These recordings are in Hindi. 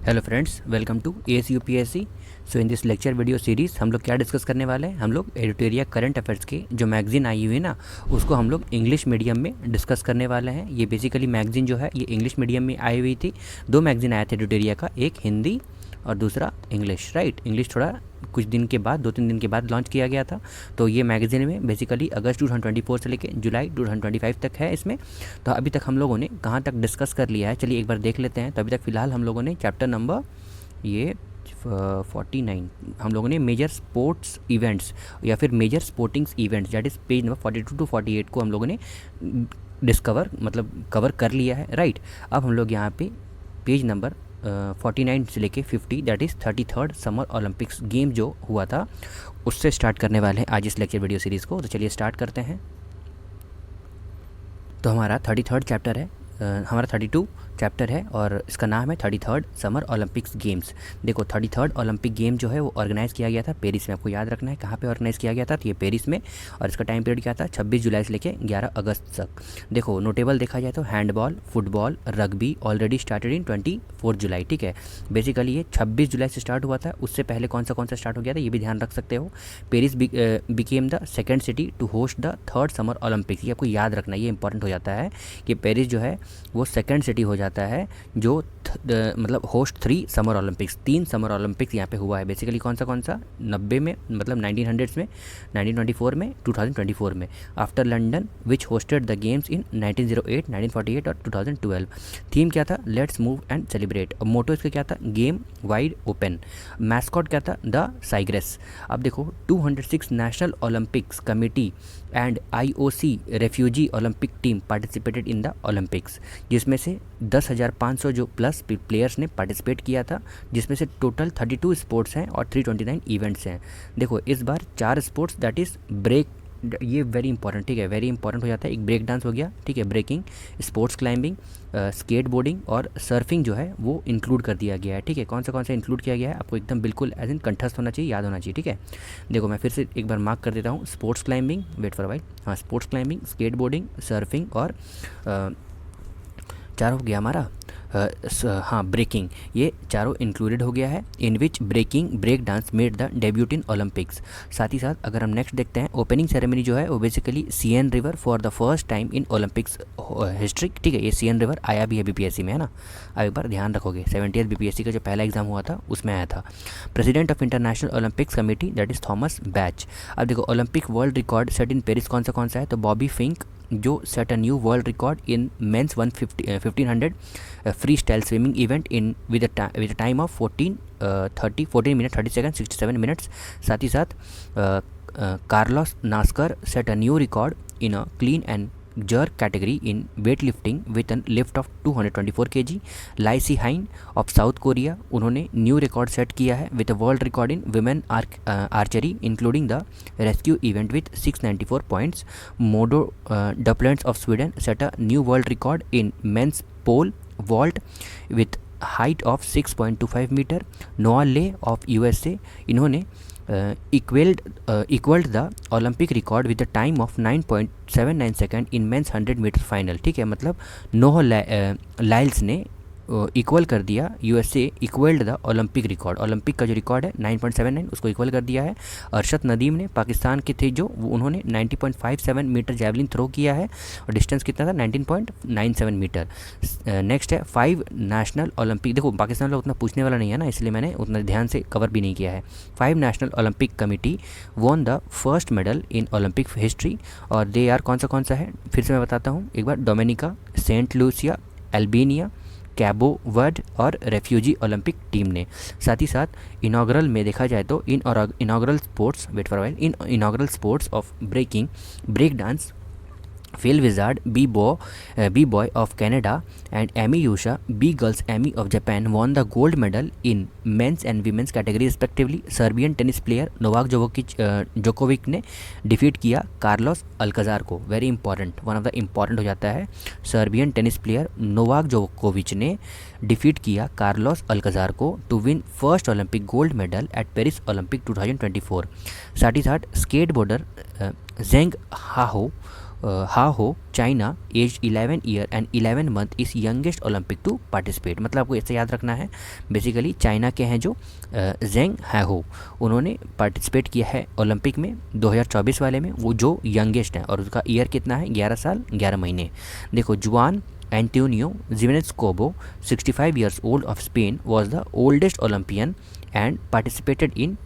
Hello friends, welcome to S U P S C. So in this lecture video series हम लोग क्या डिस्कस करने वाले हैं। हम लोग एडिटोरिया करंट अफेयर्स के जो मैगज़ीन आई हुई है ना, उसको हम लोग इंग्लिश मीडियम में डिस्कस करने वाले हैं। ये बेसिकली मैगज़ीन जो है ये इंग्लिश मीडियम में आई हुई थी। दो मैगज़ीन आए थे एडिटोरिया का, एक हिंदी और दूसरा इंग्लिश। राइट, इंग्लिश थोड़ा कुछ दिन के बाद, 2-3 दिन के बाद लॉन्च किया गया था। तो ये मैगज़ीन में बेसिकली अगस्त 2024 से लेकर जुलाई 2025 तक है इसमें। तो अभी तक हम लोगों ने कहाँ तक डिस्कस कर लिया है, चलिए एक बार देख लेते हैं। तो अभी तक फ़िलहाल हम लोगों ने चैप्टर नंबर ये 49 हम लोगों ने मेजर स्पोर्ट्स इवेंट्स या फिर major sportings events that is page number 42 to 48 को हम लोगों ने कवर कर लिया है। राइट, अब हम लोग यहाँ पे पेज नंबर 49 से लेके 50 that is 33rd summer Olympics game जो हुआ था उससे स्टार्ट करने वाले हैं आज इस लेक्चर वीडियो सीरीज़ को। तो चलिए स्टार्ट करते हैं। तो हमारा 33rd चैप्टर है, हमारा 32 चैप्टर है और इसका नाम है 33rd समर ओलंपिक्स गेम्स। देखो 33rd ओलंपिक गेम जो है वो ऑर्गेनाइज़ किया गया था पेरिस में। आपको याद रखना है कहाँ पे ऑर्गेनाइज़ किया गया था, तो ये पेरिस में। और इसका टाइम पीरियड क्या था, 26 जुलाई से लेकर 11 अगस्त तक। देखो नोटेबल देखा जाए तो handball, football, rugby already started in 24 जुलाई। ठीक है, बेसिकली ये 26 जुलाई से स्टार्ट हुआ था। उससे पहले कौन सा स्टार्ट हो गया था ये भी ध्यान रख सकते हो। Paris became the second city to host the 3rd summer Olympics. ये आपको याद रखना, ये इंपॉर्टेंट हो जाता है कि पेरिस जो है वो सेकेंड सिटी हो जाता है जो मतलब host 3 summer Olympics, 3 summer Olympics यहाँ पे हुआ है। बेसिकली कौन सा 90 में, मतलब 1900s में, 1924 में, 2024 में। After London which hosted the games in 1908, 1948 और 2012। थीम क्या था, लेट्स मूव एंड सेलिब्रेट। और मोटो इसका क्या था, गेम वाइड ओपन। मैस्कॉट क्या था, द साइग्रेस। अब देखो 206 national Olympics committee and IOC refugee Olympic team participated in the Olympics, जिसमें से 10,500 जो प्लस प्लेयर्स ने पार्टिसिपेट किया था, जिसमें से टोटल 32 स्पोर्ट्स हैं और 329 इवेंट्स हैं। देखो इस बार 4 स्पोर्ट्स दैट इज़ ब्रेक, ये वेरी इंपॉर्टेंट, ठीक है, वेरी इंपॉर्टेंट हो जाता है। एक ब्रेक डांस हो गया, ठीक है, breaking, sports climbing, skateboarding और सर्फिंग जो है वो इंक्लूड कर दिया गया है। ठीक है, कौन सा इंक्लूड किया गया है आपको एकदम बिल्कुल एज इन कंठस्थ होना चाहिए, याद होना चाहिए। ठीक है, देखो मैं फिर से एक बार मार्क कर देता हूँ। Sports climbing, wait for while, हाँ, sports climbing, skateboarding, surfing और 4 हो गया हमारा, हाँ, ब्रेकिंग, ये चारों इंक्लूडेड हो गया है। In which breaking break dance made the debut in Olympics. साथ ही साथ अगर हम नेक्स्ट देखते हैं, ओपनिंग सेरेमनी जो है वो basically CN river for the first time in Olympics history. ठीक है, ये सीएन रिवर आया भी है बीपीएससी में, है ना। अब एक बार ध्यान रखोगे, 70th बीपीएससी का जो पहला एग्जाम हुआ था उसमें आया था। President of international Olympics committee that is Thomas Bach. अब देखो Olympic world record set in Paris कौन सा है, तो बॉबी फिंक जो set a new world record in men's 1500 freestyle swimming event in with time of 14 minute 30 second 67 minutes. साथ ही साथ Carlos Nasar set a new record in a clean and jerk category in weightlifting with a lift of 224 kg. Lim Si Hyeon of South Korea, उन्होंने न्यू रिकॉर्ड सेट किया है with a world record in women archery including the rescue event with 694 points. Mondo Duplantis of Sweden set a new world record in men's pole vault with height of 6.25 metre. Noah Lyles of USA, इन्होंने equaled the Olympic record with a time of 9.79 second in men's 100 metre final. ठीक है, मतलब नोह लाइल्स ने इक्वल कर दिया, USA equalled the Olympic record, Olympic का जो रिकॉर्ड है 9.79 उसको इक्वल कर दिया है. अरशद नदीम ने पाकिस्तान के थे जो उन्होंने 90.57 मीटर जैवलिन थ्रो किया है और डिस्टेंस कितना था 19.97 मीटर. नेक्स्ट है 5 नेशनल ओलंपिक, देखो पाकिस्तान वाला उतना पूछने वाला नहीं है ना, इसलिए मैंने उतना ध्यान से कवर भी नहीं किया है. 5 national Olympic committee von the first medal in Olympic history और दे आर कौन सा है, फिर से मैं बताता हूँ एक बार. Dominica, Saint Lucia, Albania, Cabo Verde और रेफ्यूजी ओलंपिक टीम ने. साथ ही साथ इनॉग्रल में देखा जाए तो inaugural sports, wait for while, in inaugural sports of breaking, break dance, Phil Wizard, B-boy of Canada and Emi Yusha, B-girls Emi of Japan won the gold medal in men's and women's category respectively. Serbian tennis player Novak Djokovic ने डिफीट किया कार्लोस अल्काजार को. Very important, one of the important हो जाता है. सर्बियन टेनिस प्लेयर नोवाक जोकोविच ने डिफीट किया कार्लोस अल्काजार को to win first Olympic gold medal at Paris Olympic 2024. साथ ही साथ स्केट बोर्डर जेंग हाहो हा हो China as 11 year and 11 month is youngest Olympic to participate. मतलब आपको ऐसे याद रखना है, बेसिकली चाइना के हैं जो जेंग हैहो, उन्होंने पार्टिसिपेट किया है ओलंपिक में 2024 वाले में, वो जो यंगेस्ट है, और उसका ईयर कितना है, 11 साल 11 महीने। देखो जुआन Antonio Jimenez-Cobo, 65 years old of Spain, was the oldest Olympian and participated in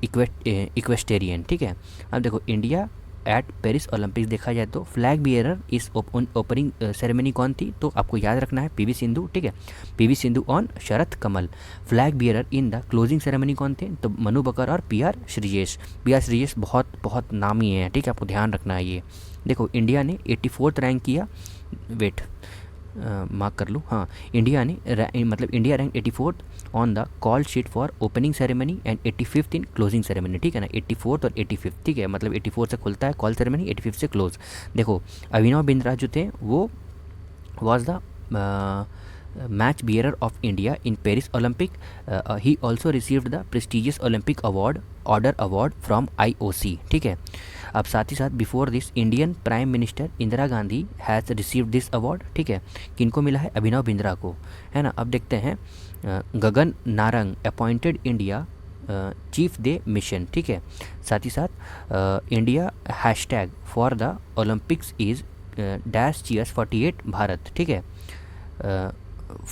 equestrian. ठीक है, अब देखो इंडिया एट पेरिस ओलंपिक्स देखा जाए तो फ्लैग बियरर इस ओपनिंग सेरेमनी कौन थी, तो आपको याद रखना है पीवी सिंधु। ठीक है, P V Sindhu on Sharath Kamal. Flag bearer in the closing ceremony कौन थे, तो मनु बकर और पीआर श्रीजेश। पीआर श्रीजेश बहुत बहुत नामी है, ठीक है, आपको ध्यान रखना है ये। देखो इंडिया ने 84th रैंक किया, वेट मार्क कर लूँ, हाँ, इंडिया ने मतलब India rank 84th on the call sheet for opening ceremony and 85th in closing ceremony. ठीक है ना, 84th और 85th, ठीक है, मतलब 84 से खुलता है कॉल सेरेमनी, 85 से क्लोज। देखो अभिनव बिंद्रा जो थे वो was the match bearer of India in Paris Olympic. He also received the prestigious Olympic order award from IOC। ठीक है, अब साथ ही साथ before this Indian prime minister Indira Gandhi has received this award. ठीक है, किनको मिला है, अभिनव बिंद्रा को, है ना। अब देखते हैं Gagan Narang appointed India chief दे मिशन। ठीक है, साथ ही साथ India hashtag for the Olympics is dash cheers 48 Bharat. ठीक है,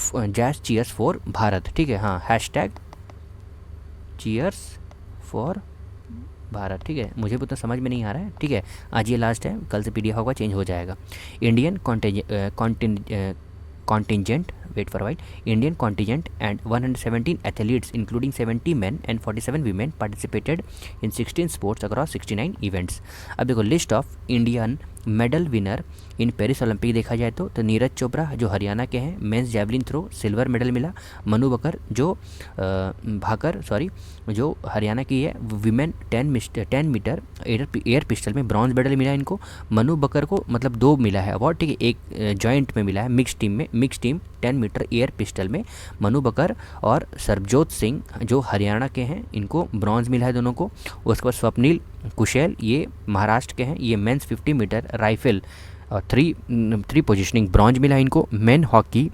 जैस चीयर्स फॉर भारत। ठीक है, हाँ, हैशटैग चीयर्स फॉर भारत। ठीक है, मुझे भी उतना समझ में नहीं आ रहा है। ठीक है, आज ये लास्ट है, कल से पीडीएफ होगा, चेंज हो जाएगा। Indian contingent, wait for a while, Indian contingent and 117 athletes including 70 men and 47 women participated in 16 sports across 69 events। अब देखो list of Indian medal winner in Paris Olympic देखा जाए तो नीरज चोपड़ा जो हरियाणा के हैं, men's javelin throw silver medal मिला। मनु बकर जो जो हरियाणा की है, विमेन 10 मीटर एयर पिस्टल में ब्रॉन्ज मेडल मिला इनको। मनु बकर को मतलब 2 मिला है अवार्ड, ठीक है, एक जॉइंट में मिला है mix team 10 metre air pistol में मनु बकर और सरबजोत सिंह जो हरियाणा के हैं, इनको ब्रॉन्ज मिला है दोनों को। उसके बाद स्वप्निल कुशेल ये महाराष्ट्र के हैं, ये मेंस 50 मीटर राइफल और थ्री पोजिशनिंग ब्रॉन्ज मिला है इनको। Main hockey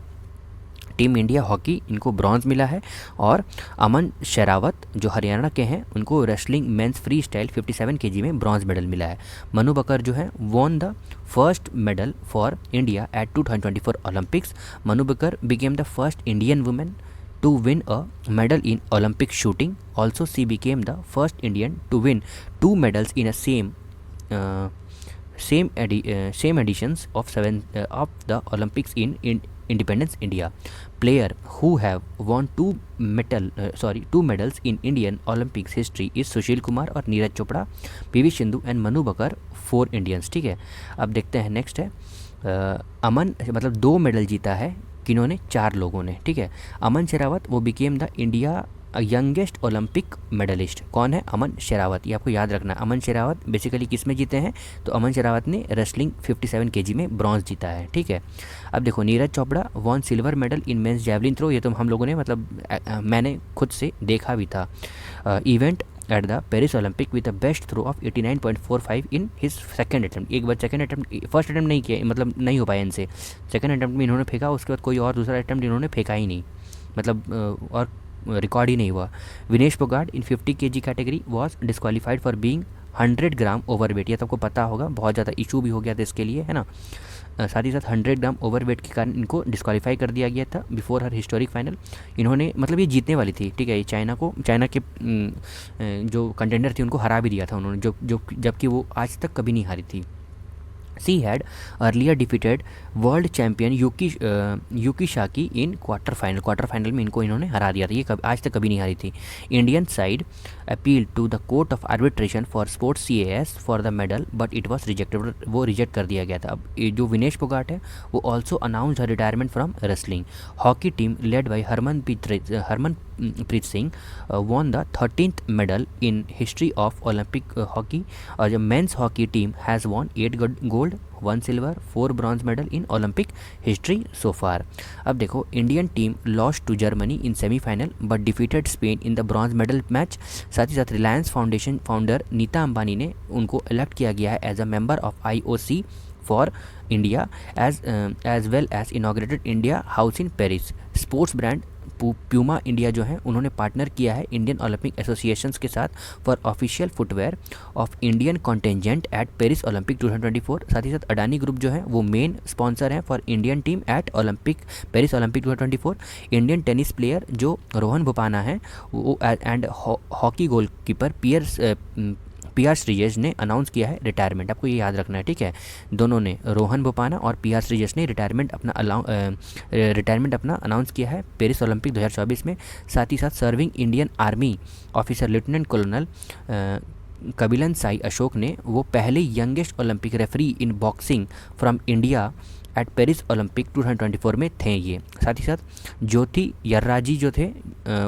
team India hockey इनको ब्रॉन्ज मिला है। और अमन शेरावत जो हरियाणा के हैं, उनको wrestling men's freestyle 57 kg में ब्रॉन्ज मेडल मिला है। मनु बकर जो है won the first medal for India at 2024 Olympics. Manu Bhaker became the first Indian women to win a medal in Olympic shooting. Also, she became the first Indian to win 2 medals in a same editions of the Olympics in Independence India. Player who have won 2 medals in Indian Olympics history is Sushil Kumar और Neeraj Chopra, P V Sindhu and Manu Bhaker 4 Indians. ठीक है, अब देखते हैं नेक्स्ट है अमन, मतलब 2 मेडल जीता है किन्होंने, 4 लोगों ने। ठीक है, अमन शेरावत वो became the India youngest Olympic medallist. कौन है, अमन शेरावत, ये आपको याद रखना है। अमन शेरावत बेसिकली किस में जीते हैं, तो अमन शेरावत ने रेसलिंग 57 kg में ब्रॉन्ज जीता है। ठीक है, अब देखो Neeraj Chopra won silver medal in men's javelin throw. ये तो हम लोगों ने मतलब मैंने खुद से देखा भी था। Event at the Paris Olympic with the best throw of 89.45 in his second attempt. एक बार सेकंड अटैम्प्ट, फर्स्ट अटैम्प्ट नहीं किया, मतलब नहीं हो पाया इनसे। सेकंड अटैम्प्ट में इन्होंने फेंका, उसके बाद कोई और दूसरा अटैम्प्ट इन्होंने फेंका ही नहीं, मतलब और रिकॉर्ड ही नहीं हुआ। विनेश फोगाट इन 50 kg category was disqualified for being 100 gram overweight. ये तो आपको पता होगा, बहुत ज़्यादा इशू भी हो गया था इसके लिए, है ना। साथ ही साथ 100 ग्राम ओवरवेट के कारण इनको डिस्क्वालीफाई कर दिया गया था बिफोर हर हिस्टोरिक फाइनल। इन्होंने मतलब ये जीतने वाली थी, ठीक है, ये चाइना के जो कंटेंडर थी उनको हरा भी दिया था उन्होंने, जो जबकि वो आज तक कभी नहीं हारी थी। She had earlier defeated world champion Yui Susaki in quarter final में इनको इन्होंने हरा दिया था, ये आज तक कभी नहीं हारी थी। Indian side appeal to the court of arbitration for sports CAS for the medal but it was rejected, वो रिजेक्ट कर दिया गया था। अब जो विनेश फोगाट है वो also announce retirement from wrestling. Hockey team led by Harmanpreet Singh won the 13th medal in history of Olympic hockey. और जो men's hockey team has won 8 gold 1 silver 4 bronze medal in Olympic history so far. अब देखो Indian team lost to Germany in semifinal but defeated Spain in the bronze medal match. साथ ही साथ Reliance Foundation founder Nita Ambani ने उनको इलेक्ट किया गया है as a member of IOC for India as well as inaugurated India house in Paris. Sports brand Puma India जो है उन्होंने पार्टनर किया है इंडियन ओलंपिक एसोसिएशंस के साथ for official footwear of Indian contingent eight Paris Olympic 2024। साथ ही साथ अडानी ग्रुप जो है वो मेन स्पॉन्सर है for Indian team at Paris Olympic 2024। Indian tennis player जो रोहन बोपाना है वो and hockey goalkeeper PR Sreejesh ने अनाउंस किया है रिटायरमेंट। आपको ये याद रखना है, ठीक है। दोनों ने, रोहन बोपाना और PR श्रीजेश ने रिटायरमेंट अपना अनाउंस किया है पेरिस ओलंपिक 2024 में। साथ ही साथ serving Indian army officer lieutenant colonel Kabilan Sai Ashok ने वो पहले youngest Olympic referee in boxing from India at Paris Olympic 2024 में थे ये। साथ ही साथ ज्योति यर्राजी जो थे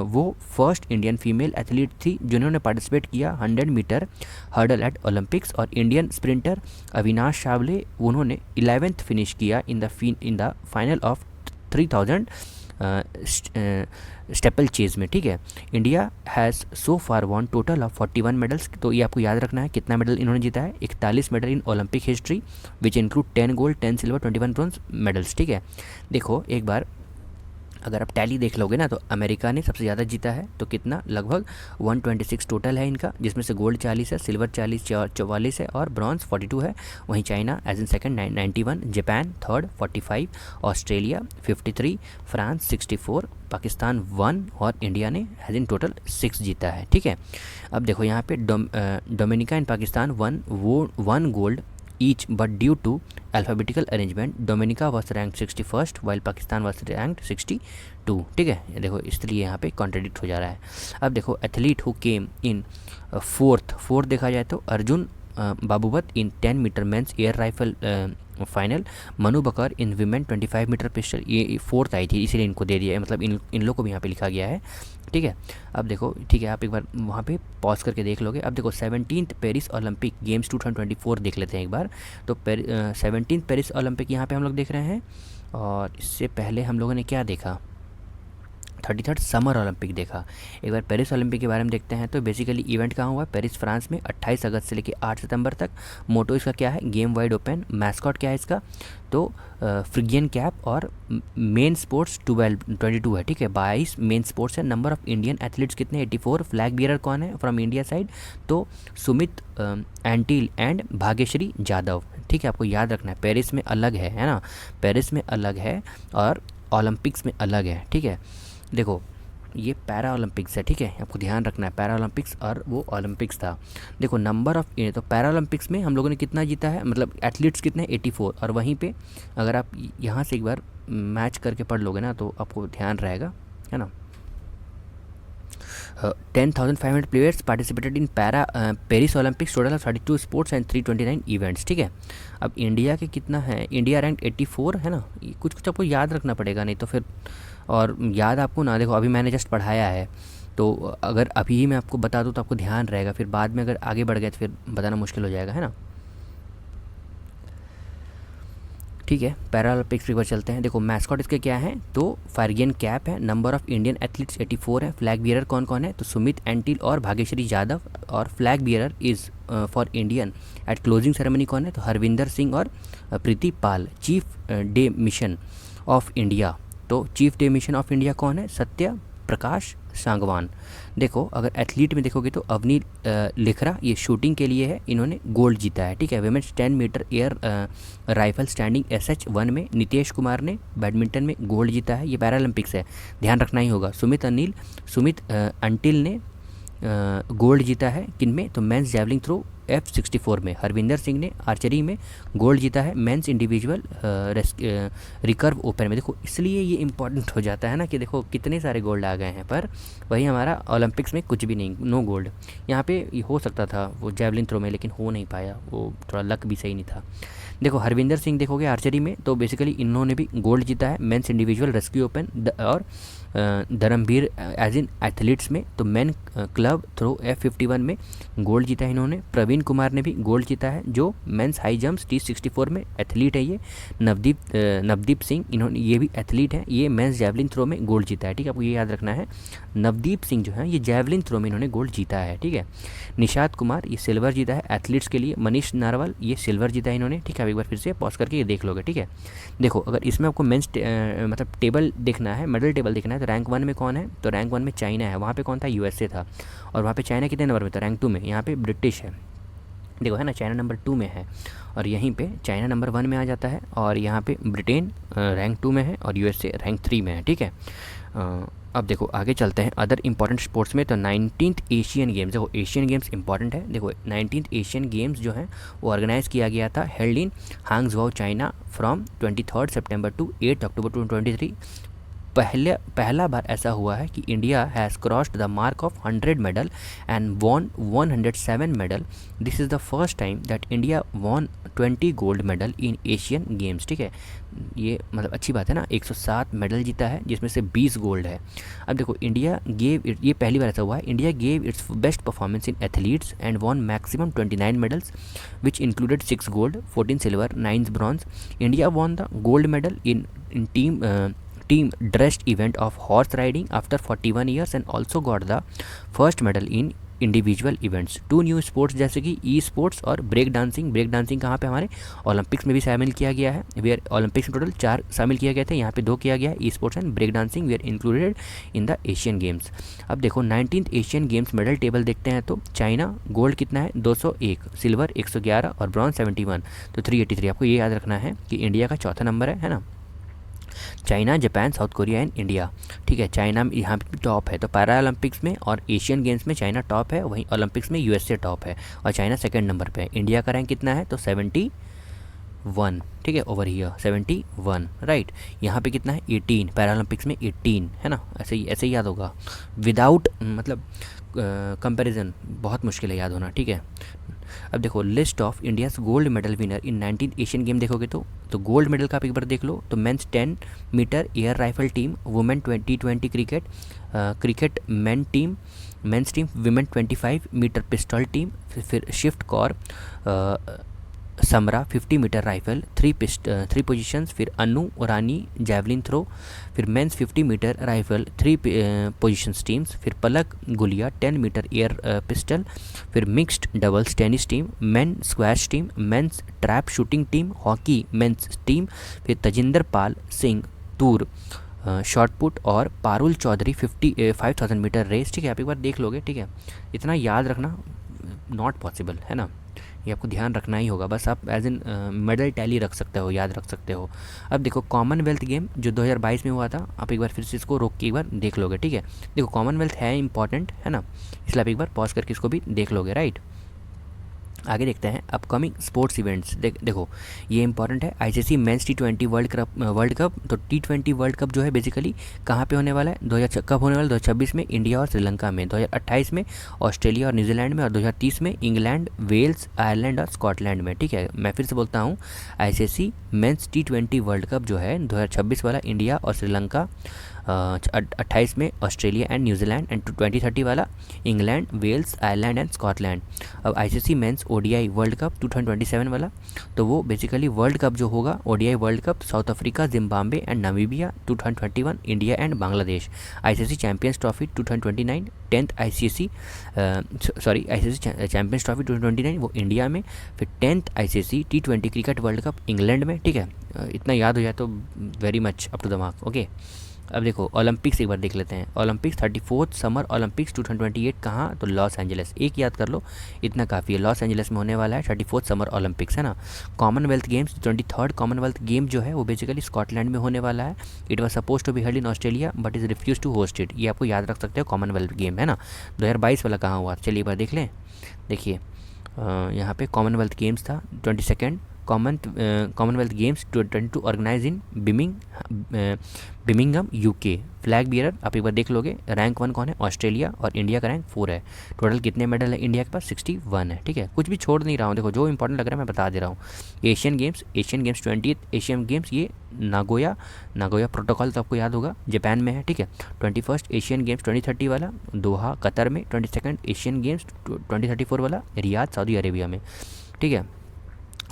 वो फर्स्ट इंडियन फीमेल एथलीट थी जिन्होंने पार्टिसिपेट किया 100 मीटर हर्डल एट ओलंपिक्स। और इंडियन स्प्रिंटर अविनाश चावले उन्होंने 11th फिनिश किया in the final of 3000 steeplechase में, ठीक है। India has so far won total of 41 medals. तो ये आपको याद रखना है कितना मेडल इन्होंने जीता है, 41 medal in Olympic history which include 10 gold 10 silver 21 bronze medals, ठीक है। देखो एक बार अगर आप टैली देख लोगे ना तो अमेरिका ने सबसे ज़्यादा जीता है, तो कितना, लगभग 126 टोटल है इनका, जिसमें से गोल्ड 40 है, सिल्वर 44 है और ब्रॉन्ज 42 है। वहीं China as in second 91, Japan third 45, Australia 53, France 64, Pakistan 1 और इंडिया ने एज इन टोटल 6 जीता है, ठीक है। अब देखो यहाँ पे Dominica and Pakistan 1 gold each, but due to alphabetical arrangement Dominica was ranked 61st while Pakistan was ranked 62, ठीक है। ये देखो इसलिए यहाँ पे कॉन्ट्रडिक्ट हो जा रहा है। अब देखो athlete who came in fourth देखा जाए तो Arjun Babuta in 10 metre men's air rifle final, Manu Bhaker in women 25 metre pistol, ये 4th आई थी इसीलिए इनको दे दिया है, मतलब इन लोग को भी यहाँ पे लिखा गया है, ठीक है। अब देखो, ठीक है, आप एक बार वहाँ पे पॉज करके देख लोगे। अब देखो 17th पेरिस ओलंपिक गेम्स 2024 देख लेते हैं एक बार। तो 17th पेरिस ओलंपिक यहाँ पे हम लोग देख रहे हैं, और इससे पहले हम लोगों ने क्या देखा, 33rd समर ओलंपिक देखा। एक बार पेरिस ओलंपिक के बारे में देखते हैं। तो बेसिकली इवेंट कहाँ हुआ, पेरिस फ्रांस में 28 अगस्त से लेकर 8 सितंबर तक। मोटो इसका क्या है, गेम वाइड ओपन। मैस्कॉट क्या है इसका, तो फ्रिगियन कैप। और मेन स्पोर्ट्स 22 है, ठीक है, 22 मेन स्पोर्ट्स है। नंबर ऑफ इंडियन एथलीट्स कितने, 84। फ्लैग बियरर कौन है फ्रॉम इंडिया साइड, तो सुमित एंटिल एंड भाग्यश्री जाधव, ठीक है। आपको याद रखना है पेरिस में अलग है ना, पेरिस में अलग है और ओलंपिक्स में अलग है, ठीक है। देखो ये पैरा ओलंपिक्स है, ठीक है, आपको ध्यान रखना है पैरा ओलंपिक्स और वो ओलंपिक्स था। देखो नंबर ऑफ, तो पैरा ओलंपिक्स में हम लोगों ने कितना जीता है, मतलब एथलीट्स कितने, 84। और वहीं पे अगर आप यहाँ से एक बार मैच करके पढ़ लोगे ना तो आपको ध्यान रहेगा, है ना। 10,500 players participated in Paris Olympics, total of 32 sports and 329 events, ठीक है। अब इंडिया के कितना है, इंडिया रैंक 84 है ना, कुछ आपको याद रखना पड़ेगा, नहीं तो फिर, और याद आपको ना, देखो अभी मैंने जस्ट पढ़ाया है, तो अगर अभी ही मैं आपको बता दूँ तो आपको ध्यान रहेगा, फिर बाद में अगर आगे बढ़ गए तो फिर बताना मुश्किल हो जाएगा, है ना। ठीक है, पैरा ओलंपिक्स पर चलते हैं। देखो मैस्कॉट इसके क्या है, तो फारगियन कैप है। नंबर ऑफ इंडियन एथलीट्स 84 है। फ्लैग बियरर कौन कौन है, तो सुमित एंटिल और भाग्यश्री जाधव। और flag bearer is for Indian at closing ceremony कौन है, तो हरविंदर सिंह और Preeti Pal. Chief de mission of India, तो chief de mission of India कौन है, सत्य प्रकाश सांगवान। देखो अगर एथलीट में देखोगे तो अवनी लिखरा, ये शूटिंग के लिए है, इन्होंने गोल्ड जीता है, ठीक है। Women's 10 metre air rifle standing SH1 में नितेश कुमार ने बैडमिंटन में गोल्ड जीता है, ये पैरा ओलंपिक्स है, ध्यान रखना ही होगा। सुमित अंटिल ने गोल्ड जीता है किन में, तो मेंस जैवलिंग थ्रो F64 में। हरविंदर सिंह ने आर्चरी में गोल्ड जीता है मेंस इंडिविजुअल रिकर्व ओपन में। देखो इसलिए ये इंपॉर्टेंट हो जाता है ना कि देखो कितने सारे गोल्ड आ गए हैं, पर वही हमारा ओलंपिक्स में कुछ भी नहीं, नो गोल्ड। यहाँ पे हो सकता था वो जैवलिन थ्रो में, लेकिन हो नहीं पाया, वो थोड़ा लक भी सही नहीं था। देखो हरविंदर सिंह देखोगे आर्चरी में, तो बेसिकली इन्होंने भी गोल्ड जीता है मेंस इंडिविजुअल रेस्क्यू ओपन, और धर्मवीर एज इन एथलीट्स में तो मेन क्लब थ्रो F51 में गोल्ड जीता है इन्होंने। प्रवीण कुमार ने भी गोल्ड जीता है जो मेंस हाई जंप्स T64 में एथलीट है ये। नवदीप सिंह इन्होंने, ये भी एथलीट है, ये मेंस जैवलिन थ्रो में गोल्ड जीता है, ठीक है, आपको ये याद रखना है। नवदीप सिंह जो है ये जैवलिन थ्रो में इन्होंने गोल्ड जीता है, ठीक है। निशात कुमार ये सिल्वर जीता है एथलीट्स के लिए। मनीष नारवल ये सिल्वर जीता है इन्होंने, ठीक है। आप एक बार फिर से पॉज करके ये देख लोगे, ठीक है। देखो अगर इसमें आपको मेंस मतलब टेबल देखना है, मेडल टेबल देखना है, तो रैंक 1 में कौन है, तो रैंक 1 में चाइना है। वहाँ पे कौन था, USA था। और वहाँ पे चाइना कितने नंबर पे था, रैंक 2 में। यहाँ पे ब्रिटिश है, देखो है ना, चाइना नंबर 2 में है, और यहीं पे चाइना नंबर 1 में आ जाता है, और यहाँ पे ब्रिटेन रैंक 2 में है, और USA रैंक 3 में है, ठीक है। अब देखो आगे चलते हैं अदर इंपॉर्टेंट स्पोर्ट्स में। तो 19th एशियन गेम्स, देखो एशियन गेम्स इंपॉर्टेंट है। देखो 19th एशियन गेम्स जो है वो ऑर्गेनाइज किया गया था, held in Hangzhou China from 23 सितंबर टू 8 अक्टूबर 2023। पहला बार ऐसा हुआ है कि India has crossed the mark of 100 medal and won 107 medal. This is the first time that India won 20 gold medal in Asian games, ठीक है। ये मतलब अच्छी बात है ना, 107 मेडल जीता है जिसमें से 20 गोल्ड है। अब देखो इंडिया गेव इट, ये पहली बार ऐसा हुआ है, India gave its best performance in athletes and won maximum 29 medals which included 6 gold, 14 silver, 9 bronze. India won the gold medal in team dressed event of horse riding after 41 years and also got the first medal in individual events. 2 new sports जैसे कि ई स्पोर्ट्स और ब्रेक डांसिंग कहाँ पे हमारे ओलंपिक्स में भी शामिल किया गया है। वेयर ओलंपिक्स में टोटल 4 शामिल किया गए थे, यहाँ पे 2 किया गया है। Esports and break dancing were included in the Asian games. अब देखो 19th Asian games medal table देखते हैं, तो चाइना गोल्ड कितना है 201, सिल्वर 111 और ब्रॉन्ज 71, तो 383। आपको ये याद रखना है कि इंडिया का चौथा नंबर है ना। China, Japan, south Korea and India, ठीक है। चाइना यहाँ पे टॉप है, तो पैरा ओलंपिक्स में और एशियन गेम्स में चाइना टॉप है, वहीं ओलंपिक्स में USA टॉप है और चाइना सेकंड नंबर पे है। इंडिया का रैंक कितना है, तो 71, ठीक है, ओवर हियर 71, राइट। यहाँ पे कितना है 18, पैरा ओलंपिक्स में 18 है ना, ऐसे ही याद होगा, विदाउट मतलब कंपैरिजन बहुत मुश्किल है याद होना, ठीक है। अब देखो list of India's gold medal winner in 19th Asian game देखोगे तो गोल्ड मेडल का आप एक बार देख लो, तो men's 10 metre air rifle team, women 2020 cricket men's team, women 25 metre pistol team, फिर Sift Kaur Samra 50 metre rifle 3 positions, फिर अनु रानी जैवलिन थ्रो, फिर men's 50 metre rifle 3 positions teams, फिर Palak Gulia 10 metre air pistol, फिर mixed doubles tennis team, men squash team, men's trap shooting team, hockey men's team, फिर तजिंदर पाल सिंह तूर शॉर्ट पुट और पारुल चौधरी 5000 मीटर रेस, ठीक है। आप एक बार देख लोगे, ठीक है। इतना याद रखना नॉट पॉसिबल है ना, ये आपको ध्यान रखना ही होगा, बस आप एज इन मेडल टैली रख सकते हो, याद रख सकते हो। अब देखो कॉमनवेल्थ गेम जो 2022 में हुआ था, आप एक बार फिर से इसको रोक के एक बार देख लोगे, ठीक है। देखो कॉमनवेल्थ है इंपॉर्टेंट है ना, इसलिए आप एक बार पॉज करके इसको भी देख लोगे, राइट। आगे देखते हैं अपकमिंग स्पोर्ट्स इवेंट्स। देखो ये इंपॉर्टेंट है, ICC mains T20 world cup. तो T20 वर्ल्ड कप जो है बेसिकली कहाँ पे होने वाला है, 2000 कब होने वाला है, 2026 में इंडिया और श्रीलंका में, 2028 में ऑस्ट्रेलिया और न्यूजीलैंड में, और 2030 में इंग्लैंड, वेल्स, आयरलैंड और स्कॉटलैंड में, ठीक है। मैं फिर से बोलता हूँ, ICC mains T20 world cup जो है 2026 वाला इंडिया और श्रीलंका, 28 में ऑस्ट्रेलिया एंड न्यूजीलैंड, एंड 2030 वाला England, Wales, Ireland and Scotland. अब ICC men's ODI world cup 2027 वाला, तो वो बेसिकली वर्ल्ड कप जो होगा ODI world cup South Africa, Zimbabwe and Namibia, 2021 India and Bangladesh. ICC champions trophy 2029 10th ICC champions trophy 2029 वो इंडिया में, फिर 10th ICC T20 cricket world cup England में, ठीक है। इतना याद हो जाए तो very much up to the mark, okay. अब देखो ओलंपिक्स एक बार देख लेते हैं। ओलंपिक्स 34th समर ओलंपिक्स 2028 कहाँ, तो लॉस एंजलिस, एक याद कर लो इतना काफ़ी है, लॉस एंजलिस में होने वाला है 34th समर ओलंपिक्स, है ना। Commonwealth games 23rd Commonwealth game जो है वो बेसिकली स्कॉटलैंड में होने वाला है। It was suppose to be held in Australia but is refuse to host it, ये आपको याद रख सकते हो कॉमनवेल्थ गेम, है ना। 2022 वाला कहाँ हुआ, चलिए एक बार देख लें। देखिए यहाँ पे कॉमनवेल्थ गेम्स था 22 कॉमनवेल्थ गेम्स 2022 ऑर्गेनाइज इन बिमिंगम यूके। फ्लैग बियरर आप एक बार देख लोगे। रैंक 1 कौन है? ऑस्ट्रेलिया, और इंडिया का रैंक 4 है। टोटल कितने मेडल है इंडिया के पास? 61 है। ठीक है, कुछ भी छोड़ नहीं रहा हूँ, देखो जो इंपॉर्टेंट लग रहा है मैं बता दे रहा हूँ। Asian games 20th Asian games, ये नागोया प्रोटोकॉल तो आपको याद होगा, जापान में है। ठीक है, 21st एशियन गेम्स 2030 वाला दोहा कतर में, 22nd एशियन गेम्स 2034 वाला रियाद सऊदी अरेबिया में। ठीक है,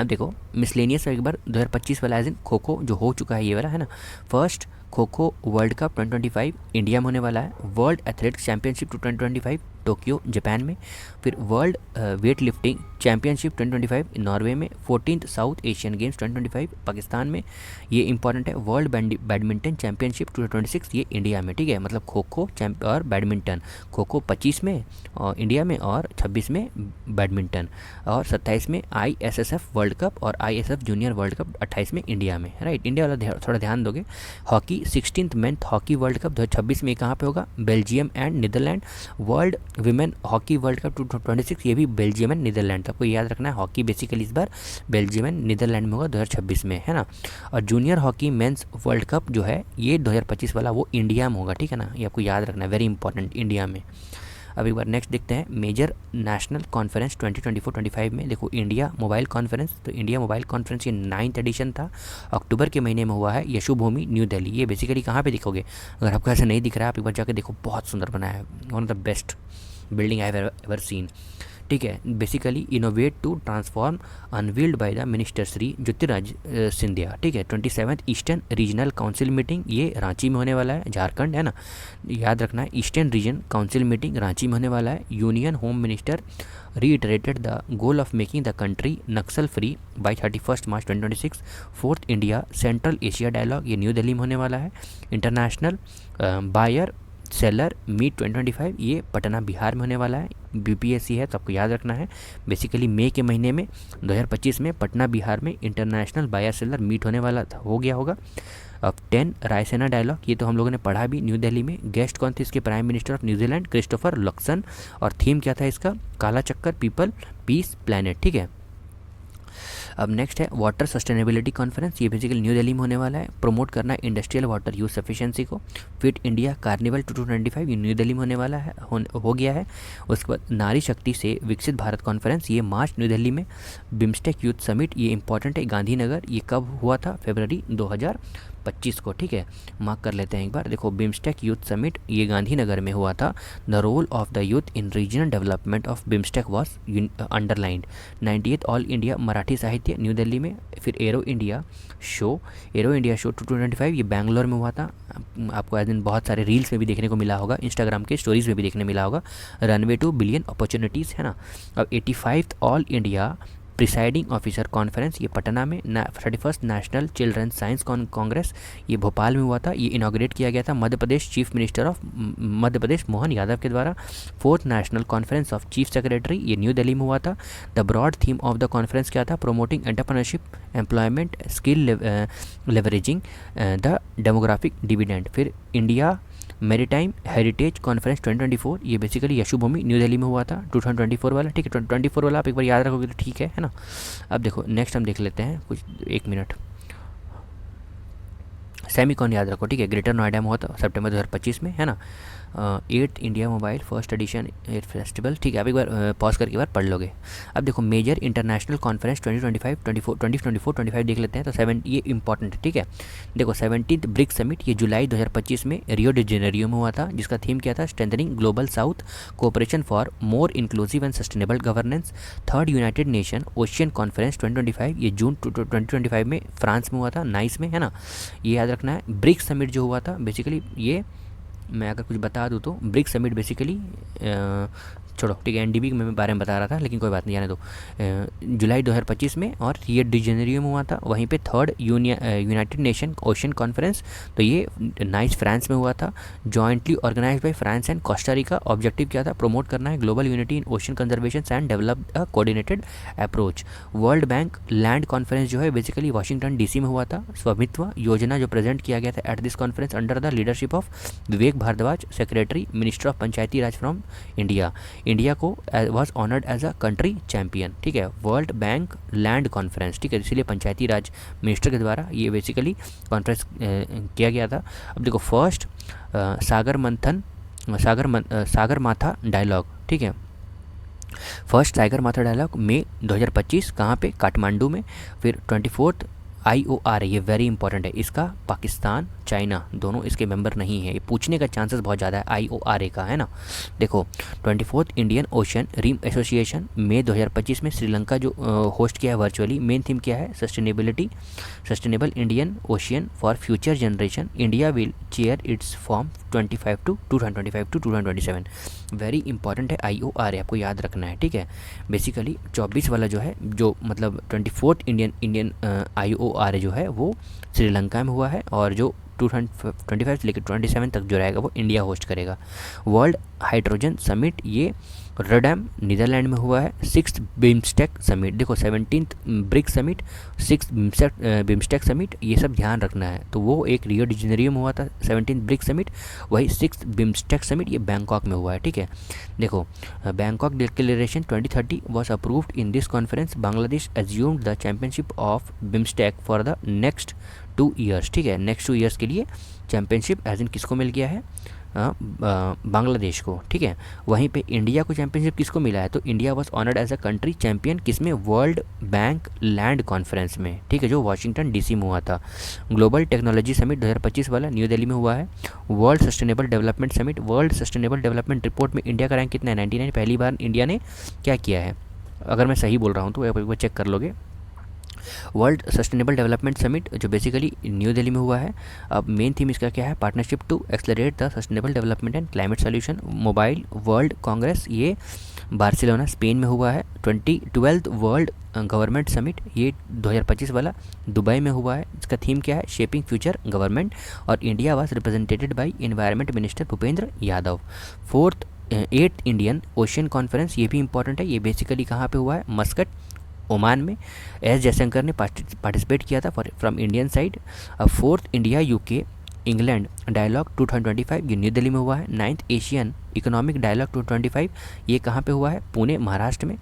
अब देखो मिसलेनियस एक बार 2025 वाला एज इन खो खो जो हो चुका है ये वाला है ना। First kho kho world cup 2025 India में होने वाला है। World athletics championship 2025 Tokyo Japan में। फिर world weight lifting championship 2025 Norway में। 14th south Asian games 2025 Pakistan में, ये इंपॉर्टेंट है। वर्ल्ड बैडमिंटन चैंपियनशिप 2026 ये इंडिया में। ठीक है, मतलब खो खो और बैडमिंटन, खो खो 25 में और इंडिया में, और 26 में बैडमिंटन, और 27 में ISSF वर्ल्ड कप और ISF जूनियर वर्ल्ड कप 28 में इंडिया में। राइट, इंडिया वाला थोड़ा ध्यान दोगे। Hockey 16th men's hockey world cup 2026 में कहाँ पे होगा? Belgium and Netherland. World women hockey world cup 2026 ये भी बेल्जियम एंड नीदरलैंड। आपको याद रखना है, हॉकी बेसिकली इस बार बेल्जियम एंड नीदरलैंड में होगा 2026 में, है ना। और junior hockey mains world cup जो है ये 2025 वाला वो इंडिया में होगा। ठीक है ना, ये आपको याद रखना है, वेरी इंपॉर्टेंट, इंडिया में। अब एक बार नेक्स्ट देखते हैं मेजर नेशनल कॉन्फ्रेंस 2024-25 में। देखो इंडिया मोबाइल कॉन्फ्रेंस, तो इंडिया मोबाइल कॉन्फ्रेंस ये 9th एडिशन था, अक्टूबर के महीने में हुआ है। यशोभूमि न्यू दिल्ली। ये बेसिकली कहाँ पे दिखोगे? अगर आपको ऐसा नहीं दिख रहा है आप एक बार जाकर देखो, बहुत सुंदर बनाया है, one of the best building I have ever seen. ठीक है, basically innovate to transform unveiled by the minister Shri Jyotiraditya Scindia. ठीक है, 27th eastern regional council meeting ये रांची में होने वाला है, झारखंड है ना, याद रखना है। Eastern region council meeting Ranchi में होने वाला है। Union home minister reiterated the goal of making the country Naxal free by 31st March 2026। Fourth India central Asia dialogue ये न्यू दिल्ली में होने वाला है। इंटरनेशनल बायर सेलर मीट 2025 ये पटना बिहार में होने वाला है। BPSC है तो आपको याद रखना है, बेसिकली मई के महीने में 2025 में पटना बिहार में इंटरनेशनल बायर सेलर मीट होने वाला था, हो गया होगा। अब 10 रायसेना डायलॉग ये तो हम लोगों ने पढ़ा भी न्यू दिल्ली में। गेस्ट कौन थे इसके? Prime minister of New Zealand Christopher Luxon. और थीम क्या था इसका? काला चक्कर पीपल पीस प्लैनेट। ठीक है, अब नेक्स्ट है वाटर सस्टेनेबिलिटी कॉन्फ्रेंस, ये बेसिकली न्यू दिल्ली में होने वाला है। प्रमोट करना इंडस्ट्रियल वाटर यूज सफिशिएंसी को। फिट इंडिया कार्निवल 2025 ये न्यू दिल्ली में होने वाला है, हो गया है। उसके बाद नारी शक्ति से विकसित भारत कॉन्फ्रेंस ये मार्च न्यू दिल्ली में। बिम्स्टेक यूथ समिट ये इंपॉर्टेंट है, गांधीनगर, ये कब हुआ था? फरवरी 2025 को। ठीक है, मार्क कर लेते हैं एक बार। देखो बिम्स्टेक यूथ समिट ये गांधीनगर में हुआ था। The role of the youth in regional development of BIMSTEC was underlined. 98th all India Marathi Sahitya New Delhi में। फिर एरो इंडिया शो 2025 ये बैंगलोर में हुआ था। आपको आज दिन बहुत सारे रील्स में भी देखने को मिला होगा, इंस्टाग्राम के स्टोरीज में भी देखने मिला होगा। रनवे टू बिलियन अपॉर्चुनिटीज़, है ना। अब 85th all India presiding officer conference ये पटना में। 31st national children's science Congress ये भोपाल में हुआ था। ये इनॉग्रेट किया गया था Madhya Pradesh chief minister of Madhya Pradesh Mohan Yadav के द्वारा। 4th national conference of chief secretary ये न्यू दिल्ली में हुआ था। The broad theme of the conference क्या था? Promoting entrepreneurship, employment, skill leveraging the demographic dividend. फिर इंडिया मैरीटाइम हेरिटेज कॉन्फ्रेंस 2024 ये बेसिकली यशोभूमि न्यू दिल्ली में हुआ था 2024 वाला। ठीक है, 2024 वाला आप एक बार याद रखोगे तो ठीक है ना। अब देखो नेक्स्ट हम देख लेते हैं कुछ, एक मिनट। सेमिकॉन याद रखो, ठीक है, ग्रेटर नोएडा में हुआ था सितंबर 2025 में, है ना। 8th India mobile first edition air festival. ठीक है, आप एक बार पॉज करके बार पढ़ लोगे। अब देखो मेजर इंटरनेशनल कॉन्फ्रेंस 2024-25 देख लेते हैं। तो 7 ये इंपॉर्टेंट है। ठीक है, देखो 17th ब्रिक्स समिट ये जुलाई 2025 में रियो डी जेनेरियो में हुआ था, जिसका थीम क्या था? Strengthening global south cooperation for more inclusive and sustainable governance. 3rd United nation ocean conference 2025 ये जून 2025 में फ्रांस में हुआ था, नाइस में, है ना। ये याद रखना है। ब्रिक्स समिट जो हुआ था बेसिकली ये, मैं अगर कुछ बता दूँ तो ब्रिक्स समिट बेसिकली छोड़ो, ठीक है, NDB में बारे में बता रहा था लेकिन कोई बात नहीं, जाने दो। जुलाई 2025 में और रियो डी जेनेरियो में हुआ था। वहीं पे 3rd United nation ocean conference तो ये नाइस फ्रांस में हुआ था, jointly organized by France and Costa Rica. Objective क्या था? प्रमोट करना है global unity in ocean conservation and develop a coordinated approach. World bank land conference जो है बेसिकली वाशिंगटन DC में हुआ था। स्वामित्व योजना जो प्रेजेंट किया गया था at this conference under the leadership of Vivek Bhardwaj, secretary minister of Panchayati Raj from India. India को was honoured as a country champion, ठीक है। वर्ल्ड बैंक लैंड कॉन्फ्रेंस, ठीक है, इसीलिए पंचायती राज मिनिस्टर के द्वारा ये बेसिकली कॉन्फ्रेंस किया गया था। अब देखो फर्स्ट सागर माथा डायलॉग, ठीक है, फर्स्ट सागर माथा डायलॉग मई 2025 कहाँ पे, काठमांडू में। फिर 24th IOR, ये वेरी इंपॉर्टेंट है, इसका पाकिस्तान चाइना दोनों इसके मेंबर नहीं है, ये पूछने का चांसेस बहुत ज़्यादा है IORA का, है ना। देखो 24th Indian Ocean Rim Association May 2025 में श्रीलंका जो होस्ट किया है वर्चुअली। मेन थीम क्या है, sustainable Indian ocean for future generation. India will chair its form 2025 to 2027। Very important है IORA, आपको याद रखना है, ठीक है। बेसिकली 24 वाला जो है, जो मतलब 24th इंडियन IORA जो है वो श्रीलंका में हुआ है, और जो 2025 से लेकर 27 तक जो रहेगा वो इंडिया होस्ट करेगा। वर्ल्ड हाइड्रोजन समिट ये रोटरडैम नीदरलैंड में हुआ है। 6th बिम्स्टेक समिट, देखो 17th BRICS summit, 6th BIMSTEC summit, ये सब ध्यान रखना है। तो वो एक रियो डी जेनेरियो में हुआ था 17th ब्रिक्स समिट, वही 6th बिम्स्टेक समिट ये बैंकॉक में हुआ है, ठीक है। देखो Bangkok declaration 2030 was approved in this conference. Bangladesh assumed the championship of BIMSTEC for the next 2 years, ठीक है। नेक्स्ट 2 ईयर्स के लिए चैंपियनशिप एज इन किसको मिल गया है, बांग्लादेश को, ठीक है। वहीं पे इंडिया को चैंपियनशिप किसको मिला है, तो India was honoured as a country champion किसमें, वर्ल्ड बैंक लैंड कॉन्फ्रेंस में, ठीक है, जो वाशिंगटन DC में हुआ था। ग्लोबल टेक्नोलॉजी समिट 2025 वाला न्यू दिल्ली में हुआ है। World sustainable development summit, world sustainable development report में इंडिया का रैंक कितना है, 99। पहली बार इंडिया ने क्या किया है, अगर मैं सही बोल रहा हूँ तो एक बार चेक कर लोगे। वर्ल्ड सस्टेनेबल डेवलपमेंट समिट जो बेसिकली न्यू दिल्ली में हुआ है। अब मेन थीम इसका क्या है, partnership to accelerate the sustainable development and climate solution. Mobile world congress ये बार्सिलोना स्पेन में हुआ है। 12th वर्ल्ड गवर्नमेंट समिट ये 2025 वाला दुबई में हुआ है। इसका थीम क्या है, शेपिंग फ्यूचर गवर्नमेंट, और India was represented by environment minister Bhupendra Yadav. 8th Indian ocean conference, ये भी इंपॉर्टेंट है, ये बेसिकली कहाँ पे हुआ है, मस्कट ओमान में। एस जयशंकर ने पार्टिसिपेट किया था from Indian side. 4th India UK England dialogue 2025 ये न्यू दिल्ली में हुआ है। 9th एशियन इकोनॉमिक डायलॉग 2025 ये कहाँ पे हुआ है, पुणे महाराष्ट्र में।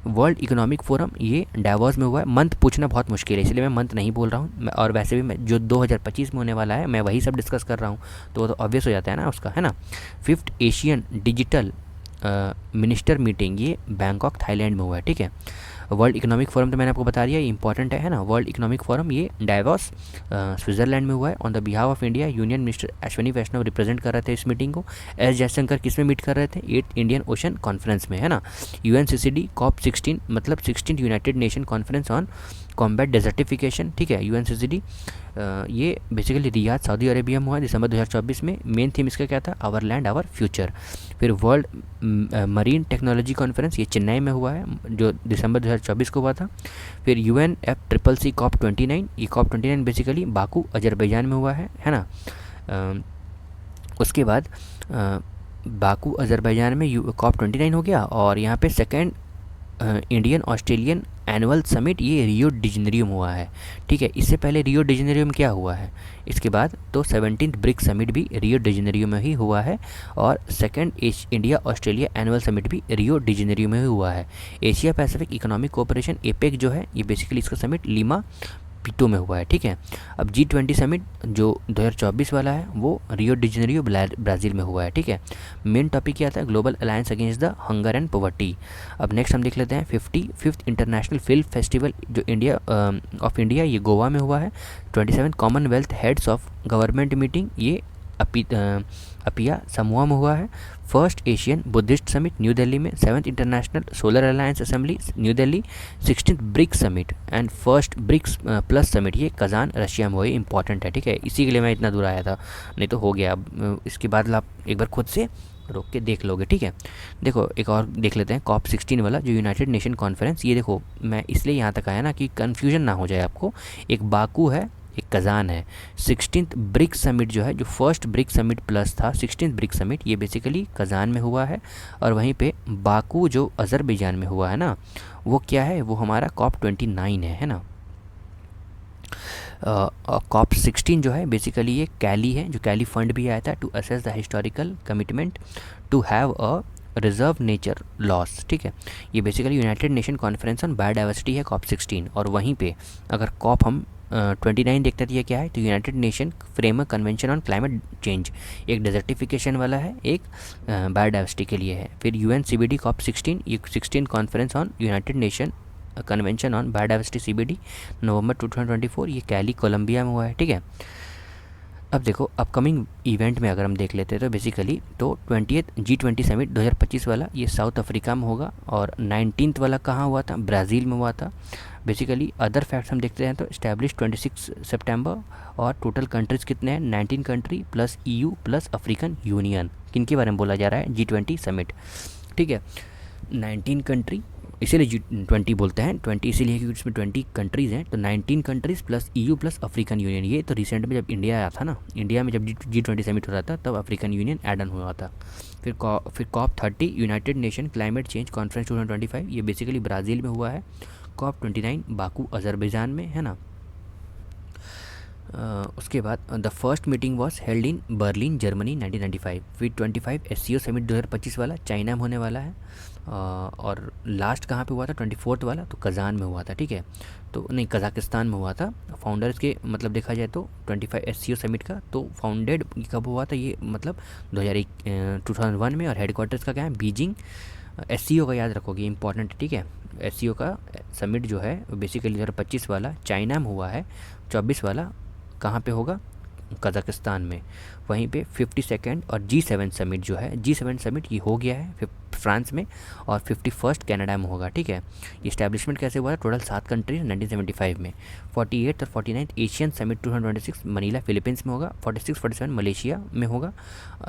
वर्ल्ड इकोनॉमिक फोरम ये डावोस में हुआ है। मंथ पूछना बहुत मुश्किल है, इसलिए मैं मंथ नहीं बोल रहा हूँ, और वैसे भी मैं जो 2025 में होने वाला है मैं वही सब डिस्कस कर रहा हूँ, तो वो तो ऑब्वियस हो जाता है ना उसका, है ना। 5th Asian digital minister meeting ये बैंकॉक थाईलैंड में हुआ है, ठीक है। वर्ल्ड इकोनॉमिक फोरम तो मैंने आपको बता दिया, ये इंपॉर्टेंट है ना। वर्ल्ड इकोनॉमिक फोरम ये डावोस स्विट्जरलैंड में हुआ है। On the behalf of India union minister Ashwini Vaishnaw represent कर रहे थे इस मीटिंग को। एस जयशंकर किस में मीट कर रहे थे, 8th इंडियन ओशन कॉन्फ्रेंस में, है ना। UNCCD COP16 मतलब 16th United Nation conference on combat desertification, ठीक है, UNCCD ये बेसिकली रियाद सऊदी अरेबिया में हुआ है दिसंबर 2024 में। मेन थीम इसका क्या था, आवर लैंड आवर फ्यूचर। फिर वर्ल्ड मरीन टेक्नोलॉजी कॉन्फ्रेंस ये चेन्नई में हुआ है जो दिसंबर 2024 को हुआ था। फिर UNFCCC COP29 ये COP29 बेसिकली बाकू अजरबैजान में हुआ है ना। उसके बाद बाकू अजरबैजान में COP29 हो गया, और यहाँ पे second Indian Australian annual summit ये रियो डी जेनेरियो में हुआ है, ठीक है। इससे पहले रियो डी जेनेरियो में क्या हुआ है, इसके बाद तो 17th ब्रिक्स समिट भी रियो डी जेनेरियो में ही हुआ है, और second India Australia annual summit भी रियो डी जेनेरियो में ही हुआ है। Asia Pacific economic cooperation APEC जो है ये बेसिकली इसका समिट लीमा पीटो में हुआ है, ठीक है। अब G20 समिट जो 2024 वाला है वो रियो डी जेनेरियो ब्राज़ील में हुआ है, ठीक है। मेन टॉपिक क्या था, global alliance against the hunger and poverty. अब नेक्स्ट हम देख लेते हैं 55th इंटरनेशनल फिल्म फेस्टिवल जो इंडिया ये गोवा में हुआ है। 27th Commonwealth heads of government meeting ये अपिया समूह में हुआ है। First Asian Buddhist summit New Delhi में। 7th international solar alliance assembly New Delhi. 16th BRICS summit and first BRICS plus summit ये कजान रशिया में हुआ, इंपॉर्टेंट है, ठीक है। इसी के लिए मैं इतना दूर आया था, नहीं तो हो गया। अब इसके बाद आप एक बार खुद से रोक के देख लोगे, ठीक है। देखो एक और देख लेते हैं COP16 वाला जो यूनाइटेड नेशन कॉन्फ्रेंस। ये देखो मैं इसलिए यहाँ तक आया ना कि कन्फ्यूजन ना हो जाए आपको। एक बाकू है, एक कज़ान है। 16th ब्रिक्स समिट जो है, जो फर्स्ट ब्रिक्स समिट प्लस था 16th ब्रिक्स समिट, ये बेसिकली कज़ान में हुआ है। और वहीं पे बाकू जो अज़रबैजान में हुआ है ना, वो क्या है, वो हमारा COP29 है ना। COP16 जो है बेसिकली ये कैली है, जो कैली फंड भी आया था to assess the historical commitment to have a reserve nature loss, ठीक है। ये basically United Nation conference on biodiversity है, COP 16। और वहीं पे अगर कॉप हम 29 देखते हैं तो ये क्या है, तो United nation framework convention on climate change, एक डेजर्टिफिकेशन वाला है, एक बायोडाइवर्सिटी के लिए है। फिर UNCBD COP 16, ये 16 conference on United nation convention on biodiversity CBD, नवंबर 2024, ये कैली कोलंबिया में हुआ है, ठीक है। अब देखो अपकमिंग इवेंट में अगर हम देख लेते हैं तो बेसिकली तो 20th G20 समिट 2025 वाला ये साउथ अफ्रीका में होगा, और 19th वाला कहाँ हुआ था, ब्राज़ील में हुआ था। बेसिकली अदर फैक्ट्स हम देखते हैं तो इस्टेब्लिश 26 सितंबर, और टोटल कंट्रीज़ कितने हैं, 19 country plus EU plus African union. किन के बारे में बोला जा रहा है, G20 समिट, ठीक है। 19 कंट्री, इसीलिए G20 बोलते हैं 20 इसीलिए क्योंकि इसमें 20 कंट्रीज़ हैं, तो 19 countries plus EU plus African union. ये तो रिसेंट में जब इंडिया आया था ना, इंडिया में जब G20 समिट हो रहा था तब अफ्रीकन यूनियन ऐड ऑन हुआ था। फिर COP 30 United nation climate change conference 2025, ये बेसिकली ब्राज़ील में हुआ है। COP 29 बाकू अजरबैजान में है ना। उसके बाद the first meeting was held in Berlin Germany 1995। फिर 25 SCO समिट 2025 वाला चाइना में होने वाला है। और लास्ट कहाँ पे हुआ था, 24th वाला तो कज़ान में हुआ था, ठीक है। तो नहीं, कज़ाकिस्तान में हुआ था। फाउंडर्स के मतलब देखा जाए तो 25 SCO समिट का तो फाउंडेड कब हुआ था, ये मतलब 2001 में, और हेडक्वार्टर्स का क्या है, बीजिंग। SCO का याद रखोगे, इंपॉर्टेंट, ठीक है। SCO का समिट जो है बेसिकली 2025 वाला चाइना में हुआ है, 24 वाला कहाँ पे होगा, कज़ाकिस्तान में। वहीं पे 52nd और G7 समिट जो है, G7 समिट ये हो गया है फ्रांस में, और 51st कनाडा में होगा, ठीक है। इस्टेब्लिशमेंट कैसे हुआ है, टोटल 7 कंट्रीज 1975 में। 48th और 49th Asian summit 2026 Manila Philippines में होगा। 46 47 मलेशिया में होगा।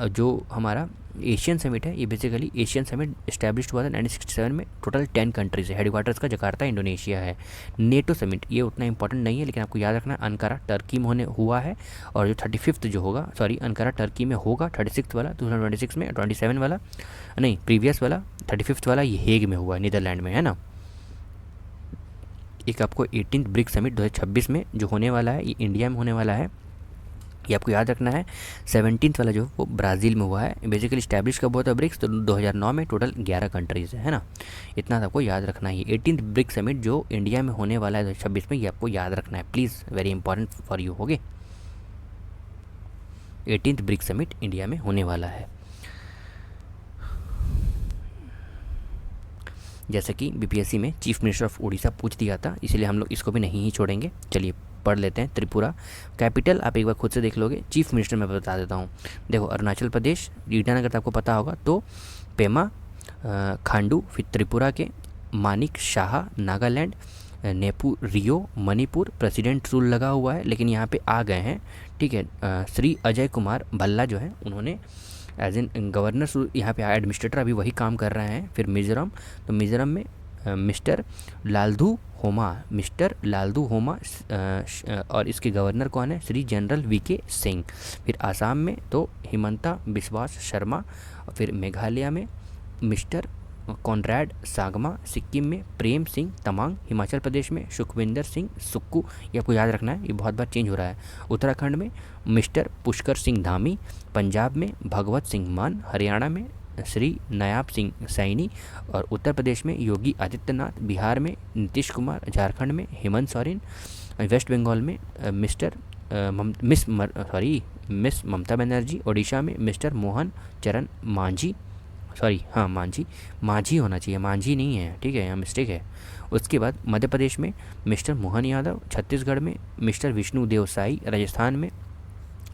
जो हमारा एशियन समिट है, ये बेसिकली एशियन समिट इस्टेब्लिश हुआ था 1967 में। टोटल 10 कंट्रीज है, हेडक्वार्टर्स का जकार्ता इंडोनेशिया है। नेटो समिट ये उतना इंपॉर्टेंट नहीं है, लेकिन आपको याद रखना अंकारा टर्की में होने हुआ है। और जो 35th जो होगा, सॉरी अंकारा टर्की में होगा, 36th वाला 2026 में, 27 वाला नहीं प्रीवियस वाला 35th वाला ये हेग में हुआ है, नीदरलैंड में, है ना। एक आपको 18th ब्रिक्स समिट 2026 में जो होने वाला है, ये इंडिया में होने वाला है, ये आपको याद रखना है। 17th वाला जो वो ब्राज़ील में हुआ है। बेसिकली इस्टेब्लिश कब हुआ था ब्रिक्स, तो 2009 में। टोटल 11 कंट्रीज़ है ना, इतना आपको याद रखना है। 18th ब्रिक्स समिट जो इंडिया में होने वाला है 2026 में, ये आपको याद रखना है please, very important for you, okay. 18th BRICS summit India में होने वाला है। जैसे कि BPSC में चीफ मिनिस्टर ऑफ उड़ीसा पूछ दिया था, इसलिए हम लोग इसको भी नहीं ही छोड़ेंगे। चलिए पढ़ लेते हैं। त्रिपुरा कैपिटल आप एक बार खुद से देख लोगे, चीफ मिनिस्टर मैं बता देता हूँ। देखो अरुणाचल प्रदेश ईटानगर तो आपको पता होगा, तो पेमा खांडू। फिर त्रिपुरा के मानिक शाह, नागालैंड, नेपू रियो मणिपुर। प्रेसिडेंट रूल लगा हुआ है लेकिन यहाँ पे आ गए हैं, ठीक है। श्री अजय कुमार भल्ला जो है उन्होंने एज इन गवर्नर यहाँ पे एडमिनिस्ट्रेटर अभी वही काम कर रहे हैं। फिर मिज़ोरम, तो मिज़ोरम में मिस्टर लालधू होमा और इसके गवर्नर कौन है, श्री जनरल VK सिंह। फिर आसाम में तो हिमंता बिस्वास शर्मा। फिर मेघालय में मिस्टर कॉनराड सागमा। सिक्किम में प्रेम सिंह तमांग। हिमाचल प्रदेश में सुखविंदर सिंह सुक्कू, ये आपको याद रखना है, ये बहुत बार चेंज हो रहा है। उत्तराखंड में मिस्टर पुष्कर सिंह धामी। पंजाब में भगवत सिंह मान। हरियाणा में श्री नायाब सिंह सैनी। और उत्तर प्रदेश में योगी आदित्यनाथ। बिहार में नीतीश कुमार। झारखंड में हेमंत सोरेन। वेस्ट बंगाल में मिस ममता बनर्जी। ओडिशा में मिस्टर मोहन चरण मांझी, मांझी होना चाहिए, मांझी नहीं है, ठीक है, यहाँ मिस्टेक है। उसके बाद मध्य प्रदेश में मिस्टर मोहन यादव। छत्तीसगढ़ में मिस्टर विष्णु देव साई। राजस्थान में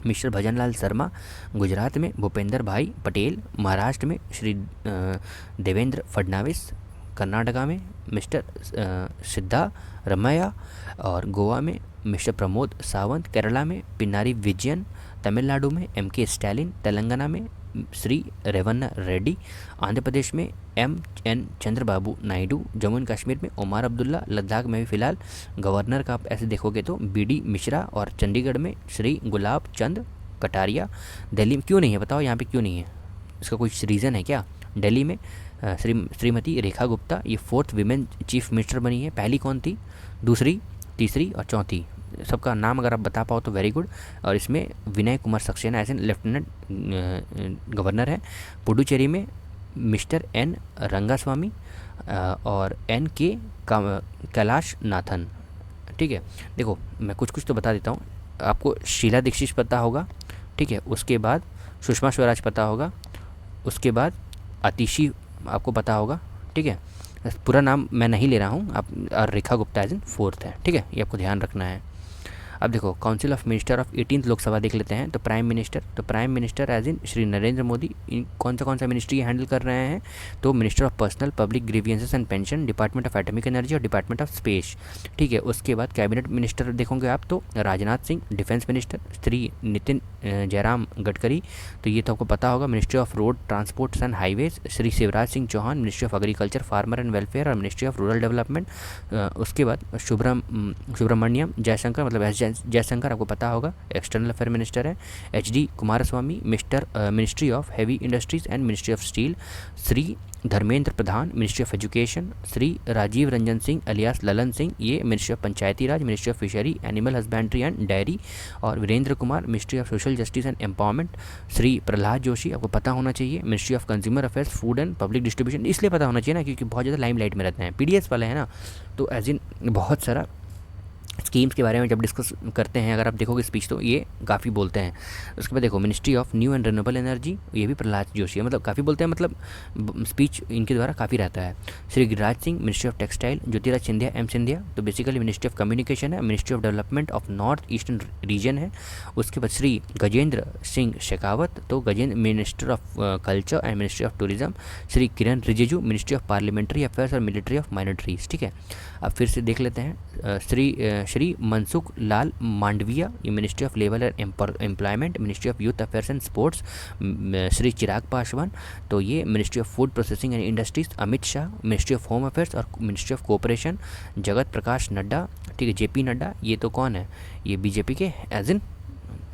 मिस्टर भजनलाल शर्मा। गुजरात में भूपेंद्र भाई पटेल। महाराष्ट्र में श्री देवेंद्र फडणवीस। कर्नाटका में मिस्टर सिद्धा रमैया। और गोवा में मिस्टर प्रमोद सावंत। केरला में पिनारी विजयन। तमिलनाडु में MK स्टालिन। तेलंगाना में श्री रेवन्ना रेड्डी। आंध्र प्रदेश में MN चंद्रबाबू नायडू। जम्मू एंड कश्मीर में ओमार अब्दुल्ला। लद्दाख में भी फिलहाल गवर्नर का आप ऐसे देखोगे तो BD मिश्रा। और चंडीगढ़ में श्री गुलाब चंद कटारिया। दिल्ली में क्यों नहीं है बताओ, यहाँ पे क्यों नहीं है, इसका कोई रीज़न है क्या? दिल्ली में श्रीमती रेखा गुप्ता, ये 4th विमेन चीफ मिनिस्टर बनी है। पहली कौन थी, दूसरी, तीसरी और चौथी, सबका नाम अगर आप बता पाओ तो वेरी गुड। और इसमें Vinay Kumar Saxena as an lieutenant governor है। पुडुचेरी में मिस्टर एन रंगास्वामी और एन के कैलाश नाथन। ठीक है, देखो मैं कुछ कुछ तो बता देता हूँ। आपको शीला दीक्षित पता होगा, ठीक है, उसके बाद सुषमा स्वराज पता होगा, उसके बाद आतिशी आपको पता होगा, ठीक है। पूरा नाम मैं नहीं ले रहा हूँ आप, और Rekha Gupta as in fourth है, ठीक है, ये आपको ध्यान रखना है। अब देखो council of minister of 18th Lok Sabha देख लेते हैं। तो prime minister as in Shri Narendra Modi इन कौन सा मिनिस्ट्री हैंडल कर रहे हैं? तो minister of personnel public grievances and pension, department of atomic energy और डिपार्टमेंट ऑफ स्पेस, ठीक है। उसके बाद कैबिनेट मिनिस्टर देखोगे आप तो राजनाथ सिंह, डिफेंस मिनिस्टर श्री नितिन जयराम गडकरी, तो ये तो आपको पता होगा। Ministry of road transports and highways Shri Shivraj Singh Chouhan, ministry of agriculture farmer and welfare और मिनिस्ट्री ऑफ रूरल डेवलपमेंट। उसके बाद सुब्रमण्यम जयशंकर, मतलब एस जयशंकर आपको पता होगा, एक्सटर्नल अफेयर मिनिस्टर है। HD Kumaraswamy ministry of heavy industries and ministry of steel. Shri Dharmendra Pradhan ministry of education. Shri Rajiv Ranjan Singh alias Lalan Singh, ये ministry of Panchayati Raj, ministry of fishery, animal husbandry and dairy. और Virendra Kumar ministry of social justice and empowerment. Shri Pralhad Joshi आपको पता होना चाहिए, ministry of consumer affairs, food and public distribution. इसलिए पता होना चाहिए ना क्योंकि बहुत ज़्यादा लाइमलाइट में रहते हैं, PDS वाले हैं ना, तो एज इन बहुत सारा स्कीम्स के बारे में जब डिस्कस करते हैं, अगर आप देखोगे स्पीच तो ये काफ़ी बोलते हैं। उसके बाद देखो ministry of new and renewable energy, ये भी प्रहलाद जोशी है, मतलब काफ़ी बोलते हैं, मतलब स्पीच इनके द्वारा काफ़ी रहता है। Shri Giriraj Singh ministry of textile, Jyotiraj Scindia M Scindia तो बेसिकली मिनिस्ट्री ऑफ कम्युनिकेशन है। Ministry of development of north eastern region है। उसके बाद श्री गजेंद्र सिंह शेखावत, तो Gajendra minister of culture and ministry of tourism. Shri Kiran Rijiju ministry of parliamentary affairs और मिलिट्री ऑफ माइनॉरिटीज़, ठीक है। अब फिर से देख लेते हैं श्री मनसुख लाल मांडविया, ये ministry of labour and employment, ministry of youth affairs and sports. Shri Chirag Paswan, तो ये ministry of food processing and industries. Amit Shah ministry of home affairs और ministry of cooperation. Jagat Prakash Nadda, ठीक है, JP नड्डा, ये तो कौन है? ये BJP के एज इन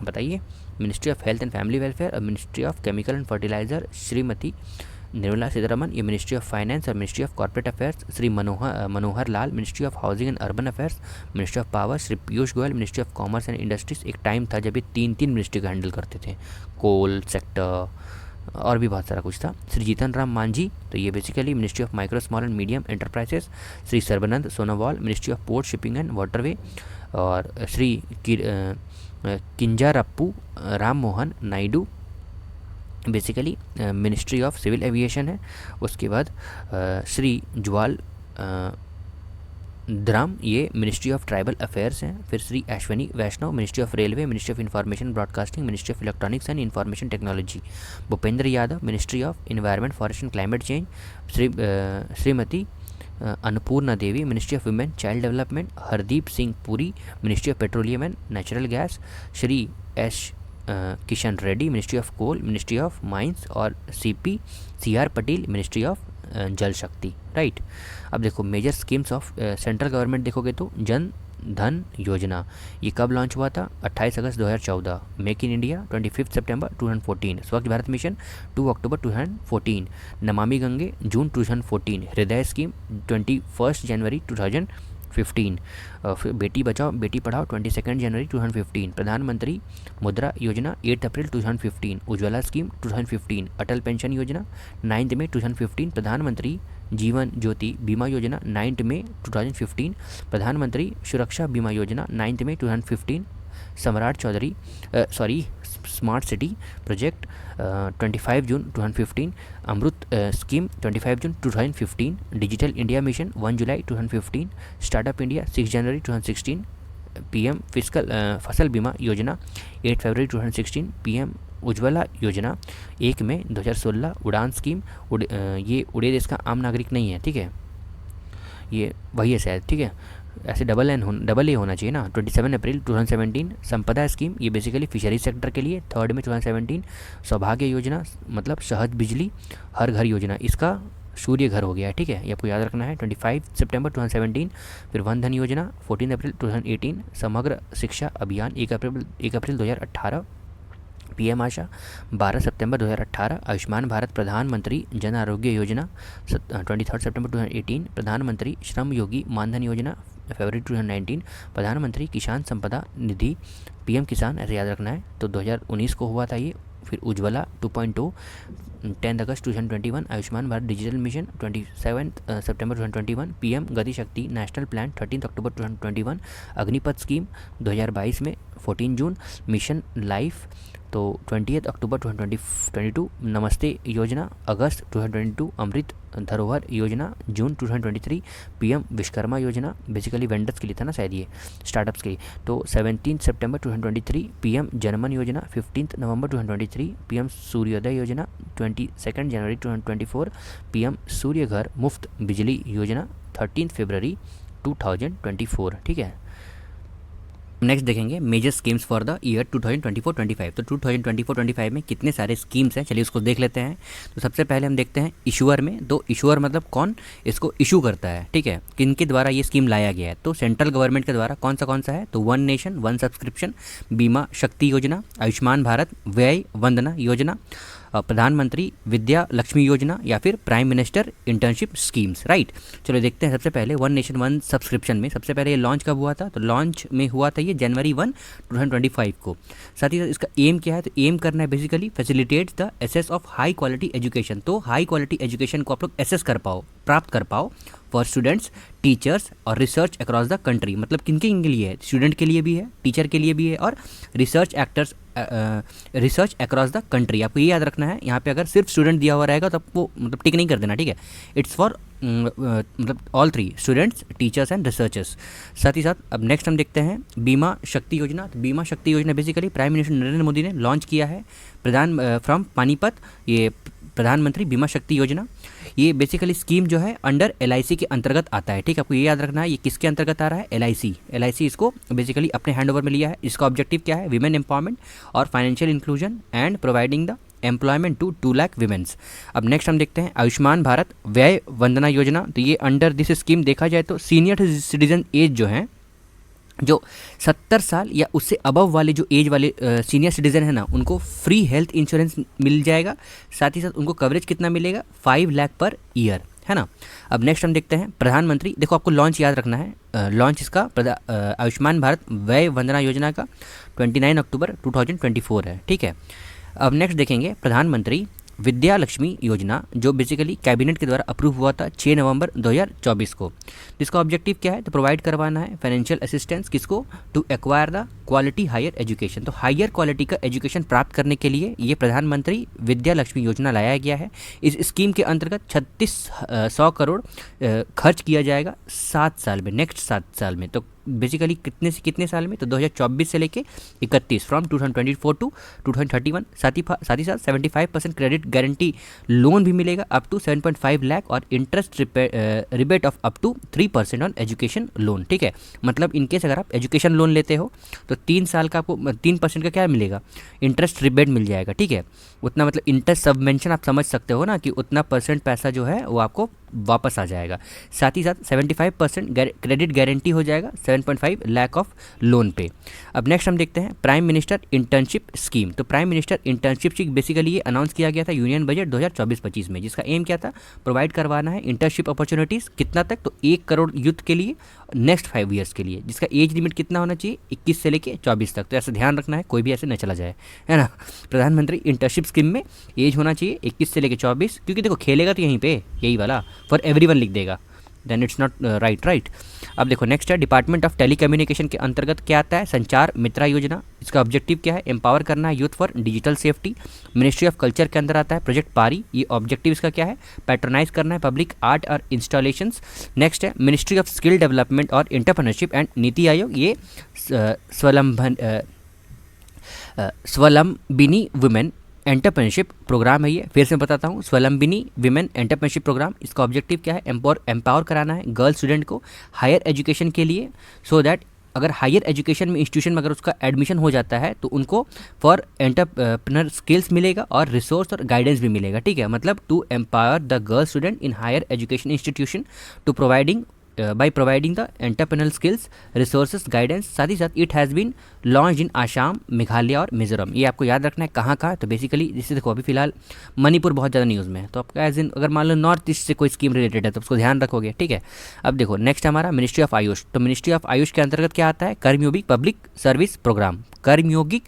बताइए। Ministry of health and family welfare और ministry of chemical and fertiliser Shrimati Nirmala Sitharaman, ये मिनिस्ट्री ऑफ फाइनेंस और ministry of corporate affairs. Shri Manohar Lal ministry of housing and urban affairs. Ministry of power Shri Piyush Goyal ministry of commerce and industries. एक टाइम था जब ये 3 मिनिस्ट्री को हैंडल करते थे, कोल सेक्टर और भी बहुत सारा कुछ था। श्री जीतन राम मांझी, तो ये basically ministry of micro small and medium enterprises. Shri Sarbananda Sonowal ministry of port shipping and waterway. और Shri Kinjarapu Ram Mohan Naidu, basically ministry of civil aviation है। उसके बाद श्री ज्वाल द्राम, ये मिनिस्ट्री ऑफ ट्राइबल अफेयर्स हैं। फिर Shri Ashwini Vaishnaw ministry of railway, ministry of information broadcasting, ministry of electronics and information technology. Bhupender Yadav ministry of environment forest and climate change. Shrimati Annapurna Devi ministry of women child development. Hardeep Singh Puri ministry of petroleum and natural gas. Shri S Kishan Reddy ministry of coal, ministry of mines. और CR Patel ministry of Jal Shakti, right. अब देखो major schemes of central government देखोगे तो जन धन योजना, ये कब लॉन्च हुआ था? 28 अगस्त 2014। मेक इन इंडिया 25 सितंबर 2014। स्वच्छ भारत मिशन 2 अक्टूबर 2014। नमामि गंगे जून 2014। हृदय स्कीम 21 जनवरी 2015। फिर बेटी बचाओ बेटी पढ़ाओ 22 जनवरी 2015। प्रधानमंत्री मुद्रा योजना 8 अप्रैल 2015। उज्ज्वला स्कीम 2015। अटल पेंशन योजना 9 मई 2015। प्रधानमंत्री जीवन ज्योति बीमा योजना 9 मई 2015। प्रधानमंत्री सुरक्षा बीमा योजना 9 मई 2015। सम्राट चौधरी स्मार्ट सिटी प्रोजेक्ट 25 जून 2015। अमृत स्कीम 25 जून 2015। डिजिटल इंडिया मिशन 1 जुलाई 2015। स्टार्टअप इंडिया 6 जनवरी 2016। PM फसल बीमा योजना 8 फरवरी 2016। PM उज्ज्वला योजना 1 मई 2016। उड़ान स्कीम ये उड़े देश का आम नागरिक नहीं है, ठीक है, ये वही है शायद, ठीक है, ऐसे डबल ए होना चाहिए ना। 27 अप्रैल 2017। संपदा स्कीम, ये बेसिकली फिशरी सेक्टर के लिए 3 मई 2017। सौभाग्य योजना मतलब सहज बिजली हर घर योजना, इसका सूर्य घर हो गया है, ठीक है, ये आपको याद रखना है। 25 सितंबर 2017। फिर वन धन योजना 14 अप्रैल 2018। समग्र शिक्षा अभियान 1 अप्रैल 2018। PM आशा 12 सितंबर 2018। आयुष्मान भारत प्रधानमंत्री जन आरोग्य योजना 23 सितंबर 2018। प्रधानमंत्री श्रम योगी मानधन योजना फरवरी 2019। प्रधानमंत्री किसान संपदा निधि PM किसान, ऐसे याद रखना है, तो 2019 को हुआ था ये फिर उज्ज्वला 2.2 10 अगस्त 2021, आयुष्मान भारत डिजिटल मिशन 27 सितंबर 2021, पीएम गति शक्ति नेशनल प्लान 13 अक्टूबर 2021, अग्निपथ स्कीम 2022 में 14 जून, मिशन लाइफ तो 20 अक्टूबर 2022, नमस्ते योजना अगस्त 2022, अमृत धरोहर योजना जून 2023, पीएम विश्वकर्मा योजना बेसिकली वेंडर्स के लिए था ना शायद, ये स्टार्टअप्स के लिए, तो 17 सितंबर 2023, पीएम जनमन योजना 15 नवंबर 2023, पीएम सूर्योदय योजना 22 जनवरी 2024, पीएम सूर्य घर मुफ्त बिजली योजना 13 फरवरी 2024। ठीक है, नेक्स्ट देखेंगे major schemes for the year 2024-25। तो 2024-25 में कितने सारे स्कीम्स हैं, चलिए उसको देख लेते हैं। तो सबसे पहले हम देखते हैं इशूअर में। तो इशूअर मतलब कौन इसको इशू करता है, ठीक है, किनके द्वारा ये स्कीम लाया गया है। तो सेंट्रल गवर्नमेंट के द्वारा कौन सा है, तो वन नेशन वन सब्सक्रिप्शन, बीमा शक्ति योजना, आयुष्मान भारत व्यय वंदना योजना, प्रधानमंत्री विद्या लक्ष्मी योजना या फिर prime minister internship schemes, right. चलो देखते हैं सबसे पहले वन नेशन वन सब्सक्रिप्शन में। सबसे पहले ये लॉन्च कब हुआ था, तो लॉन्च में हुआ था ये जनवरी 1, 2025 को। साथ ही साथ इसका एम क्या है, तो एम करना है basically facilitate the access of high quality education. तो हाई क्वालिटी एजुकेशन को आप लोग एसेस कर पाओ, प्राप्त कर पाओ फॉर स्टूडेंट्स, टीचर्स और रिसर्च अक्रॉस द कंट्री। मतलब किनके लिए है, स्टूडेंट के लिए भी है, टीचर के लिए भी है और research actors research across the country. आपको ये याद रखना है, यहाँ पे अगर सिर्फ स्टूडेंट दिया हुआ रहेगा तो आपको मतलब टिक नहीं कर देना, ठीक है। इट्स फॉर मतलब all three, students, teachers and researchers. साथ ही साथ अब नेक्स्ट हम देखते हैं बीमा शक्ति योजना। तो बीमा शक्ति योजना basically prime minister Narendra Modi ने लॉन्च किया है फ्रॉम पानीपत। ये प्रधानमंत्री बीमा शक्ति योजना, ये बेसिकली स्कीम जो है अंडर LIC के अंतर्गत आता है, ठीक है। आपको ये याद रखना है ये किसके अंतर्गत आ रहा है, LIC इसको बेसिकली अपने हैंड ओवर में लिया है। इसका ऑब्जेक्टिव क्या है, विमेन एम्पावरमेंट और financial inclusion and providing the employment to 2 lakh women's. अब नेक्स्ट हम देखते हैं आयुष्मान भारत व्यय वंदना योजना। तो ये अंडर दिस स्कीम देखा जाए तो सीनियर सिटीजन एज जो है, जो 70 साल या उससे अबव वाले जो एज वाले सीनियर सिटीजन है ना, उनको फ्री हेल्थ इंश्योरेंस मिल जाएगा। साथ ही साथ उनको कवरेज कितना मिलेगा, 5 लाख पर ईयर, है ना। अब नेक्स्ट हम देखते हैं प्रधानमंत्री, देखो आपको लॉन्च याद रखना है, लॉन्च इसका आयुष्मान भारत व्यय वंदना योजना का 29 अक्टूबर 2024 है, ठीक है। अब नेक्स्ट देखेंगे प्रधानमंत्री विद्या लक्ष्मी योजना, जो बेसिकली कैबिनेट के द्वारा अप्रूव हुआ था 6 नवंबर 2024 को। जिसका ऑब्जेक्टिव क्या है, तो प्रोवाइड करवाना है फाइनेंशियल असिस्टेंस किसको, to acquire the quality higher education. तो हायर क्वालिटी का एजुकेशन प्राप्त करने के लिए ये प्रधानमंत्री विद्या लक्ष्मी योजना लाया गया है। इस स्कीम के अंतर्गत 3600 करोड़ खर्च किया जाएगा 7 साल में, नेक्स्ट 7 साल में। तो बेसिकली कितने से कितने साल में, तो 2024 से लेके 31 फ्रॉम 2024 टू 2031। साथ ही साथ 75% क्रेडिट गारंटी लोन भी मिलेगा अप टू 7.5 लाख और interest rebate of up to 3% on education loan, ठीक है। मतलब इनकेस अगर आप एजुकेशन लोन लेते हो तो 3 साल का आपको 3% का क्या मिलेगा, इंटरेस्ट रिबेट मिल जाएगा, ठीक है। उतना मतलब इंटरेस्ट सबवेंशन आप समझ सकते हो ना, कि उतना परसेंट पैसा जो है वो आपको वापस आ जाएगा। साथ ही साथ 75% क्रेडिट गारंटी हो जाएगा 7.5 लाख ऑफ लोन पे। अब नेक्स्ट हम देखते हैं प्राइम मिनिस्टर इंटर्नशिप स्कीम। तो प्राइम मिनिस्टर इंटर्नशिप बेसिकली ये अनाउंस किया गया था यूनियन बजट 2024-25 में, जिसका एम क्या था, प्रोवाइड करवाना है इंटर्नशिप अपॉर्चुनिटीज़ कितना तक, तो 1 करोड़ यूथ के लिए नेक्स्ट 5 ईयर्स के लिए, जिसका एज लिमिट कितना होना चाहिए, 21 से लेके 24 तक। तो ऐसा ध्यान रखना है, कोई भी ऐसे न चला जाए, है ना। प्रधानमंत्री इंटर्नशिप स्कीम में एज होना चाहिए 21 से लेके 24, क्योंकि देखो खेलेगा तो यहीं पे यही वाला फॉर एवरीवन लिख देगा, देन इट्स नॉट राइट। अब देखो नेक्स्ट है डिपार्टमेंट ऑफ टेलीकम्युनिकेशन के अंतर्गत क्या आता है, संचार मित्रा योजना। इसका ऑब्जेक्टिव क्या है, एम्पावर करना है youth for digital safety. Ministry of culture के अंदर आता है प्रोजेक्ट पारी, ये ऑब्जेक्टिव इसका क्या है, पैट्रोनाइज करना है पब्लिक आर्ट और इंस्टॉलेशंस। नेक्स्ट है मिनिस्ट्री ऑफ स्किल डेवलपमेंट और एंटरप्रेन्योरशिप एंड नीति आयोग, ये स्वलंबिनी वुमेन एंटरप्रेन्योरशिप प्रोग्राम है। ये फिर से बताता हूँ, स्वलंबिनी विमेन एंटरप्रेन्योरशिप प्रोग्राम। इसका ऑब्जेक्टिव क्या है, एम्पावर कराना है गर्ल स्टूडेंट को हायर एजुकेशन के लिए, सो दैट अगर हायर एजुकेशन में इंस्टीट्यूशन में अगर उसका एडमिशन हो जाता है तो उनको फॉर एंटरप्रेन्योर स्किल्स मिलेगा और रिसोर्स और गाइडेंस भी मिलेगा, ठीक है। मतलब to empower the girl student in higher education institution to providing by providing the entrepreneurial skills, resources, guidance। साथ ही साथ it has been launch in Assam, Meghalaya और मिजोरम। ये आपको याद रखना है कहाँ कहाँ, तो बेसिकली जैसे देखो अभी फिलहाल मणिपुर बहुत ज़्यादा न्यूज़ में है, तो आपका एज इन अगर मान लो नॉर्थ ईस्ट से कोई स्कीम रिलेटेड है तो उसको ध्यान रखोगे, ठीक है। अब देखो नेक्स्ट हमारा मिनिस्ट्री ऑफ आयुष। तो मिनिस्ट्री ऑफ आयुष के अंतर्गत क्या आता है, Karmayogi public service programme, Karmayogi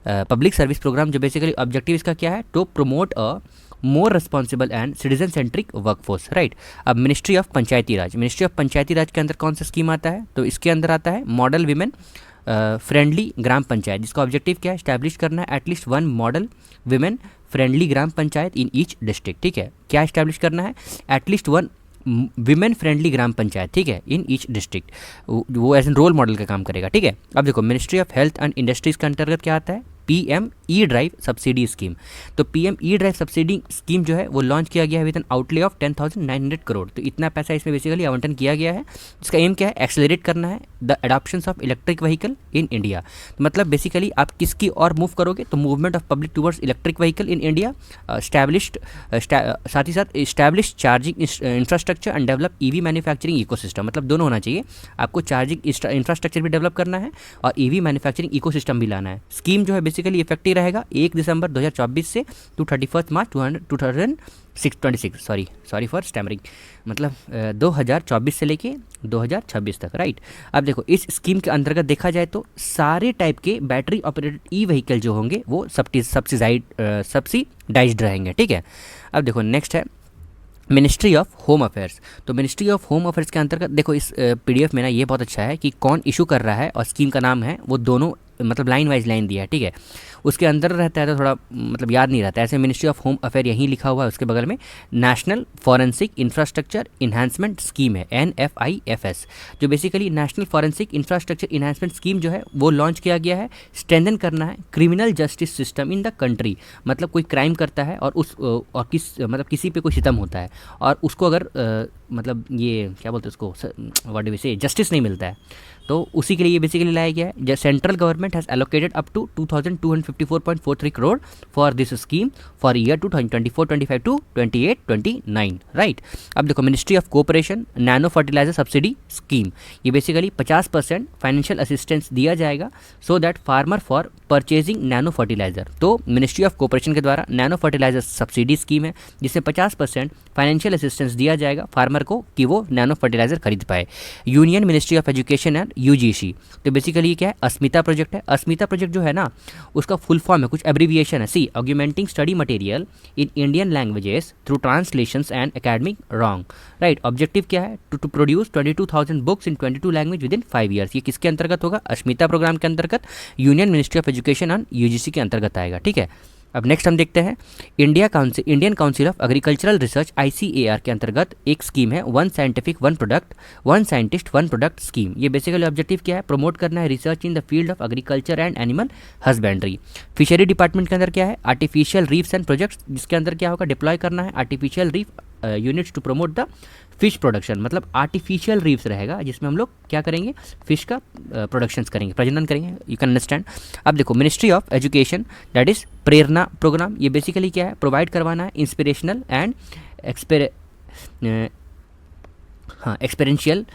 public service programme जो बेसिकली ऑब्जेक्टिव इसका क्या है, to promote a more responsible and citizen centric workforce, right. अब ministry of Panchayati Raj, ministry of Panchayati Raj के अंदर कौन सा स्कीम आता है, तो इसके अंदर आता है model women friendly gram panchayat, जिसका ऑब्जेक्टिव क्या है, स्टैब्लिश करना है at least one model women friendly gram panchayat in each district, ठीक है। क्या इस्टेब्लिश करना है, at least one women friendly gram panchayat, ठीक है, इन ईच डिस्ट्रिक्ट, वो एज एन रोल मॉडल का काम करेगा, ठीक है। अब देखो ministry of health and industries के अंतर्गत क्या आता है, PM E drive subsidy scheme. तो PM E drive subsidy scheme जो है वो लॉन्च किया गया है with N outlay of 10,900 crore. तो इतना पैसा इसमें बेसिकली आवंटन किया गया है। इसका एम क्या है, एक्सेलरेट करना है the adoption of electric vehicle in India. तो मतलब बेसिकली आप किसकी और मूव करोगे, तो movement of public towards electric vehicle in India, established, साथ ही साथ establish charging infrastructure and develop EV manufacturing ecosystem. मतलब दोनों होना चाहिए, आपको चार्जिंग इंफ्रास्ट्रक्चर भी डेवलप करना है और ईवी मैन्युफैक्चरिंग इकोसिस्टम भी लाना है। स्कीम जो है बेसिकली इफेक्टिव रहेगा 1 दिसंबर 2024 से टू 31 मार्च 2026, सॉरी फॉर स्टैमरिंग, मतलब 2024 से लेके 2026 तक, राइट। अब देखो इस स्कीम के अंतर्गत देखा जाए तो सारे टाइप के बैटरी ऑपरेटेड ई व्हीकल जो होंगे वो सब्सिडाइज्ड रहेंगे, ठीक है। अब देखो नेक्स्ट है मिनिस्ट्री ऑफ होम अफेयर्स। तो मिनिस्ट्री ऑफ होम अफेयर्स के अंतर्गत देखो इस पीडीएफ में ना ये बहुत अच्छा है कि कौन इशू कर रहा है और स्कीम का नाम है, वो दोनों मतलब लाइन वाइज लाइन दिया है, ठीक है। उसके अंदर रहता है तो थोड़ा मतलब याद नहीं रहता है, ऐसे मिनिस्ट्री ऑफ होम अफेयर यहीं लिखा हुआ है, उसके बगल में national forensic infrastructure enhancement scheme है, NFIFS, जो basically national forensic infrastructure enhancement scheme जो है वो लॉन्च किया गया है। स्ट्रेंथन करना है criminal justice system in the country, मतलब कोई क्राइम करता है और किसी पे कोई सितम होता है और उसको अगर मतलब ये क्या बोलते हैं उसको, व्हाट डू वी से, जस्टिस नहीं मिलता है, तो उसी के लिए बेसिकली लाया गया है। Central government has allocated up to 2254.43 crore for this scheme for year 2024-25 to 28-29, right. अब देखो ministry of cooperation nano fertiliser subsidy scheme, ये बेसिकली 50% फाइनेंशियल असिस्टेंस दिया जाएगा so that farmer for purchasing nano fertiliser. तो मिनिस्ट्री ऑफ कोऑपरेशन के द्वारा नैनो फर्टिलाइजर सब्सिडी स्कीम है जिसमें 50% फाइनेंशियल असिस्टेंस दिया जाएगा फार्मर को कि वो नैनो फर्टिलाइजर खरीद पाए। Union ministry of education and UGC, तो बेसिकली ये क्या है, अस्मिता प्रोजेक्ट है। अस्मिता प्रोजेक्ट जो है ना उसका फुल फॉर्म है, कुछ एब्रीविएशन है, see augmenting study material in Indian languages through translations and academic writing, right. Objective क्या है, to produce 22,000 books in 22 language within 5 years. ये किसके अंतर्गत होगा, अस्मिता प्रोग्राम के अंतर्गत, union ministry of education and UGC के अंतर्गत आएगा, ठीक है। अब नेक्स्ट हम देखते हैं Indian council of agricultural research ICAR के अंतर्गत एक स्कीम है, one scientific one product one scientist one product scheme. ये बेसिकली ऑब्जेक्टिव क्या है, प्रमोट करना है research in the field of agriculture and animal husbandry. Fishery department के अंदर क्या है, आर्टिफिशियल रीफ्स एंड प्रोजेक्ट्स, जिसके अंदर क्या होगा, डिप्लॉय करना है artificial reef units to promote the fish production. मतलब आर्टिफिशियल रीफ्स रहेगा जिसमें हम लोग क्या करेंगे, फिश का प्रोडक्शंस करेंगे, प्रजनन करेंगे, यू कैन अंडरस्टैंड। अब देखो ministry of education that is Prerana programme, ये बेसिकली क्या है, प्रोवाइड करवाना है inspirational and experiential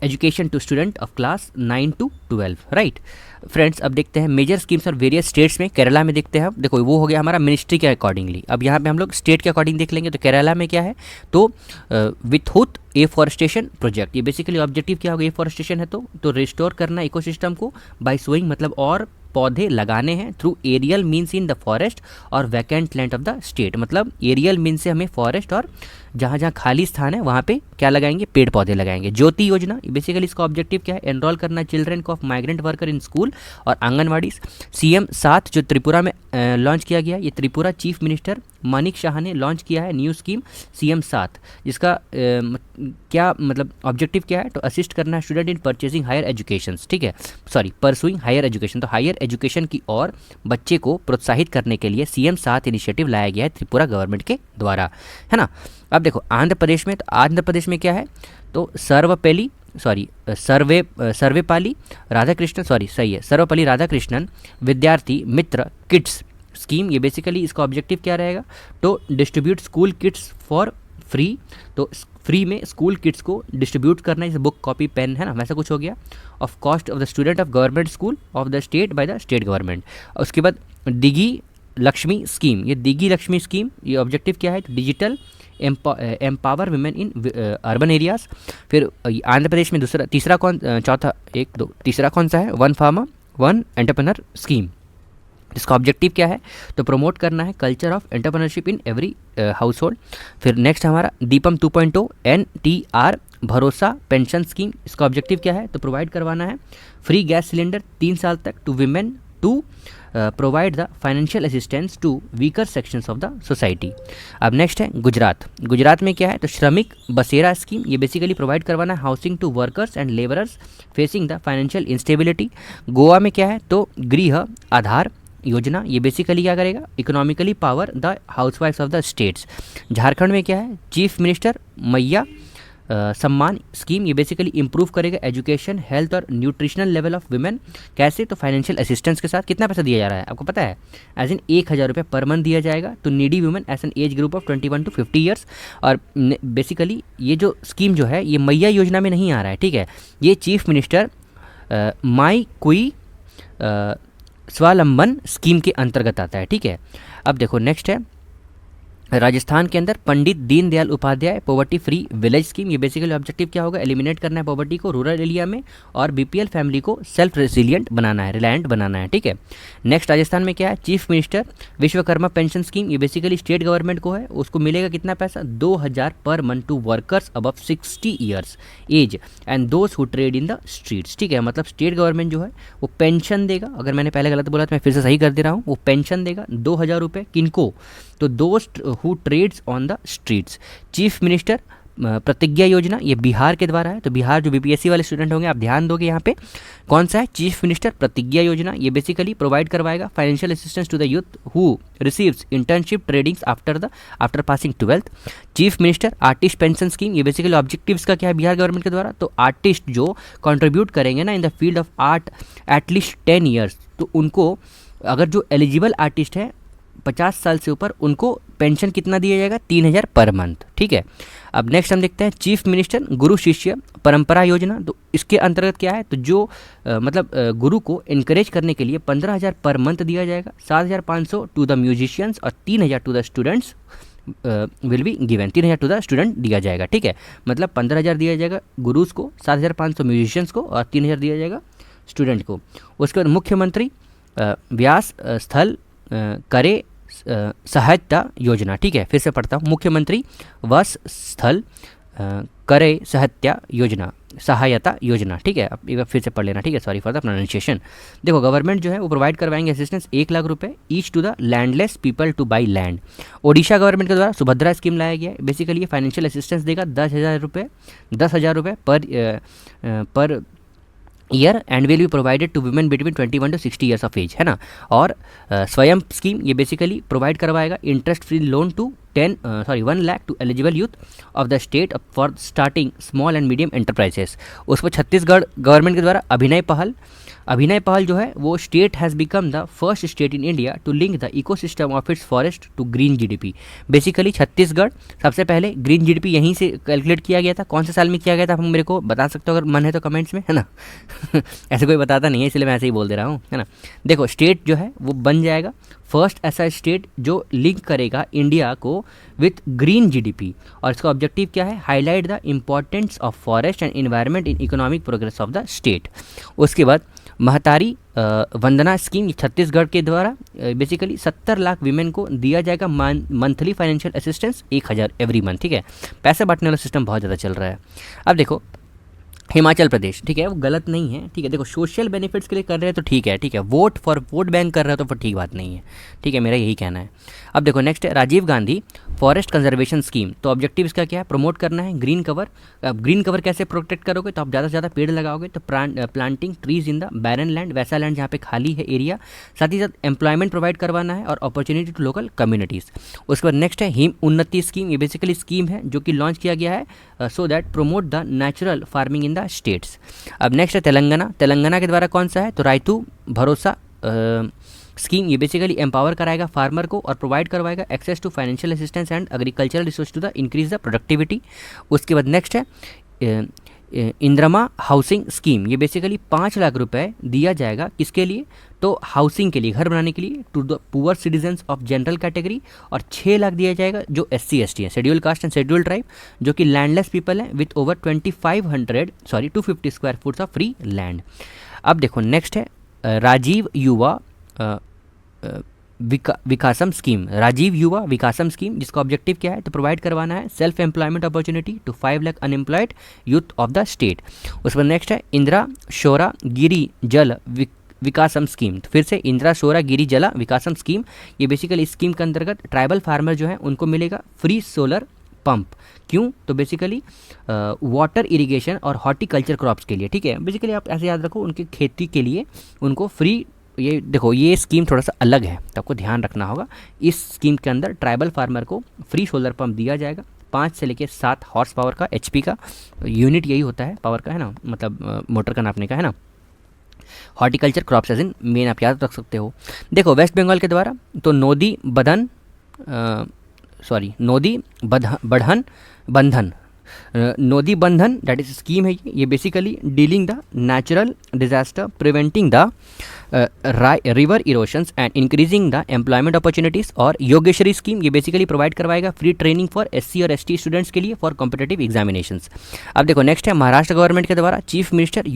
education to student of class 9 to 12, right. Friends अब देखते हैं मेजर स्कीम्स और वेरियस स्टेट्स में। केरला में देखते हैं हम, देखो वो हो गया हमारा मिनिस्ट्री के अकॉर्डिंगली। अब यहाँ पे हम लोग स्टेट के अकॉर्डिंग देख लेंगे। तो केरला में क्या है, तो विथहुत एफॉरेस्टेशन प्रोजेक्ट, ये बेसिकली ऑब्जेक्टिव क्या होगा, एफॉरेस्टेशन है तो रिस्टोर करना इकोसिस्टम को बाय सोइंग, मतलब और पौधे लगाने हैं through aerial means in the forest और vacant land of the state. मतलब एरियल मीन्स से हमें फॉरेस्ट और जहाँ जहाँ खाली स्थान है वहाँ पे क्या लगाएंगे, पेड़ पौधे लगाएंगे। ज्योति योजना, बेसिकली इसका ऑब्जेक्टिव क्या है, एनरोल करना चिल्ड्रन को of migrant worker in school और आंगनवाड़ी। CM 7 जो त्रिपुरा में लॉन्च किया गया, ये त्रिपुरा चीफ मिनिस्टर मानिक शाह ने लॉन्च किया है न्यू स्कीम CM 7, जिसका क्या मतलब ऑब्जेक्टिव क्या है, तो असिस्ट करना है student in purchasing higher education, ठीक है, सॉरी परसुइंग हायर एजुकेशन। तो हायर एजुकेशन की ओर बच्चे को प्रोत्साहित करने के लिए CM 7 इनिशिएटिव लाया गया है त्रिपुरा गवर्नमेंट के द्वारा, है ना। अब देखो आंध्र प्रदेश में, तो आंध्र प्रदेश में क्या है, तो सर्वेपल्ली राधाकृष्णन विद्यार्थी मित्र किड्स स्कीम। ये बेसिकली इसका ऑब्जेक्टिव क्या रहेगा, तो distribute school kits for free, तो फ्री में स्कूल किट्स को डिस्ट्रीब्यूट करना, इस बुक कॉपी पेन है ना, वैसा कुछ हो गया, of cost of the student of government school of the state by the state government. उसके बाद दिगी लक्ष्मी स्कीम, ये दिगी लक्ष्मी स्कीम, ये ऑब्जेक्टिव क्या है, digital empower women in urban areas. फिर आंध्र प्रदेश में तीसरा कौन सा है, one farmer one entrepreneur scheme. इसका ऑब्जेक्टिव क्या है, तो प्रमोट करना है culture of entrepreneurship in every house hold. फिर नेक्स्ट हमारा दीपम 2.0 NTR भरोसा पेंशन स्कीम, इसका ऑब्जेक्टिव क्या है, तो प्रोवाइड करवाना है फ्री गैस सिलेंडर 3 साल तक to women to provide the financial assistance to weaker sections of the society. अब नेक्स्ट है गुजरात। गुजरात में क्या है, तो श्रमिक बसेरा स्कीम, ये बेसिकली प्रोवाइड करवाना है housing to workers and labourers facing the financial instability. Goa में क्या है, तो गृह आधार योजना, ये बेसिकली क्या करेगा, इकोनॉमिकली पावर द हाउसवाइफ्स ऑफ द स्टेट्स। झारखंड में क्या है, chief minister Maiyan Samman scheme, ये बेसिकली इंप्रूव करेगा एजुकेशन हेल्थ और न्यूट्रिशनल लेवल ऑफ वुमेन। कैसे, तो फाइनेंशियल असिस्टेंस के साथ। कितना पैसा दिया जा रहा है आपको पता है, एज इन 1,000 रुपये पर मंथ दिया जाएगा to needy women as an age group of 21 to 50 years. और बेसिकली ये जो स्कीम जो है ये मैया योजना में नहीं आ रहा है, ठीक है, ये चीफ मिनिस्टर माई कुई स्वावलंबन स्कीम के अंतर्गत आता है, ठीक है। अब देखो नेक्स्ट है राजस्थान के अंदर Pandit Deendayal Upadhyay poverty free village scheme, ये बेसिकली ऑब्जेक्टिव क्या होगा, एलिमिनेट करना है पॉवर्टी को रूरल एरिया में और बीपीएल फैमिली को सेल्फ रेसिलिएंट बनाना है, रिलायंट बनाना है, ठीक है। नेक्स्ट राजस्थान में क्या है, chief minister Vishwakarma pension scheme, ये बेसिकली स्टेट गवर्नमेंट को है, उसको मिलेगा कितना पैसा, 2,000 per month to workers above 60 years age and those who trade in the streets, ठीक है। मतलब स्टेट गवर्नमेंट जो है वो पेंशन देगा, अगर मैंने पहले गलत बोला तो मैं फिर से सही कर दे रहा हूँ, वो पेंशन देगा 2,000 रुपये किनको, तो दोस्त who trades on the streets. Chief minister Pratigya Yojana, ये बिहार के द्वारा है, तो बिहार जो बीपीएससी वाले स्टूडेंट होंगे आप ध्यान दोगे यहाँ पे, कौन सा है, चीफ मिनिस्टर प्रतिज्ञा योजना, ये बेसिकली प्रोवाइड करवाएगा financial assistance to the youth who receives internship trainings after passing 12th। Chief minister artist pension scheme, ये बेसिकली ऑब्जेक्टिव्स का क्या है बिहार गवर्नमेंट के द्वारा, तो आर्टिस्ट जो कंट्रीब्यूट करेंगे ना इन the field of art at least 10 years, तो उनको अगर जो एलिजिबल आर्टिस्ट है 50 साल से ऊपर, उनको पेंशन कितना दिया जाएगा, 3,000 पर मंथ, ठीक है। अब नेक्स्ट हम देखते हैं चीफ मिनिस्टर गुरु शिष्य परंपरा योजना, तो इसके अंतर्गत क्या है, तो जो गुरु को इनकरेज करने के लिए 15,000 पर मंथ दिया जाएगा, 7,500 टू द म्यूजिशियंस और 3,000 to the students will be given, 3,000 to the student दिया जाएगा, ठीक है। मतलब 15,000 दिया जाएगा गुरुज को, 7,500 म्यूजिशियंस को और 3,000 दिया जाएगा स्टूडेंट को। उसके बाद मुख्यमंत्री व्यास स्थल करे सहायता योजना, ठीक है, फिर से पढ़ता हूँ, मुख्यमंत्री वास स्थल करे सहायता योजना, ठीक है। अब एक बार फिर से पढ़ लेना, ठीक है, सॉरी फॉर द प्रोनाउंसिएशन। देखो गवर्नमेंट जो है वो प्रोवाइड करवाएंगे असिस्टेंस 1,00,000 रुपये each to the landless people to buy land. Odisha government के द्वारा सुभद्रा स्कीम लाया गया है, बेसिकली ये फाइनेंशियल असिस्टेंस देगा 10,000 रुपये per year and will be provided to women between 21 to 60 years of age, है ना। और स्वयं स्कीम, ये बेसिकली प्रोवाइड करवाएगा interest free loan to 1 lakh to eligible youth of the state for starting small and medium enterprises. उस पर छत्तीसगढ़ गवर्नमेंट के द्वारा अभिनय पहल जो है वो state has become the first state in India to link the ecosystem of its forest to green GDP. Basically Chhattisgarh सबसे पहले ग्रीन जीडीपी यहीं से कैलकुलेट किया गया था, कौन से साल में किया गया था, आप मेरे को बता सकते हो अगर मन है तो कमेंट्स में, है ना। ऐसे कोई बताता नहीं है इसलिए मैं ऐसे ही बोल दे रहा हूँ, है ना। देखो स्टेट जो है वो बन जाएगा फर्स्ट ऐसा स्टेट जो लिंक करेगा इंडिया को विथ ग्रीन जीडीपी, और इसका ऑब्जेक्टिव क्या है, highlight the importance of forest and environment in economic progress of the state. उसके बाद महतारी वंदना स्कीम, छत्तीसगढ़ के द्वारा बेसिकली 70 लाख वीमेन को दिया जाएगा monthly financial assistance 1,000 every month, ठीक है। पैसे बांटने वाला सिस्टम बहुत ज़्यादा चल रहा है। अब देखो हिमाचल प्रदेश, ठीक है, वो गलत नहीं है, ठीक है। देखो सोशल बेनिफिट्स के लिए कर रहे हैं तो ठीक है, ठीक है, वोट बैंक कर रहे हो तो फिर ठीक बात नहीं है, ठीक है, मेरा यही कहना है। अब देखो नेक्स्ट है Rajiv Gandhi forest conservation scheme, तो ऑब्जेक्टिव इसका क्या है, प्रमोट करना है ग्रीन कवर। अब ग्रीन कवर कैसे प्रोटेक्ट करोगे, तो आप ज़्यादा से ज़्यादा पेड़ लगाओगे, तो planting trees in the barren land, वैसा लैंड जहाँ पे खाली है एरिया, साथ ही साथ एम्प्लॉयमेंट प्रोवाइड करवाना है और अपॉर्चुनिटी टू लोकल कम्युनिटीज़। उसके बाद नेक्स्ट है हिम उन्नति स्कीम, ये बेसिकली स्कीम है जो कि लॉन्च किया गया है so that promote the natural farming in the states. अब नेक्स्ट है तेलंगाना के द्वारा कौन सा है, तो रायतू भरोसा स्कीम, ये बेसिकली एम्पावर कराएगा फार्मर को और प्रोवाइड करवाएगा access to financial assistance and agricultural resource to the increase the productivity. उसके बाद नेक्स्ट है इंदिरा हाउसिंग स्कीम, ये बेसिकली 5 लाख रुपए दिया जाएगा किसके लिए, तो हाउसिंग के लिए, घर बनाने के लिए to the poor citizens of general category, और 6 लाख दिया जाएगा जो SC ST है, schedule caste and schedule tribe, जो कि लैंडलेस पीपल हैं with over 250 square foots of free land. अब देखो नेक्स्ट है राजीव युवा विकासम स्कीम, राजीव युवा विकासम स्कीम, जिसका ऑब्जेक्टिव क्या है, तो प्रोवाइड करवाना है self employment opportunity to 5 lakh unemployed youth of the state. उस पर नेक्स्ट है इंदिरा शोरा गिरी जल विकासम स्कीम, तो फिर से इंदिरा शोरा गिरी जला विकासम स्कीम, ये बेसिकली स्कीम के अंतर्गत ट्राइबल फार्मर जो है उनको मिलेगा फ्री सोलर पंप। क्यों, तो बेसिकली वाटर इरिगेशन और हॉर्टिकल्चर क्रॉप्स के लिए, ठीक है। बेसिकली आप ऐसे याद रखो, उनकी खेती के लिए उनको फ्री, ये देखो ये स्कीम थोड़ा सा अलग है तो आपको ध्यान रखना होगा। इस स्कीम के अंदर ट्राइबल फार्मर को फ्री सोलर पंप दिया जाएगा, 5 से लेकर 7 हॉर्स पावर का, HP का यूनिट यही होता है पावर का, है ना, मतलब मोटर का नापने का, है ना। Horticulture crops as in main आप याद रख सकते हो। देखो वेस्ट बंगाल के द्वारा तो नोदी बढ़न बंधन, नोदी बंधन दैट इज स्कीम है ये basically dealing the natural disaster, preventing the river erosions and increasing the employment opportunities. और योगेश्वरी स्कीम ये बेसिकली प्रोवाइड करवाएगा फ्री ट्रेनिंग फॉर SC और ST स्टूडेंट्स के लिए फॉर कॉम्पिटेटिव एग्जामिनेशंस। अब देखो नेक्स्ट है महाराष्ट्र गवर्नमेंट के द्वारा chief minister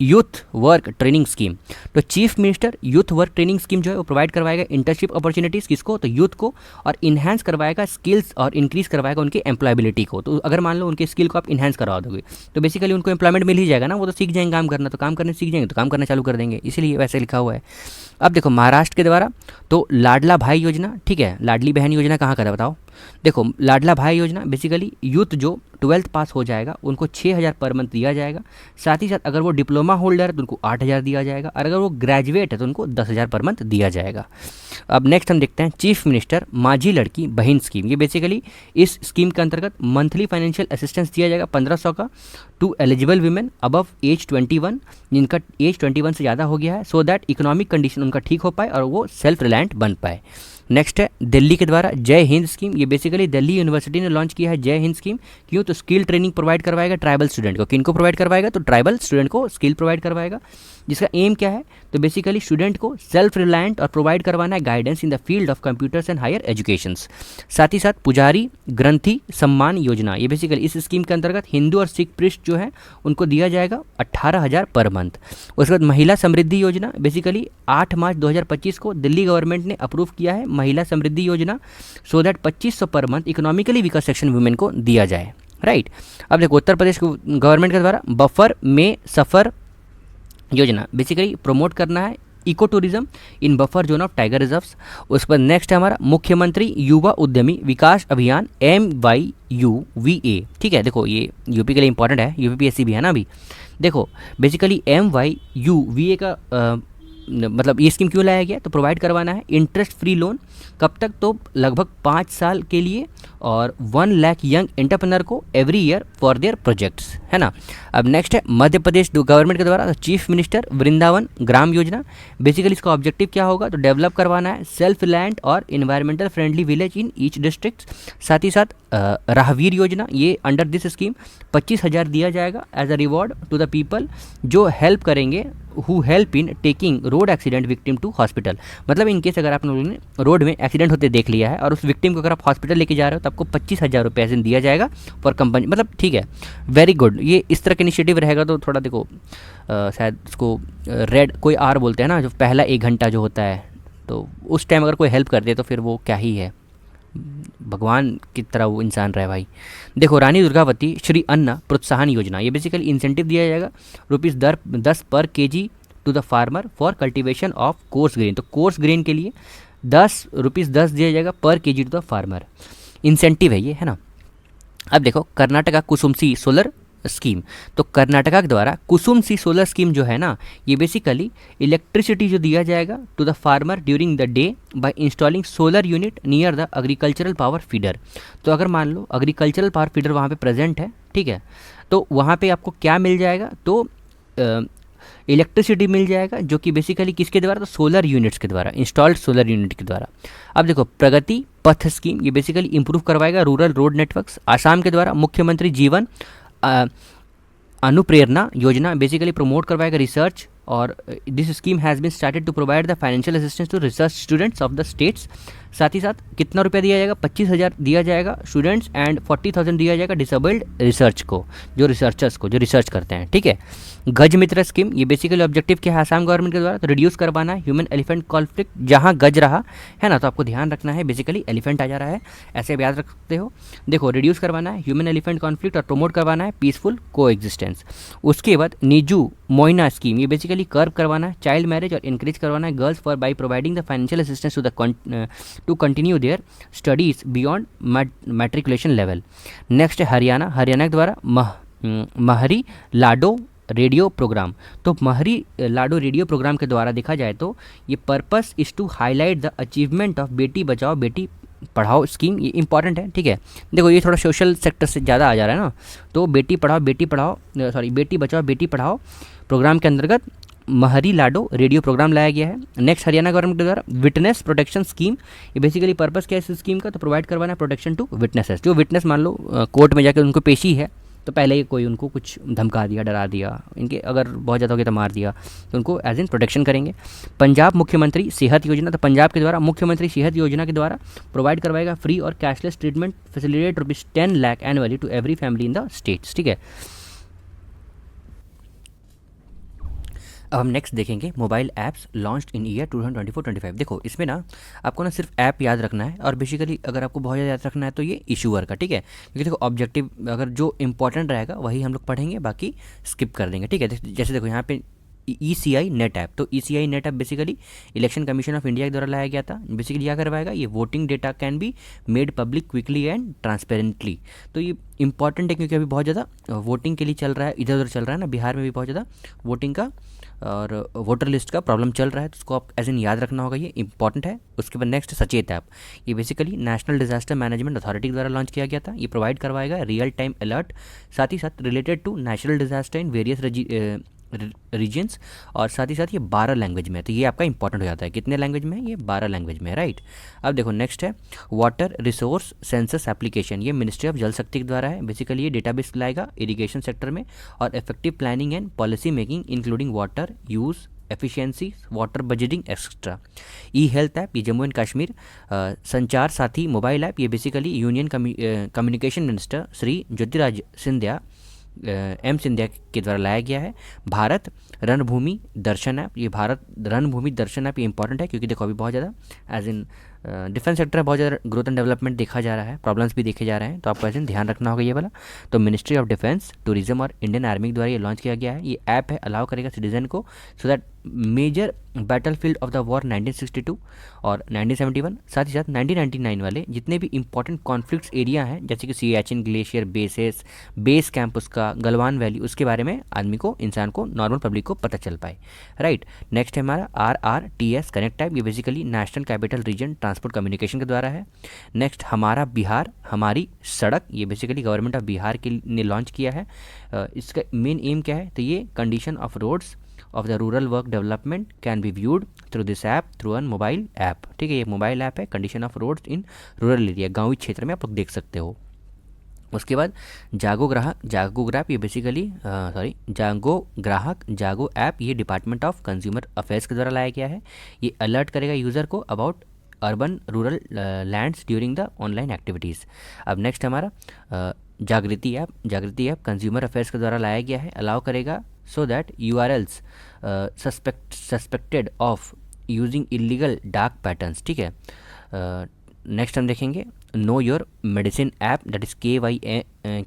youth work training scheme, तो chief minister youth work training scheme जो है वो प्रोवाइड करवाएगा इंटर्नशिप अपॉर्चुनिटीज़ किसको, तो यूथ को, और इन्हांस करवाएगा स्किल्स और इंक्रीज़ करवाएगा उनकी एम्प्लॉयबिलिटी को। तो अगर मान लो उनके स्किल को आप इन्हांस करवा दोगे तो बेसिकली उनको एम्प्लॉयमेंट मिल ही जाएगा ना, वो तो सीख जाएंगे काम करना, तो काम करने सीख जाएंगे तो काम करना चालू कर देंगे, इसीलिए वैसे लिखा हुआ है। अब देखो महाराष्ट्र के द्वारा तो लाडला भाई योजना, ठीक है, लाडली बहन योजना कहाँ का है बताओ। देखो लाडला भाई योजना बेसिकली यूथ जो 12th पास हो जाएगा उनको 6,000 पर मंथ दिया जाएगा। साथ ही साथ अगर वो डिप्लोमा होल्डर है तो उनको 8,000 दिया जाएगा, और अगर वो ग्रेजुएट है तो उनको 10,000 पर मंथ दिया जाएगा। अब नेक्स्ट हम देखते हैं चीफ मिनिस्टर माझी लड़की बहन स्कीम, ये बेसिकली इस स्कीम के अंतर्गत मंथली फाइनेंशियल असिस्टेंस दिया जाएगा 1,500 का to eligible women above age 21, जिनका एज 21 से ज़्यादा हो गया है, सो दैट इकोनॉमिक कंडीशन उनका ठीक हो पाए और वो सेल्फ रिलायंट बन पाए। नेक्स्ट है दिल्ली के द्वारा जय हिंद स्कीम, ये बेसिकली दिल्ली यूनिवर्सिटी ने लॉन्च किया है जय हिंद स्कीम। क्यों, तो स्किल ट्रेनिंग प्रोवाइड करवाएगा ट्राइबल स्टूडेंट को। किनको प्रोवाइड करवाएगा, तो ट्राइबल स्टूडेंट को स्किल प्रोवाइड करवाएगा, जिसका एम क्या है, तो बेसिकली स्टूडेंट को सेल्फ रिलायंट और प्रोवाइड करवाना है guidance in the field of computers and higher educations. साथ ही साथ पुजारी ग्रंथी सम्मान योजना, ये बेसिकली इस स्कीम के अंतर्गत हिंदू और सिख प्रीस्ट जो है उनको दिया जाएगा 18,000 पर मंथ। उसके बाद महिला समृद्धि योजना, बेसिकली 8 मार्च 2025 को दिल्ली गवर्नमेंट ने अप्रूव किया है महिला समृद्धि योजना, so that 2,500 per month economically weaker section women को दिया जाए, राइट। अब देखो उत्तर प्रदेश गवर्नमेंट के द्वारा बफर में सफ़र योजना, बेसिकली प्रमोट करना है eco tourism in buffer zone of tiger reserves. उस पर नेक्स्ट है हमारा मुख्यमंत्री युवा उद्यमी विकास अभियान MYUVA, ठीक है। देखो ये यूपी के लिए इंपॉर्टेंट है, UPSC भी है ना अभी। देखो बेसिकली MYUVA का मतलब ये स्कीम क्यों लाया गया, तो प्रोवाइड करवाना है इंटरेस्ट फ्री लोन, कब तक, तो लगभग 5 साल के लिए, और 1 लाख यंग एंटरप्रेन्योर को every year for their projects, है ना। अब नेक्स्ट है मध्य प्रदेश गवर्नमेंट के द्वारा chief minister Vrindavan Gram Yojana, basically इसका ऑब्जेक्टिव क्या होगा, तो डेवलप करवाना है सेल्फ रिलायंट और environmental friendly village in each district. साथ ही साथ राहवीर योजना, ये अंडर दिस स्कीम 25,000 दिया जाएगा as a reward to the people जो हेल्प करेंगे who help in taking road accident victim to hospital. मतलब इन केस अगर आप लोगों ने रोड में एक्सीडेंट होते देख लिया है और उस विक्टिम को अगर आप हॉस्पिटल लेके जा रहे हो तो आपको 25,000 रुपये ऐसे दिया जाएगा फॉर कंपनी, मतलब ठीक है, वेरी गुड। ये इस तरह का इनिशिएटिव रहेगा तो थोड़ा देखो शायद उसको रेड कोई आर बोलते हैं ना, जो पहला 1 घंटा जो होता है, तो उस टाइम अगर कोई हेल्प कर दे तो फिर वो क्या ही है, भगवान की तरह वो इंसान रहे भाई। देखो रानी दुर्गावती श्री अन्न प्रोत्साहन योजना, ये बेसिकली इंसेंटिव दिया जाएगा ₹10 per kg to the farmer for cultivation of coarse grain. तो कोर्स ग्रेन के लिए ₹10 दिया जाएगा per kg to the farmer, incentive है ये, है ना। अब देखो कर्नाटका कुसुमसी सोलर स्कीम, तो कर्नाटका के द्वारा कुसुमसी सोलर स्कीम जो है ना, ये बेसिकली इलेक्ट्रिसिटी जो दिया जाएगा to the farmer during the day by installing solar unit near the agricultural power feeder. तो अगर मान लो एग्रीकल्चरल पावर फीडर वहाँ पे प्रेजेंट है, ठीक है, तो वहाँ पे आपको क्या मिल जाएगा, तो इलेक्ट्रिसिटी मिल जाएगा, जो कि बेसिकली किसके द्वारा, तो सोलर यूनिट्स के द्वारा, इंस्टॉल्ड सोलर यूनिट के द्वारा। अब देखो प्रगति पथ स्कीम, ये बेसिकली इंप्रूव करवाएगा रूरल रोड नेटवर्क्स। आसाम के द्वारा मुख्यमंत्री जीवन अनुप्रेरणा योजना, बेसिकली प्रमोट करवाएगा रिसर्च, और this scheme has been started to provide the financial assistance to research students of the states. साथ ही साथ कितना रुपया दिया जाएगा, 25,000 दिया जाएगा स्टूडेंट्स एंड 40,000 दिया जाएगा डिसेबल्ड रिसर्च को, जो रिसर्चर्स को जो रिसर्च करते हैं, ठीक है। गज मित्र स्कीम, ये बेसिकली ऑब्जेक्टिव क्या है आसाम गवर्नमेंट के द्वारा, तो रिड्यूस करवाना है ह्यूमन एलिफेंट कॉन्फ्लिक्ट, जहाँ गज रहा है ना, तो आपको ध्यान रखना है बेसिकली एलिफेंट आ जा रहा है, ऐसे आप याद रख सकते हो। देखो रिड्यूस करवाना है ह्यूमन एलिफेंट कॉन्फ्लिक्ट और प्रमोट करवाना है पीसफुल को एग्जिस्टेंस। उसके बाद निजू मोइना स्कीम, ये बेसिकली कर्व करवाना है चाइल्ड मैरिज और इंक्रीज करवाना है girls for by providing the financial assistance to continue their studies beyond matriculation level. Next है हरियाणा, हरियाणा के द्वारा महरी लाडो रेडियो प्रोग्राम, तो महरी लाडो रेडियो प्रोग्राम के द्वारा देखा जाए तो ये purpose is to highlight the achievement of Beti Bachao Beti Padhao scheme, ये इंपॉर्टेंट है, ठीक है। देखो ये थोड़ा सोशल सेक्टर से ज़्यादा आ जा रहा है ना, तो बेटी पढ़ाओ सॉरी बेटी बचाओ बेटी पढ़ाओ प्रोग्राम के अंतर्गत महरी लाडो रेडियो प्रोग्राम लाया गया है। नेक्स्ट हरियाणा गवर्नमेंट के द्वारा विटनेस प्रोटेक्शन स्कीम, ये बेसिकली पर्पस क्या है इस स्कीम का, तो प्रोवाइड करवाना है प्रोटेक्शन टू विटनेसेस, जो विटनेस मान लो कोर्ट में जाकर उनको पेशी है, तो पहले ही कोई उनको कुछ धमका दिया डरा दिया, इनके अगर बहुत ज़्यादा हो गया तो मार दिया, तो उनको एज इन प्रोटेक्शन करेंगे। पंजाब मुख्यमंत्री सेहत योजना, तो पंजाब के द्वारा मुख्यमंत्री सेहत योजना के द्वारा प्रोवाइड करवाएगा फ्री और cashless treatment facilitate ₹10 lakh annually to every family in the states, ठीक है। अब हम नेक्स्ट देखेंगे mobile apps launched in year 2024-25। देखो इसमें ना आपको ना सिर्फ ऐप याद रखना है, और बेसिकली अगर आपको बहुत ज़्यादा याद रखना है तो ये इशूअर का, ठीक है, क्योंकि देखो ऑब्जेक्टिव अगर जो इंपॉर्टेंट रहेगा वही हम लोग पढ़ेंगे, बाकी स्किप कर देंगे, ठीक है। जैसे देखो यहाँ पे ECI नेट ऐप, तो ECI net app basically election commission of India के द्वारा लाया गया था। बेसिकली क्या करवाएगा, ये voting data can be made public quickly and transparently, तो ये इंपॉर्टेंट है क्योंकि अभी बहुत ज़्यादा वोटिंग के लिए चल रहा है, इधर उधर चल रहा है ना, बिहार में भी बहुत ज़्यादा वोटिंग का और वोटर लिस्ट का प्रॉब्लम चल रहा है, तो उसको आप एज इन याद रखना होगा, ये इंपॉर्टेंट है। उसके बाद नेक्स्ट सचेत ऐप, ये basically national disaster management authority द्वारा लॉन्च किया गया था। ये प्रोवाइड करवाएगा रियल टाइम अलर्ट, साथ ही साथ related to natural disaster in various regions, और साथ ही साथ ये 12 लैंग्वेज में है, तो ये आपका इंपॉर्टेंट हो जाता है। कितने लैंग्वेज में है, ये 12 लैंग्वेज में है, राइट। अब देखो नेक्स्ट है वाटर रिसोर्स सेंसस एप्लीकेशन, ये मिनिस्ट्री ऑफ जल शक्ति के द्वारा है। बेसिकली ये डेटाबेस लाएगा इरिगेशन सेक्टर में और effective planning and policy making including water use efficiency water budgeting etcetera. E health app, ये Jammu and Kashmir Sanchar Saathi mobile app, ये basically union communication minister Shri Jyotiraj Scindia M Scindia के द्वारा लाया गया है। भारत रणभूमि दर्शन ऐप, ये भारत रणभूमि दर्शन ऐप ये इंपॉर्टेंट है क्योंकि देखो अभी बहुत ज़्यादा एज इन डिफेंस सेक्टर है, बहुत ज़्यादा ग्रोथ एंड डेवलपमेंट देखा जा रहा है, प्रॉब्लम्स भी देखे जा रहे हैं, तो आपको एज इन ध्यान रखना होगा ये वाला। तो मिनिस्ट्री ऑफ डिफेंस टूरिज्म और इंडियन आर्मी के द्वारा ये लॉन्च किया गया है। ये ऐप है अलाउ करेगा सिटीजन को so that major battlefield of the war 1962 और 1971, साथ ही साथ 1999 वाले जितने भी इंपॉर्टेंट कॉन्फ्लिक्ट्स एरिया हैं जैसे कि Siachen glacier bases base camp उसका गलवान वैली, उसके बारे में आदमी को इंसान को नॉर्मल पब्लिक को पता चल पाए, राइट। नेक्स्ट है हमारा RRTS कनेक्ट ऐप, ये basically national capital region transport communication के द्वारा है। नेक्स्ट हमारा बिहार हमारी सड़क, ये बेसिकली गवर्नमेंट ऑफ बिहार के ने लॉन्च किया है। इसका मेन एम क्या है, तो ये condition of roads of the rural work development can be viewed through this app through an mobile app, ठीक है। ये मोबाइल ऐप है condition of roads in rural area, गाँवी क्षेत्र में आप लोग देख सकते हो। उसके बाद जागो ग्राहक ये बेसिकली जागो ऐप, ये डिपार्टमेंट ऑफ कंज्यूमर अफेयर्स के द्वारा लाया गया है। ये अलर्ट करेगा यूज़र को about urban rural lands during the online activities. अब नेक्स्ट हमारा जागृति ऐप कंज्यूमर अफेयर्स के द्वारा लाया गया है, अलाउ करेगा so that URLs suspected of using illegal dark patterns, ठीक है। नेक्स्ट हम देखेंगे know your medicine app, that is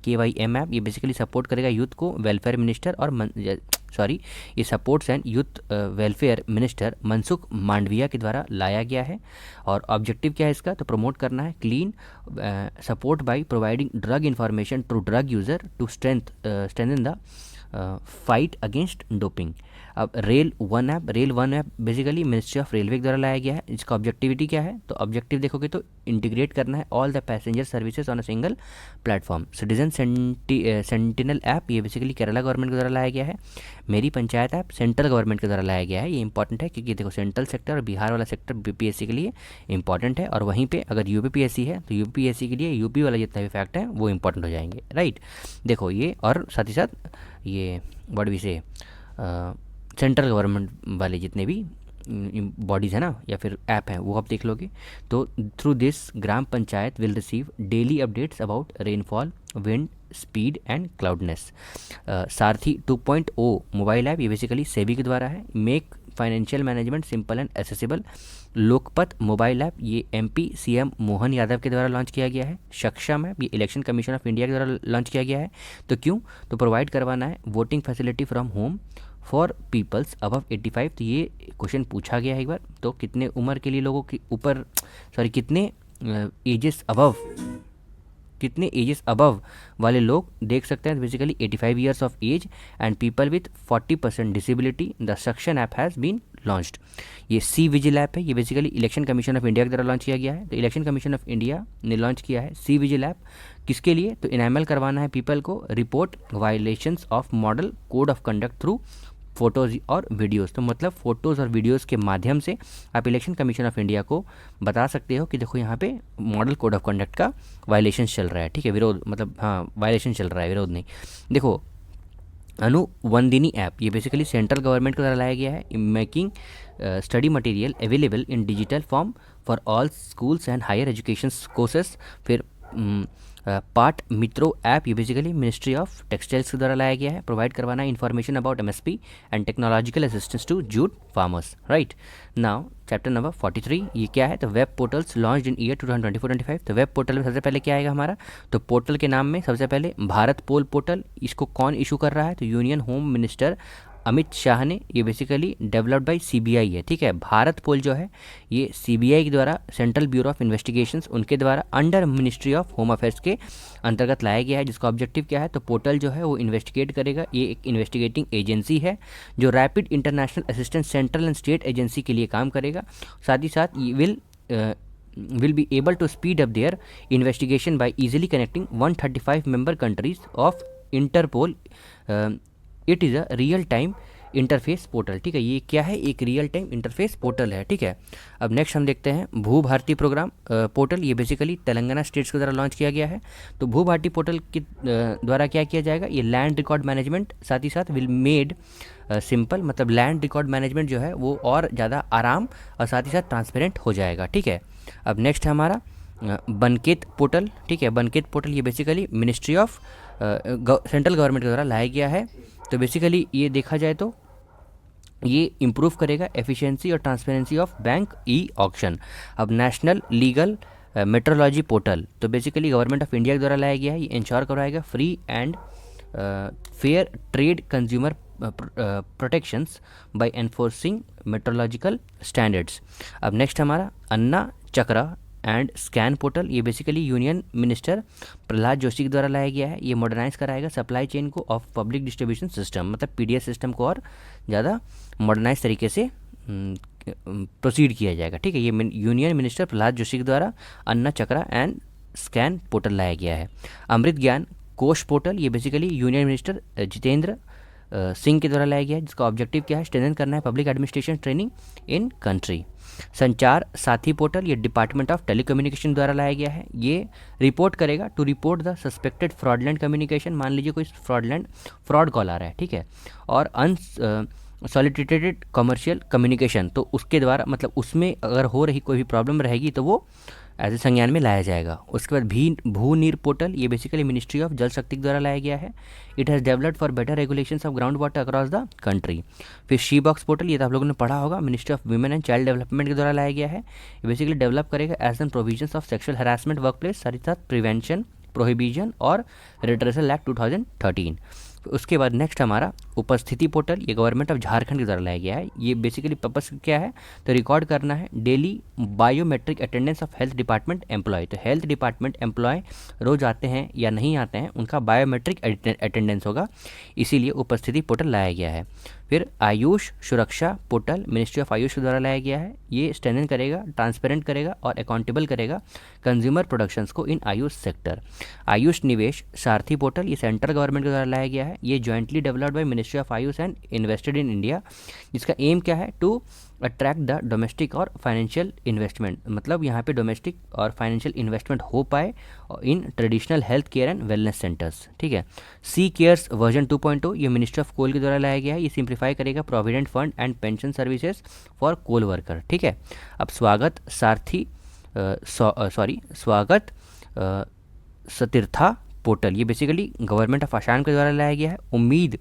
KYM app, ये बेसिकली सपोर्ट करेगा यूथ को वेलफेयर मिनिस्टर और ये supports and youth welfare minister Mansukh Mandaviya के द्वारा लाया गया है। और ऑब्जेक्टिव क्या है इसका, तो प्रमोट करना है clean support by providing drug information to drug user to strengthen the fight against doping. अब RailOne app basically ministry of railway के द्वारा लाया गया है। इसका ऑब्जेक्टिविटी क्या है, तो ऑब्जेक्टिव देखोगे तो इंटीग्रेट करना है all the passenger services on a single platform. Citizen sentinel app, ये बेसिकली केरला गवर्नमेंट के द्वारा लाया गया है। मेरी पंचायत ऐप सेंट्रल गवर्नमेंट के द्वारा लाया गया है। ये इंपॉर्टेंट है क्योंकि देखो सेंट्रल सेक्टर और बिहार वाला सेक्टर BPSC के लिए इंपॉर्टेंट है, और वहीं पे अगर UPPSC है तो UPSC के लिए यूपी वाला जितना भी फैक्ट है वो इंपॉर्टेंट हो जाएंगे, राइट। देखो ये और साथ ही साथ ये व्हाट वी से सेंट्रल गवर्नमेंट वाले जितने भी बॉडीज़ है ना या फिर ऐप है वो आप देख लोगे। तो through this gram panchayat will receive daily updates about rainfall, wind speed and cloudiness. Saarthi 2.0 mobile app, ये बेसिकली सेबी के द्वारा है। Make financial management simple and accessible, Lokpath mobile app, ये एमपी सीएम मोहन यादव के द्वारा लॉन्च किया गया है। सक्षम ऐप, ये इलेक्शन कमीशन ऑफ इंडिया के द्वारा लॉन्च किया गया है। तो क्यों? तो प्रोवाइड करवाना है voting facility from home for peoples above 85। तो ये क्वेश्चन पूछा गया है एक बार, तो कितने उम्र के लिए लोगों के ऊपर, सॉरी कितने एजेस अबव वाले लोग देख सकते हैं। Basically 85 years of age and people with 40% disability, the Saksham app has been launched. ये सी विजिल ऐप है, ये basically election commission of India के द्वारा लॉन्च किया गया है। तो इलेक्शन कमीशन ऑफ इंडिया ने लॉन्च किया है सी विजिल ऐप, किसके लिए? तो इनेबल करवाना है पीपल को report violations of model code of conduct through photos और वीडियोज़। तो मतलब फ़ोटोज़ और वीडियोज़ के माध्यम से आप इलेक्शन कमीशन ऑफ इंडिया को बता सकते हो कि देखो यहाँ पे मॉडल कोड ऑफ कंडक्ट का वायलेशन चल रहा है, ठीक है, विरोध, मतलब हाँ वायलेशन चल रहा है, विरोध नहीं। देखो अनुवंदिनी ऐप, ये बेसिकली सेंट्रल गवर्नमेंट के द्वारा लाया गया है। Making study material available in digital form for all schools and higher education courses. फिर पार्ट मित्रो ऐप, ये बेसिकली मिनिस्ट्री ऑफ टेक्सटाइल्स के द्वारा लाया गया है। प्रोवाइड करवाना है information about MSP and technological assistance to jute farmers, right. Now chapter number 43, ये क्या है? तो web portals launched in year 2024-25। तो वेब पोर्टल में सबसे पहले क्या आएगा हमारा? तो पोर्टल के नाम में सबसे पहले भारत पोल पोर्टल, इसको कौन इशू कर रहा है? तो union home minister Amit Shah ने। ये बेसिकली डेवलप्ड बाय सीबीआई है, ठीक है। भारत पोल जो है ये सीबीआई के द्वारा, सेंट्रल ब्यूरो ऑफ इन्वेस्टिगेशंस, उनके द्वारा under ministry of home affairs के अंतर्गत लाया गया है, जिसका ऑब्जेक्टिव क्या है? तो पोर्टल जो है वो इन्वेस्टिगेट करेगा। ये एक इन्वेस्टिगेटिंग एजेंसी है जो rapid international assistance central and state agency के लिए काम करेगा। साथ ही साथ ये will be able to speed up their investigation by easily connecting 135 member countries of Interpol. It is a real time interface portal, ठीक है। ये क्या है? एक रियल टाइम इंटरफेस पोर्टल है, ठीक है। अब नेक्स्ट हम देखते हैं भू भारती प्रोग्राम पोर्टल, ये बेसिकली तेलंगाना स्टेट्स के द्वारा लॉन्च किया गया है। तो भू भारती पोर्टल के द्वारा क्या किया जाएगा? ये लैंड रिकॉर्ड मैनेजमेंट, साथ ही साथ विल मेड सिंपल, मतलब लैंड रिकॉर्ड मैनेजमेंट जो है वो और ज़्यादा आराम और साथ ही साथ ट्रांसपेरेंट हो जाएगा, ठीक है। अब नेक्स्ट है हमारा बनकेत पोर्टल, ठीक है। बनकेत पोर्टल ये basically ministry of central government के द्वारा लाया गया है। तो बेसिकली ये देखा जाए तो ये इम्प्रूव करेगा एफिशिएंसी और transparency of bank e auction. अब नेशनल लीगल मेट्रोलॉजी पोर्टल, तो बेसिकली गवर्नमेंट ऑफ इंडिया के द्वारा लाया गया है। ये इंश्योर करवाएगा free and fair trade consumer protections by enforcing metrological standards. अब नेक्स्ट हमारा Anna Chakra and scan portal, ये basically union minister Pralhad Joshi के द्वारा लाया गया है। ये मॉडर्नाइज कराएगा सप्लाई चेन को ऑफ पब्लिक डिस्ट्रीब्यूशन सिस्टम, मतलब पीडीएस सिस्टम को और ज़्यादा मॉडर्नाइज तरीके से प्रोसीड किया जाएगा, ठीक है। ये यूनियन मिनिस्टर प्रहलाद जोशी के द्वारा अन्ना चक्रा एंड स्कैन पोर्टल लाया गया है। अमृत ज्ञान कोश पोर्टल, ये basically union minister Jitendra Singh के द्वारा लाया गया है, जिसका ऑब्जेक्टिव क्या है? स्ट्रेंथन करना है public administration training in country. संचार साथी पोर्टल, ये डिपार्टमेंट ऑफ टेलीकम्युनिकेशन द्वारा लाया गया है। ये रिपोर्ट करेगा to report the suspected fraudulent communication. मान लीजिए कोई फ्रॉड कॉल आ रहा है, ठीक है, और अनसॉलिसिटेटेड कमर्शियल कम्युनिकेशन, तो उसके द्वारा, मतलब उसमें अगर हो रही कोई भी प्रॉब्लम रहेगी तो वो ऐसे संज्ञान में लाया जाएगा। उसके बाद भू नीर पोर्टल, ये बेसिकली मिनिस्ट्री ऑफ जल शक्ति द्वारा लाया गया है। It has developed for better regulations of ground water across the country. फिर शी बॉक्स पोर्टल, ये तो आप लोगों ने पढ़ा होगा, ministry of women and child development के द्वारा लाया गया है। ये बेसिकली डेवलप करेगा as an provisions of sexual harassment work place, साथ ही साथ प्रिवेंशन, प्रोहिबिशन और रिड्रेसल एक्ट 2013। उसके बाद नेक्स्ट हमारा उपस्थिति पोर्टल, ये गवर्नमेंट ऑफ झारखंड के द्वारा लाया गया है। ये बेसिकली पर्पस क्या है? तो रिकॉर्ड करना है daily biometric attendance of health department employ. तो हेल्थ डिपार्टमेंट एम्प्लॉय रोज आते हैं या नहीं आते हैं, उनका बायोमेट्रिक अटेंडेंस होगा, इसीलिए उपस्थिति पोर्टल लाया गया है। फिर आयुष सुरक्षा पोर्टल, मिनिस्ट्री ऑफ आयुष के द्वारा लाया गया है। ये स्ट्रेंथन करेगा, ट्रांसपेरेंट करेगा और अकाउंटेबल करेगा कंज्यूमर प्रोडक्शंस को इन आयुष सेक्टर। आयुष निवेश सारथी पोर्टल, ये सेंट्रल गवर्नमेंट के द्वारा लाया गया है। ये jointly developed by ministry of Ayush and invested in India, जिसका एम क्या है? टू अट्रैक्ट द डोमेस्टिक और फाइनेंशियल इन्वेस्टमेंट, मतलब यहाँ पे डोमेस्टिक और फाइनेंशियल इन्वेस्टमेंट हो पाए in traditional health care and wellness centres. ठीक है। सी केयर्स वर्जन 2.0 ये मिनिस्ट्री ऑफ कोल के द्वारा लाया गया है। ये सिंप्लीफाई करेगा provident fund and pension services for coal worker. ठीक है। अब स्वागत सारथी स्वागत सतीर्था पोर्टल, ये बेसिकली गवर्नमेंट ऑफ आसाम के द्वारा लाया गया है। उम्मीद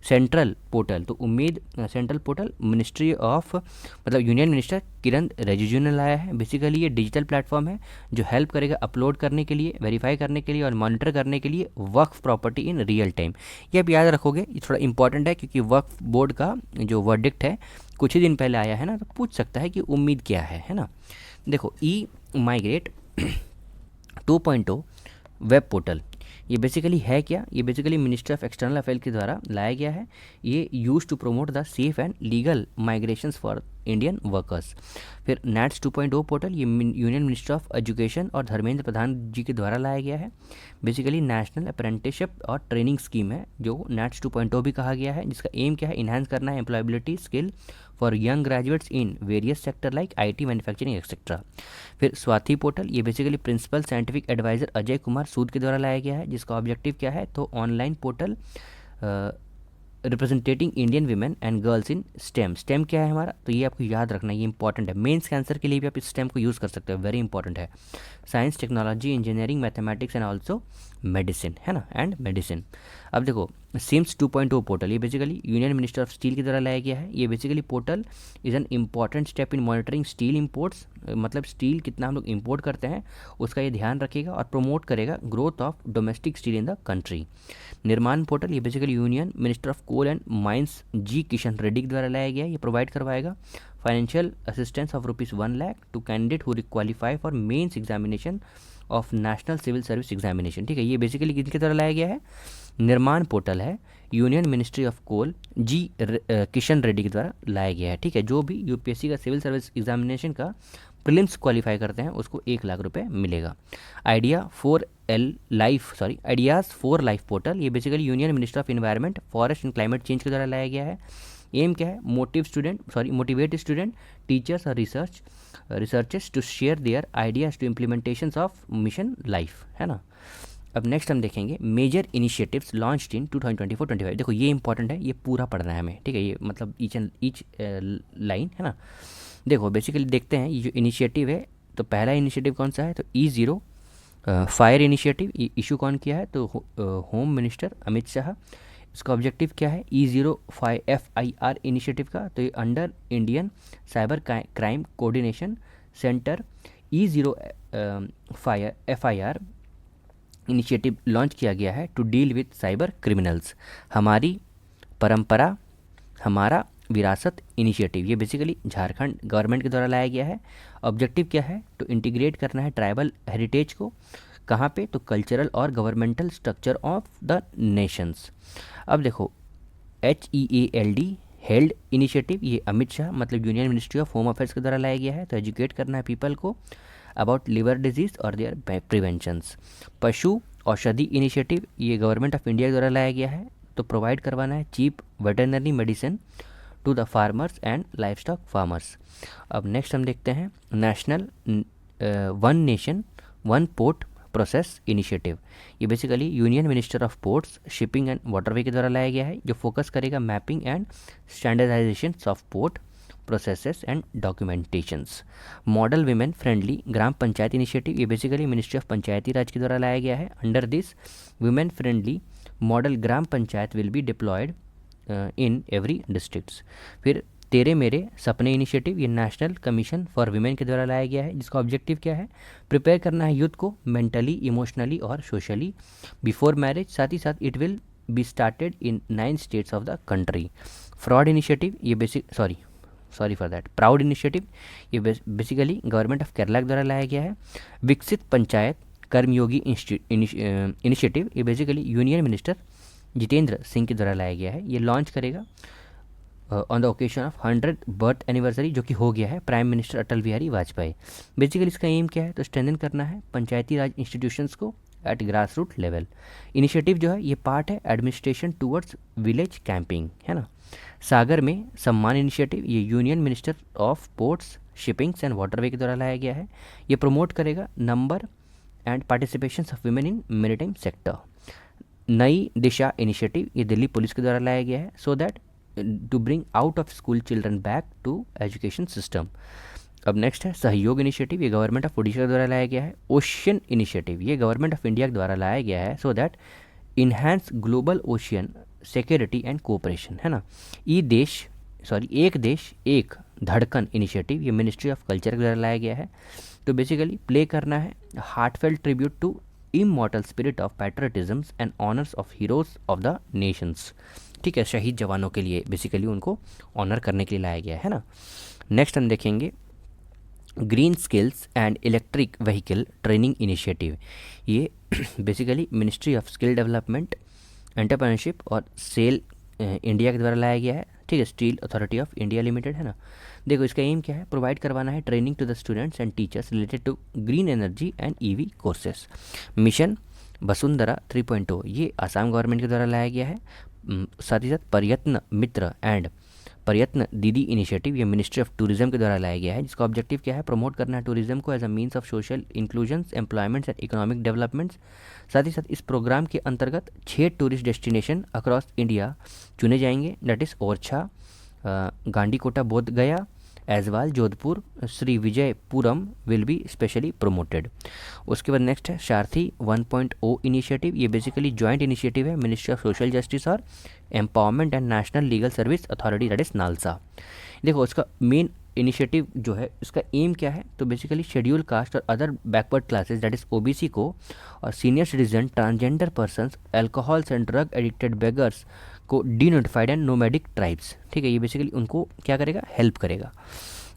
सेंट्रल पोर्टल, तो उम्मीद सेंट्रल पोर्टल मिनिस्ट्री ऑफ मतलब यूनियन मिनिस्टर किरण रिजिजू ने लाया है। बेसिकली ये डिजिटल प्लेटफॉर्म है जो हेल्प करेगा अपलोड करने के लिए, वेरीफाई करने के लिए और मॉनिटर करने के लिए वक्फ प्रॉपर्टी इन रियल टाइम। ये आप याद रखोगे, ये थोड़ा इंपॉर्टेंट है क्योंकि वक्फ बोर्ड का जो वर्डिक्ट है कुछ ही दिन पहले आया है ना, तो पूछ सकता है कि उम्मीद क्या है ना। देखो ई माइग्रेट 2.0 वेब पोर्टल, ये बेसिकली है क्या? ये basically ministry of external affair के द्वारा लाया गया है। ये use to promote the safe and legal migrations for Indian workers. फिर नेट्स 2.0 पोर्टल, ये यूनियन मिनिस्टर ऑफ एजुकेशन और धर्मेंद्र प्रधान जी के द्वारा लाया गया है। बेसिकली नेशनल अप्रेंटिसशिप और ट्रेनिंग स्कीम है जो नेट्स 2.0 भी कहा गया है, जिसका एम क्या है? इन्हांस करना है employability skill for young graduates in various sector like IT, manufacturing etcetera. फिर स्वाति पोर्टल, ये basically principal scientific adviser Ajay Kumar Sood के द्वारा लाया गया है, जिसका ऑब्जेक्टिव क्या है? तो online portal representing Indian women and girls in stem. Stem क्या है हमारा? तो ये आपको याद रखना है, ये इंपॉर्टेंट है। मेंस के आंसर के लिए भी आप इस स्टेम को यूज़ कर सकते हो, वेरी इंपॉर्टेंट है। Science, technology, engineering, mathematics and also medicine, है ना, एंड मेडिसिन। अब देखो सिम्स 2.0 पोर्टल, ये basically union minister of steel की द्वारा लाया गया है। ये basically portal is an important step in monitoring steel imports, मतलब स्टील कितना हम लोग इंपोर्ट करते हैं उसका ये ध्यान रखेगा और प्रमोट करेगा growth of domestic steel in the country. Nirman portal, ये basically union minister of coal and mines G Kishan Reddy के द्वारा लाया गया है। ये प्रोवाइड करवाएगा financial assistance of ₹1 lakh to candidate who qualify for mains examination of national civil service examination. ठीक है। ये बेसिकली किसके द्वारा लाया गया है? निर्माण पोर्टल है, यूनियन मिनिस्ट्री ऑफ कोल जी किशन रेड्डी के द्वारा लाया गया है। ठीक है। जो भी यूपीएससी का सिविल सर्विस एग्जामिनेशन का प्रीलिम्स क्वालिफाई करते हैं उसको ₹1,00,000 मिलेगा। आइडियाज़ फॉर लाइफ पोर्टल, ये basically union minister of environment, forest and climate change के द्वारा लाया गया है। एम क्या है? मोटिवेट स्टूडेंट, टीचर्स और researchers to share their ideas to implementations of mission life, है ना। अब नेक्स्ट हम देखेंगे मेजर इनिशिएटिव्स लॉन्च्ड इन 2024-25। देखो ये इंपॉर्टेंट है, ये पूरा पढ़ना है हमें। ठीक है। ये मतलब ईच लाइन, है ना। देखो बेसिकली देखते हैं ये जो इनिशिएटिव है, तो पहला इनिशिएटिव कौन सा है? तो E0 फायर इनिशिएटिव, इशू कौन किया है? तो होम मिनिस्टर अमित शाह। इसका ऑब्जेक्टिव क्या है? E0 FIR इनिशिएटिव का, तो ये under Indian cyber crime coordination centre E0 FIR initiative launch किया गया है to deal with cyber criminals. हमारी परंपरा हमारा विरासत इनिशिएटिव, ये बेसिकली झारखंड गवर्नमेंट के द्वारा लाया गया है। ऑब्जेक्टिव क्या है? तो इंटीग्रेट करना है ट्राइबल हेरिटेज को, कहाँ पे? तो कल्चरल और governmental structure of the Nations. अब देखो HEALD हेल्ड इनिशिएटिव, ये अमित शाह मतलब union ministry of home affairs के द्वारा लाया गया है। तो एजुकेट करना है पीपल को अबाउट लिवर डिजीज़ और देयर प्रिवेंशंस। पशु औषधि इनिशिएटिव, ये गवर्नमेंट ऑफ इंडिया के द्वारा लाया गया है। तो प्रोवाइड करवाना है cheap veterinary medicine to the farmers and livestock farmers. अब नेक्स्ट हम देखते हैं national one nation one port process initiative. ये basically union minister of ports, shipping and waterway के द्वारा लाया गया है, जो फोकस करेगा mapping and standardisation of port processes and documentations. Model women friendly gram panchayat initiative, ये basically ministry of Panchayati Raj के द्वारा लाया गया है। Under this women friendly model gram panchayat will be diploid in every districts. फिर तेरे मेरे सपने इनिशिएटिव, ये नेशनल कमीशन फॉर वीमेन के द्वारा लाया गया है, जिसका ऑब्जेक्टिव क्या है? प्रिपेयर करना है यूथ को मेंटली, इमोशनली और सोशली बिफोर मैरिज। साथ ही साथ it will be started in 9 states of the country. Fraud initiative, ये sorry for that proud initiative, ये बेसिकली गवर्नमेंट ऑफ केरला के द्वारा लाया गया है। विकसित पंचायत कर्मयोगी इनिशिएटिव, ये basically union minister Jitendra Singh के द्वारा लाया गया है। ये लॉन्च करेगा on the occasion of 100th birth anniversary, जो कि हो गया है prime minister Atal Bihari Vajpayee. Basically इसका एम क्या है? तो स्ट्रेंथन करना है पंचायती राज इंस्टीट्यूशंस को at grass root level. Initiative जो है ये पार्ट है एडमिनिस्ट्रेशन टूवर्ड्स विलेज कैंपिंग, है ना। सागर में सम्मान इनिशिएटिव, ये union minister of ports, shippings and waterway के द्वारा लाया गया है। ये प्रमोट करेगा number and participation of women in maritime sector. नई दिशा इनिशिएटिव, ये दिल्ली पुलिस के द्वारा लाया गया है, so that to bring out of school children back to education system. अब नेक्स्ट है सहयोग इनिशिएटिव, ये गवर्नमेंट ऑफ उड़ीसा के द्वारा लाया गया है। ओशियन इनिशिएटिव, ये गवर्नमेंट ऑफ इंडिया के द्वारा लाया गया है, so that enhance global ocean security and cooperation, है ना। एक देश एक धड़कन इनिशिएटिव, ये मिनिस्ट्री ऑफ कल्चर के द्वारा लाया गया है। तो बेसिकली प्ले करना है heartfelt tribute to immortal spirit of patriotism and honours of heroes of the nations. ठीक है, शहीद जवानों के लिए बेसिकली उनको ऑनर करने के लिए लाया गया है ना। नेक्स्ट हम देखेंगे green skills and electric vehicle training initiative. ये basically ministry of skill development, entrepreneurship और सेल इंडिया के द्वारा लाया गया है। ठीक है, steel authority of India limited, है ना। देखो इसका एम क्या है, प्रोवाइड करवाना है training to the students and teachers related to green energy and EV courses. Mission Vasundhara 3.0, ये आसाम गवर्नमेंट के द्वारा लाया गया है। साथ ही साथ प्रयत्न मित्र एंड प्रयत्न दीदी इनिशिएटिव, ये मिनिस्ट्री ऑफ टूरिज्म के द्वारा लाया गया है, जिसका ऑब्जेक्टिव क्या है, प्रमोट करना है टूरिज्म को as a means of social inclusion, employments and economic developments. साथ ही साथ इस प्रोग्राम के अंतर्गत 6 टूरिस्ट डेस्टिनेशन अक्रॉस इंडिया चुने जाएंगे, दैट इज़ ओरछा, गांडीकोटा बोध गया, Aizawl, Jodhpur, Shri Vijayapuram will be specially promoted. उसके बाद नेक्स्ट है सारथी 1.0 इनिशिएटिव, ये बेसिकली जॉइंट इनिशिएटिव है मिनिस्ट्री ऑफ सोशल जस्टिस और empowerment and national legal service authority, that is NALSA. देखो इसका मेन इनिशिएटिव जो है, इसका एम क्या है, तो बेसिकली शेड्यूल कास्ट और other backward classes that is OBC को और senior citizen, transgender persons, alcohols and drug addicted beggars को डीनोटिफाइड एंड नोमैडिक ट्राइब्स। ठीक है, ये बेसिकली उनको क्या करेगा, हेल्प करेगा।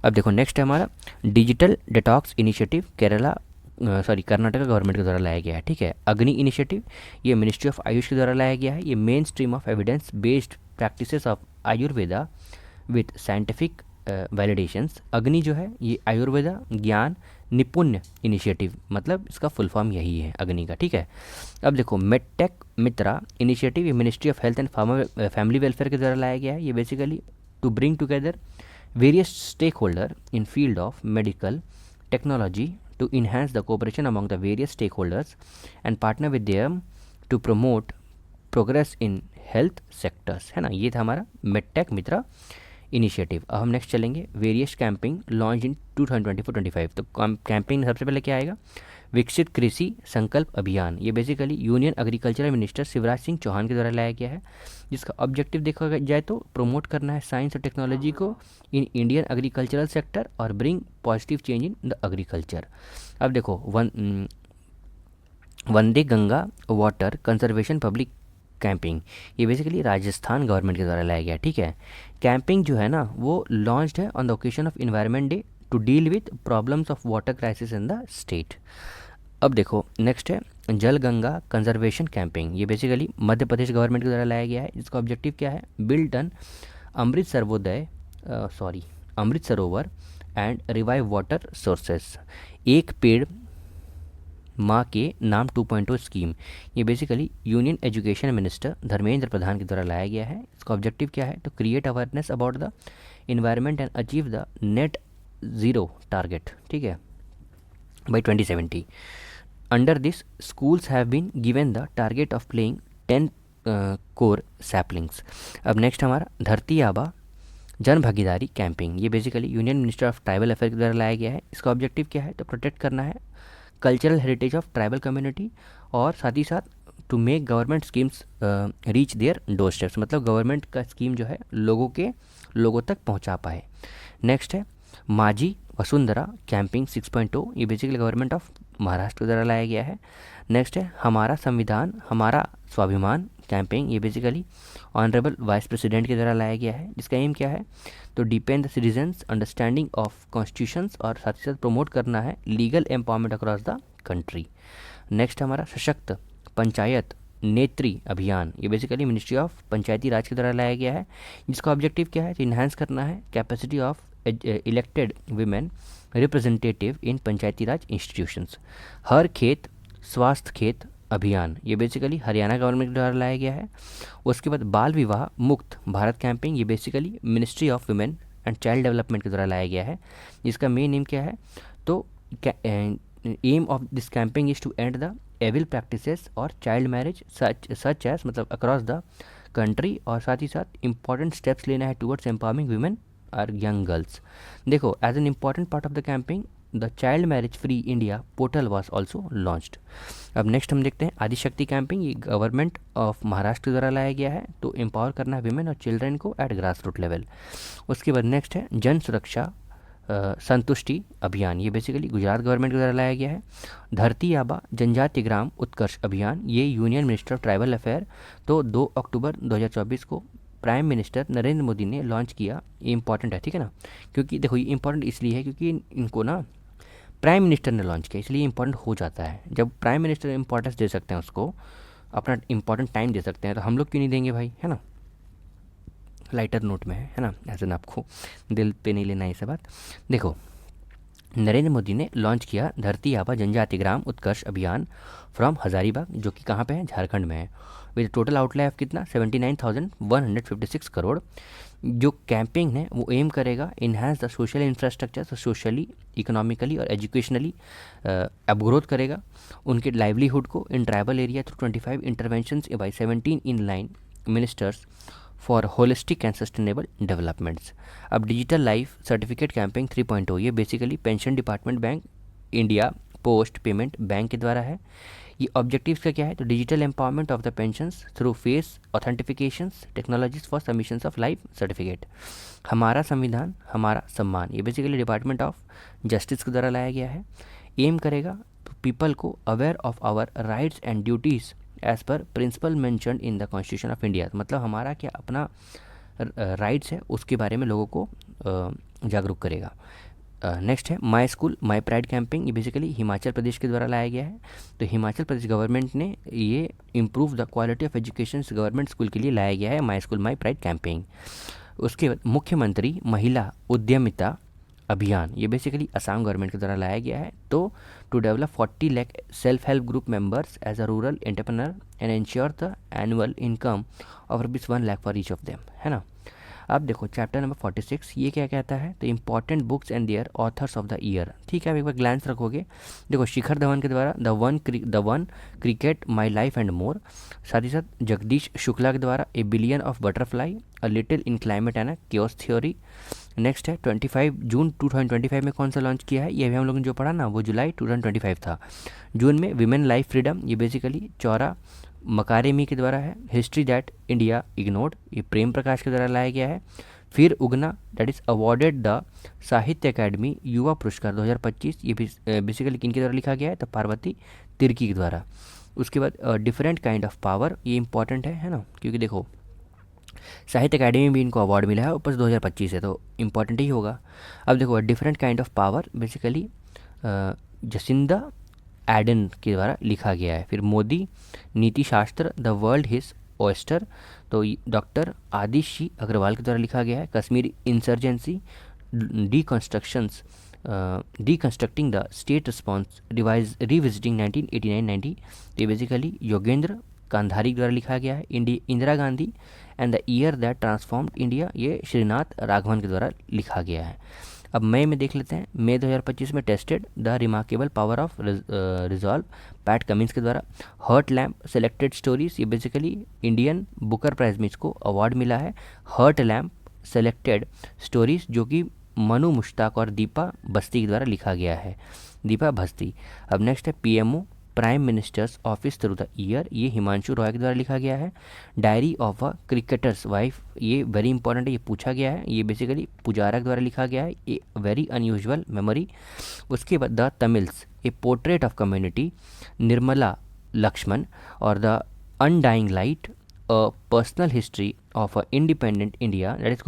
अब देखो नेक्स्ट है हमारा digital detox initiative, Karnataka government के द्वारा लाया गया है। ठीक है, अग्नि इनिशिएटिव, ये मिनिस्ट्री ऑफ आयुष के द्वारा लाया गया है। ये main stream of evidence based practices of Ayurveda with scientific validations. अग्नि जो है ये आयुर्वेदा ज्ञान निपुण्य इनिशिएटिव, मतलब इसका फुल फॉर्म यही है अग्नि का। ठीक है, अब देखो मेडटेक मित्रा इनिशिएटिव, ये ministry of health and family welfare के द्वारा लाया गया है। ये basically to bring together various stakeholder in field of medical technology to enhance the cooperation among the various stakeholders and partner with them to promote progress in health sectors, है ना। ये था हमारा मेडटेक मित्रा इनिशिएटिव। अब हम नेक्स्ट चलेंगे वेरियस कैंपिंग लॉन्च इन 2024-25। तो कैंपिंग सबसे पहले क्या आएगा, विकसित कृषि संकल्प अभियान, ये basically union agricultural minister Shivraj Singh Chouhan के द्वारा लाया गया है, जिसका ऑब्जेक्टिव देखा जाए तो प्रमोट करना है साइंस और टेक्नोलॉजी को इन इंडियन एग्रीकल्चरल सेक्टर और bring positive change in the agriculture. अब देखो Vande Ganga water conservation public campaign, ये बेसिकली राजस्थान गवर्नमेंट के द्वारा लाया गया। ठीक है, कैंपिंग जो है ना वो लॉन्च्ड है on the occasion of environment day to deal with problems of water crisis in the state. अब देखो नेक्स्ट है जल गंगा कंजर्वेशन कैंपिंग, ये बेसिकली मध्य प्रदेश गवर्नमेंट के द्वारा लाया गया है, जिसका ऑब्जेक्टिव क्या है, build an Amrit Sarovar and revive water sources, एक पेड़ माँ के नाम 2.0 स्कीम, ये basically union education minister Dharmendra Pradhan के द्वारा लाया गया है। इसका ऑब्जेक्टिव क्या है, तो create awareness about the environment and achieve the net zero target. ठीक है, by 2070। Under this schools have been given the target of playing 10 crore saplings. अब नेक्स्ट हमारा धरती आबा जन भागीदारी कैंपिंग, ये basically union minister of tribal affair के द्वारा लाया गया है। इसका ऑब्जेक्टिव क्या है, तो प्रोटेक्ट करना है cultural heritage of tribal community और साथ ही साथ to make government schemes reach their doorsteps, मतलब गवर्नमेंट का स्कीम जो है लोगों तक पहुंचा पाए। नेक्स्ट है माझी वसुंधरा कैंपिंग 6.0, ये बेसिकली गवर्नमेंट ऑफ महाराष्ट्र के द्वारा लाया गया है। नेक्स्ट है हमारा संविधान हमारा स्वाभिमान कैंपिंग, ये बेसिकली ऑनरेबल वाइस प्रेसिडेंट के द्वारा लाया गया है, जिसका एम क्या है, तो depend the citizens understanding of constitutions और साथ ही साथ प्रमोट करना है legal empowerment across the country. Next हमारा सशक्त पंचायत नेत्री अभियान, ये basically ministry of Panchayati Raj के द्वारा लाया गया है, जिसका ऑब्जेक्टिव क्या है, तो इन्हांस करना है capacity of elected women representative in Panchayati Raj institutions. Har Khet Swasthya खेत अभियान, ये बेसिकली हरियाणा गवर्नमेंट के द्वारा लाया गया है। उसके बाद बाल विवाह मुक्त भारत कैंपेन, ये basically ministry of women and child development के द्वारा लाया गया है। जिसका मेन एम क्या है, तो aim of this campaign is to end the evil practices और चाइल्ड मैरिज सच एज, मतलब अक्रॉस द कंट्री, और साथ ही साथ इंपॉर्टेंट स्टेप्स लेना है टूवर्ड्स एम्पावरिंग वुमेन और यंग गर्ल्स। देखो, as an important part of the campaign the child marriage free India portal was also launched. अब नेक्स्ट हम देखते हैं आदिशक्ति कैंपेन, ये गवर्नमेंट ऑफ महाराष्ट्र द्वारा लाया गया है, तो एम्पावर करना है विमेन और चिल्ड्रन को एट ग्रास रूट लेवल। उसके बाद नेक्स्ट है जन सुरक्षा संतुष्टि अभियान, ये बेसिकली गुजरात गवर्नमेंट के द्वारा लाया गया है। धरती आबा जनजाति ग्राम उत्कर्ष अभियान, ये union minister of tribal affair, तो 2 अक्टूबर 2024 को प्राइम मिनिस्टर नरेंद्र मोदी ने लॉन्च किया। ये इंपॉर्टेंट है, ठीक है ना, क्योंकि देखो ये इंपॉर्टेंट इसलिए है क्योंकि इनको ना प्राइम मिनिस्टर ने लॉन्च किया, इसलिए इंपॉर्टेंट हो जाता है। जब प्राइम मिनिस्टर इंपॉर्टेंस दे सकते हैं उसको, अपना इंपॉर्टेंट टाइम दे सकते हैं, तो हम लोग क्यों नहीं देंगे भाई, है ना। लाइटर नोट में है ना, ऐसे ना आपको दिल पे नहीं लेना ये सब बात। देखो, नरेंद्र मोदी ने लॉन्च किया धरती आबा जनजाति ग्राम उत्कर्ष अभियान फ्रॉम हज़ारीबाग, जो कि कहाँ पे है, झारखंड में है, विद टोटल आउटले ऑफ कितना 79,156 करोड़। जो कैंपेन है वो एम करेगा इन्हांस द सोशल इंफ्रास्ट्रक्चर, तो सोशली, इकोनॉमिकली और एजुकेशनली अपग्रोथ करेगा उनके लाइवलीहुड को in tribal area through 25 interventions by 17 in line ministers for holistic and sustainable developments. अब डिजिटल लाइफ सर्टिफिकेट कैंपेन 3.0, ये basically pension department bank India post payment bank के द्वारा है। ये ऑब्जेक्टिव्स का क्या है, तो digital empowerment of the pensions through face authentications technologies for submissions of life certificate. हमारा संविधान हमारा सम्मान, ये बेसिकली डिपार्टमेंट ऑफ जस्टिस के द्वारा लाया गया है। एम करेगा पीपल को aware of our rights and duties as per principal mentioned in the constitution of India, मतलब हमारा क्या अपना राइट्स है उसके बारे में लोगों को जागरूक करेगा। नेक्स्ट है my school my pride campaign, ये बेसिकली हिमाचल प्रदेश के द्वारा लाया गया है। तो हिमाचल प्रदेश गवर्नमेंट ने ये improve the quality of education government school के लिए लाया गया है my school my pride campaign. उसके बाद मुख्यमंत्री महिला उद्यमिता अभियान, ये बेसिकली असम गवर्नमेंट के द्वारा लाया गया है। तो to develop 40 lakh self help group members as a rural entrepreneur and ensure the annual income of ₹1 lakh for each of them, है ना। अब देखो चैप्टर नंबर 46, ये क्या कहता है, तो important books and their authors of the year, ठीक है। आप एक बार ग्लैंस रखोगे, देखो शिखर धवन के द्वारा the one cricket my life and more, साथ ही साथ जगदीश शुक्ला के द्वारा ए billion of butterfly a little in climate and chaos theory. Next है 25 जून 2025 में कौन सा लॉन्च किया है, ये भी हम लोगों ने जो पढ़ा ना वो जुलाई 2025 था। जून में विमेन लाइफ फ्रीडम, ये बेसिकली चौरा मकारेमी के द्वारा है। हिस्ट्री दैट इंडिया इग्नोर्ड, ये प्रेम प्रकाश के द्वारा लाया गया है। फिर उगना दैट इज़ अवॉर्डेड द साहित्य अकेडमी युवा पुरस्कार 2025, ये बेसिकली किन के द्वारा लिखा गया है, तो पार्वती तिर्की के द्वारा। उसके बाद डिफरेंट काइंड ऑफ पावर, ये इंपॉर्टेंट है ना, क्योंकि देखो साहित्य अकेडमी में भी इनको अवार्ड मिला है, ऊपर से 2025 है तो इम्पॉर्टेंट ही होगा। अब देखो different kind of power basically Jacinda Ardern के द्वारा लिखा गया है। फिर Modi Niti Shastra the world his oyster, तो डॉक्टर आदिशी अग्रवाल के द्वारा लिखा गया है। Kashmir insurgency deconstructing the state response revisiting 1989-90, ये बेसिकली योगेंद्र गांधारी द्वारा लिखा गया है। Indira Gandhi and the year that transformed India, ये श्रीनाथ राघवन के द्वारा लिखा गया है। अब मई में देख लेते हैं, मई 2025 में tested the remarkable power of resolve PAT Cummins के द्वारा। हर्ट लैम्प सेलेक्टेड स्टोरीज, ये बेसिकली इंडियन बुकर प्राइज में इसको अवार्ड मिला है। हर्ट लैम्प सेलेक्टेड स्टोरीज, जो कि मनु मुश्ताक और दीपा बस्ती के द्वारा लिखा गया है, दीपा बस्ती। अब नेक्स्ट है PMO prime minister's office through the year, ये हिमांशु रॉय के द्वारा लिखा गया है। Diary of a cricketers wife, ये वेरी इंपॉर्टेंट है, ये पूछा गया है, ये बेसिकली पुजारा के द्वारा लिखा गया है, ये वेरी अनयूजुअल मेमोरी। उसके बाद the Tamils a portrait of community Nirmala Lakshman, और the undying light a personal history of a independent India that is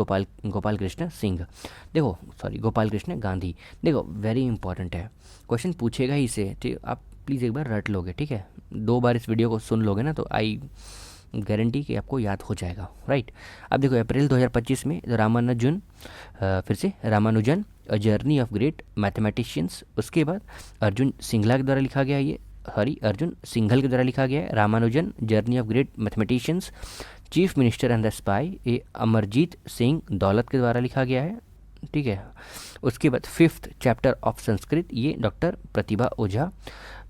Gopal Krishna Singh, देखो सॉरी गोपाल कृष्ण गांधी। देखो वेरी इंपॉर्टेंट है, क्वेश्चन पूछेगा ही से, ठीक, आप प्लीज़ एक बार रट लोगे, ठीक है। 2 बार इस वीडियो को सुन लोगे ना तो आई गारंटी कि आपको याद हो जाएगा, राइट। अब देखो अप्रैल 2025 में रामानुजन, फिर से Ramanujan a journey of great mathematicians, उसके बाद अर्जुन सिंगला के द्वारा लिखा गया ये अर्जुन सिंघल के द्वारा लिखा गया है। Ramanujan journey of great mathematicians, chief minister and the spy, ये अमरजीत सिंह दौलत के द्वारा लिखा गया है, ठीक है। उसके बाद 5th चैप्टर ऑफ संस्कृत, ये डॉक्टर प्रतिभा ओझा।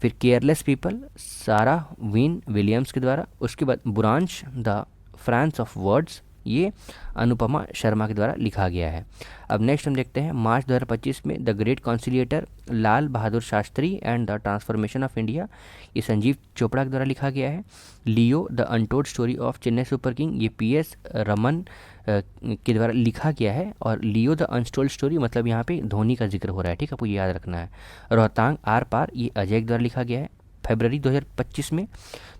फिर केयरलेस पीपल, सारा विन विलियम्स के द्वारा। उसके बाद बुरांश द फ्रांस ऑफ वर्ड्स, ये अनुपमा शर्मा के द्वारा लिखा गया है। अब नेक्स्ट हम देखते हैं मार्च 2025 में the great conciliator Lal Bahadur Shastri and the transformation of India, ये संजीव चोपड़ा के द्वारा लिखा गया है। Leo the untold story of Chennai super king, ये PS रमन के द्वारा लिखा गया है। और लियो द अनटोल्ड स्टोरी मतलब यहाँ पे धोनी का जिक्र हो रहा है, ठीक है, आपको याद रखना है। रोहतांग आर पार, ये अजय के द्वारा लिखा गया है फरवरी 2025 में।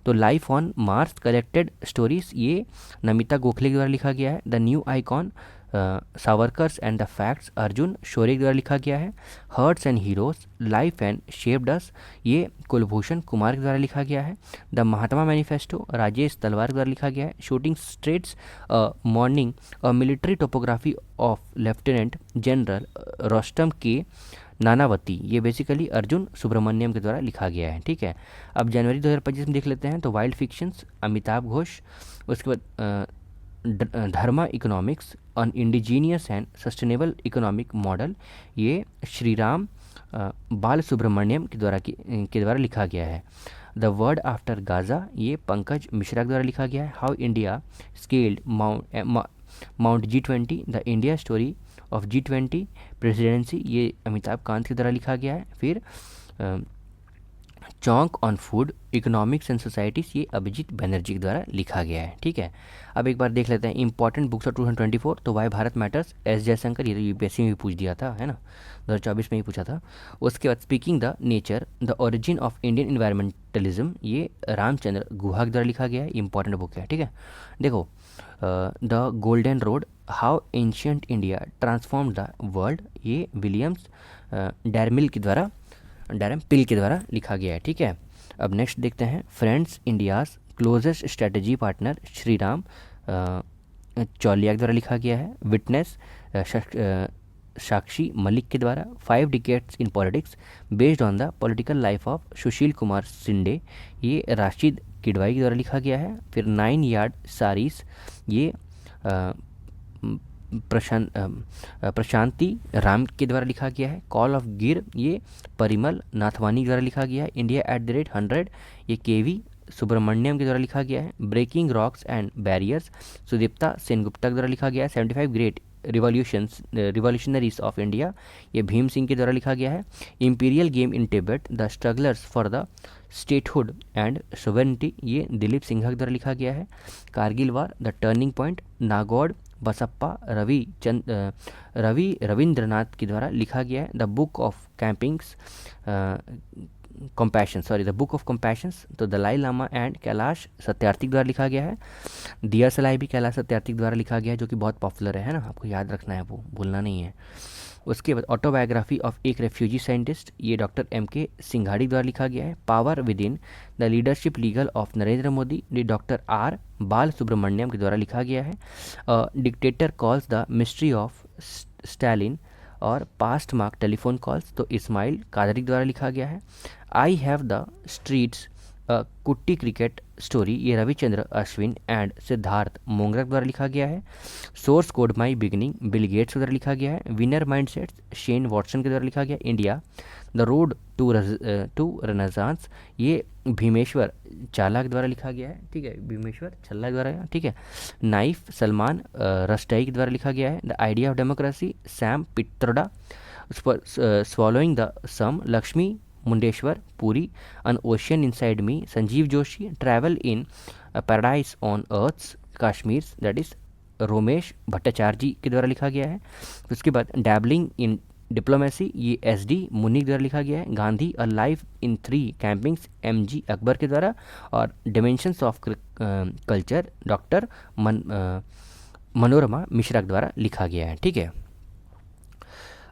तो life on Mars collected stories, ये नमिता गोखले के द्वारा लिखा गया है। The new icon Savarkars and the facts, Arjun Shourie के द्वारा लिखा गया है। Hearts and heroes, life and shaped us, ये कुलभूषण कुमार के द्वारा लिखा गया है। द महात्मा मैनिफेस्टो, राजेश तलवार के द्वारा लिखा गया है। Shooting straights morning, military topography of lieutenant general Rostum K Nanavati, ये बेसिकली अर्जुन सुब्रमण्यम के द्वारा लिखा गया है, ठीक है। अब जनवरी 2025 में देख लेते हैं तो वाइल्ड फिक्शंस अमिताभ घोष। उसके बाद Dharma economics on indigenous and sustainable economic model, ये श्रीराम बाल सुब्रमण्यम के द्वारा लिखा गया है। द वर्ड आफ्टर गाजा, ये पंकज मिश्रा के द्वारा लिखा गया है। How India scaled mount G20, the India story of G20 presidency, ये अमिताभ कांत के द्वारा लिखा गया है। फिर चौंक on food economics and societies, ये अभिजीत बनर्जी के द्वारा लिखा गया है, ठीक है। अब एक बार देख लेते हैं इंपॉर्टेंट बुक्स ऑफ 2024, तो why Bharat matters, S Jaishankar, ये तो UPSC में भी पूछ दिया था, है ना, 2024 में ही पूछा था। उसके बाद speaking the nature the origin of Indian environmentalism, ये रामचंद्र गुहा के द्वारा लिखा गया है, इंपॉर्टेंट बुक है, ठीक है। देखो the golden road, how ancient India transform the world, ये विलियम्स डैरम पिल के द्वारा लिखा गया है, ठीक है। अब नेक्स्ट देखते हैं friends India's closest strategy partner, Shriram Chauliya के द्वारा लिखा गया है। विटनेस साक्षी मलिक के द्वारा। 5 decades in politics based on the political life of Sushil Kumar Shinde, ये राशिद किडवाई के द्वारा लिखा गया है। फिर 9 यार्ड सारीस, ये प्रशांति राम के द्वारा लिखा गया है। कॉल ऑफ गिर, ये परिमल नाथवानी के द्वारा लिखा गया है। इंडिया @100, ये KV सुब्रमण्यम के द्वारा लिखा गया है। Breaking rocks and barriers, Sudipta Sengupta के द्वारा लिखा गया है। 75 ग्रेट रिवॉल्यूशनरीज ऑफ इंडिया, ये भीम सिंह के द्वारा लिखा गया है। Imperial game in Tibet, the strugglers for the statehood and sovereignty, ये दिलीप सिंघा के द्वारा लिखा गया है। Kargil war, the turning point, Nagod Basappa Ravindranath के द्वारा लिखा गया है। The book of campings the book of compassions, तो दलाई लामा एंड कैलाश सत्यार्थी द्वारा लिखा गया है। दिया सलाई भी कैलाश सत्यार्थी द्वारा लिखा गया है, जो कि बहुत पॉपुलर है ना, आपको याद रखना है, वो भूलना नहीं है। उसके बाद ऑटोबायोग्राफी ऑफ एक रेफ्यूजी साइंटिस्ट, ये डॉक्टर MK सिंघाड़ी द्वारा लिखा गया है। Power with in the leadership legal of Narendra Modi, ये डॉक्टर R बाल सुब्रमण्यम के द्वारा लिखा गया है। Dictator calls the mystery of Stalin और पास्ट मार्क टेलीफोन कॉल्स, तो इस्माइल कादरी द्वारा लिखा गया है। आई हैव द स्ट्रीट्स कुट्टी क्रिकेट स्टोरी, ये रविचंद्र अश्विन एंड सिद्धार्थ मोंगरा द्वारा लिखा गया है। सोर्स कोड माई बिगिनिंग बिल गेट्स द्वारा लिखा गया है। विनर माइंडसेट्स शेन वॉटसन के द्वारा लिखा गया। India the road to renaissance, ये भीमेश्वर चाला के द्वारा लिखा गया है, ठीक है, भीमेश्वर छल्ला के द्वारा, ठीक है। नाइफ सलमान रस्टाई के द्वारा लिखा गया है। The idea of democracy Sam Pitroda. उस पर swallowing the sun Lakshmi Mundeshwar Puri. An ocean inside me Sanjeev Joshi. Travel in paradise on earth's Kashmir, that is Romesh Bhattacharya के द्वारा लिखा गया है। उसके बाद डैबलिंग इन डिप्लोमेसी, ये SD मुन्नी के द्वारा लिखा गया है। Gandhi a life in 3 campaigns MG Akbar के द्वारा। और dimensions of culture doctor Manorama Mishra के द्वारा लिखा गया है, ठीक है।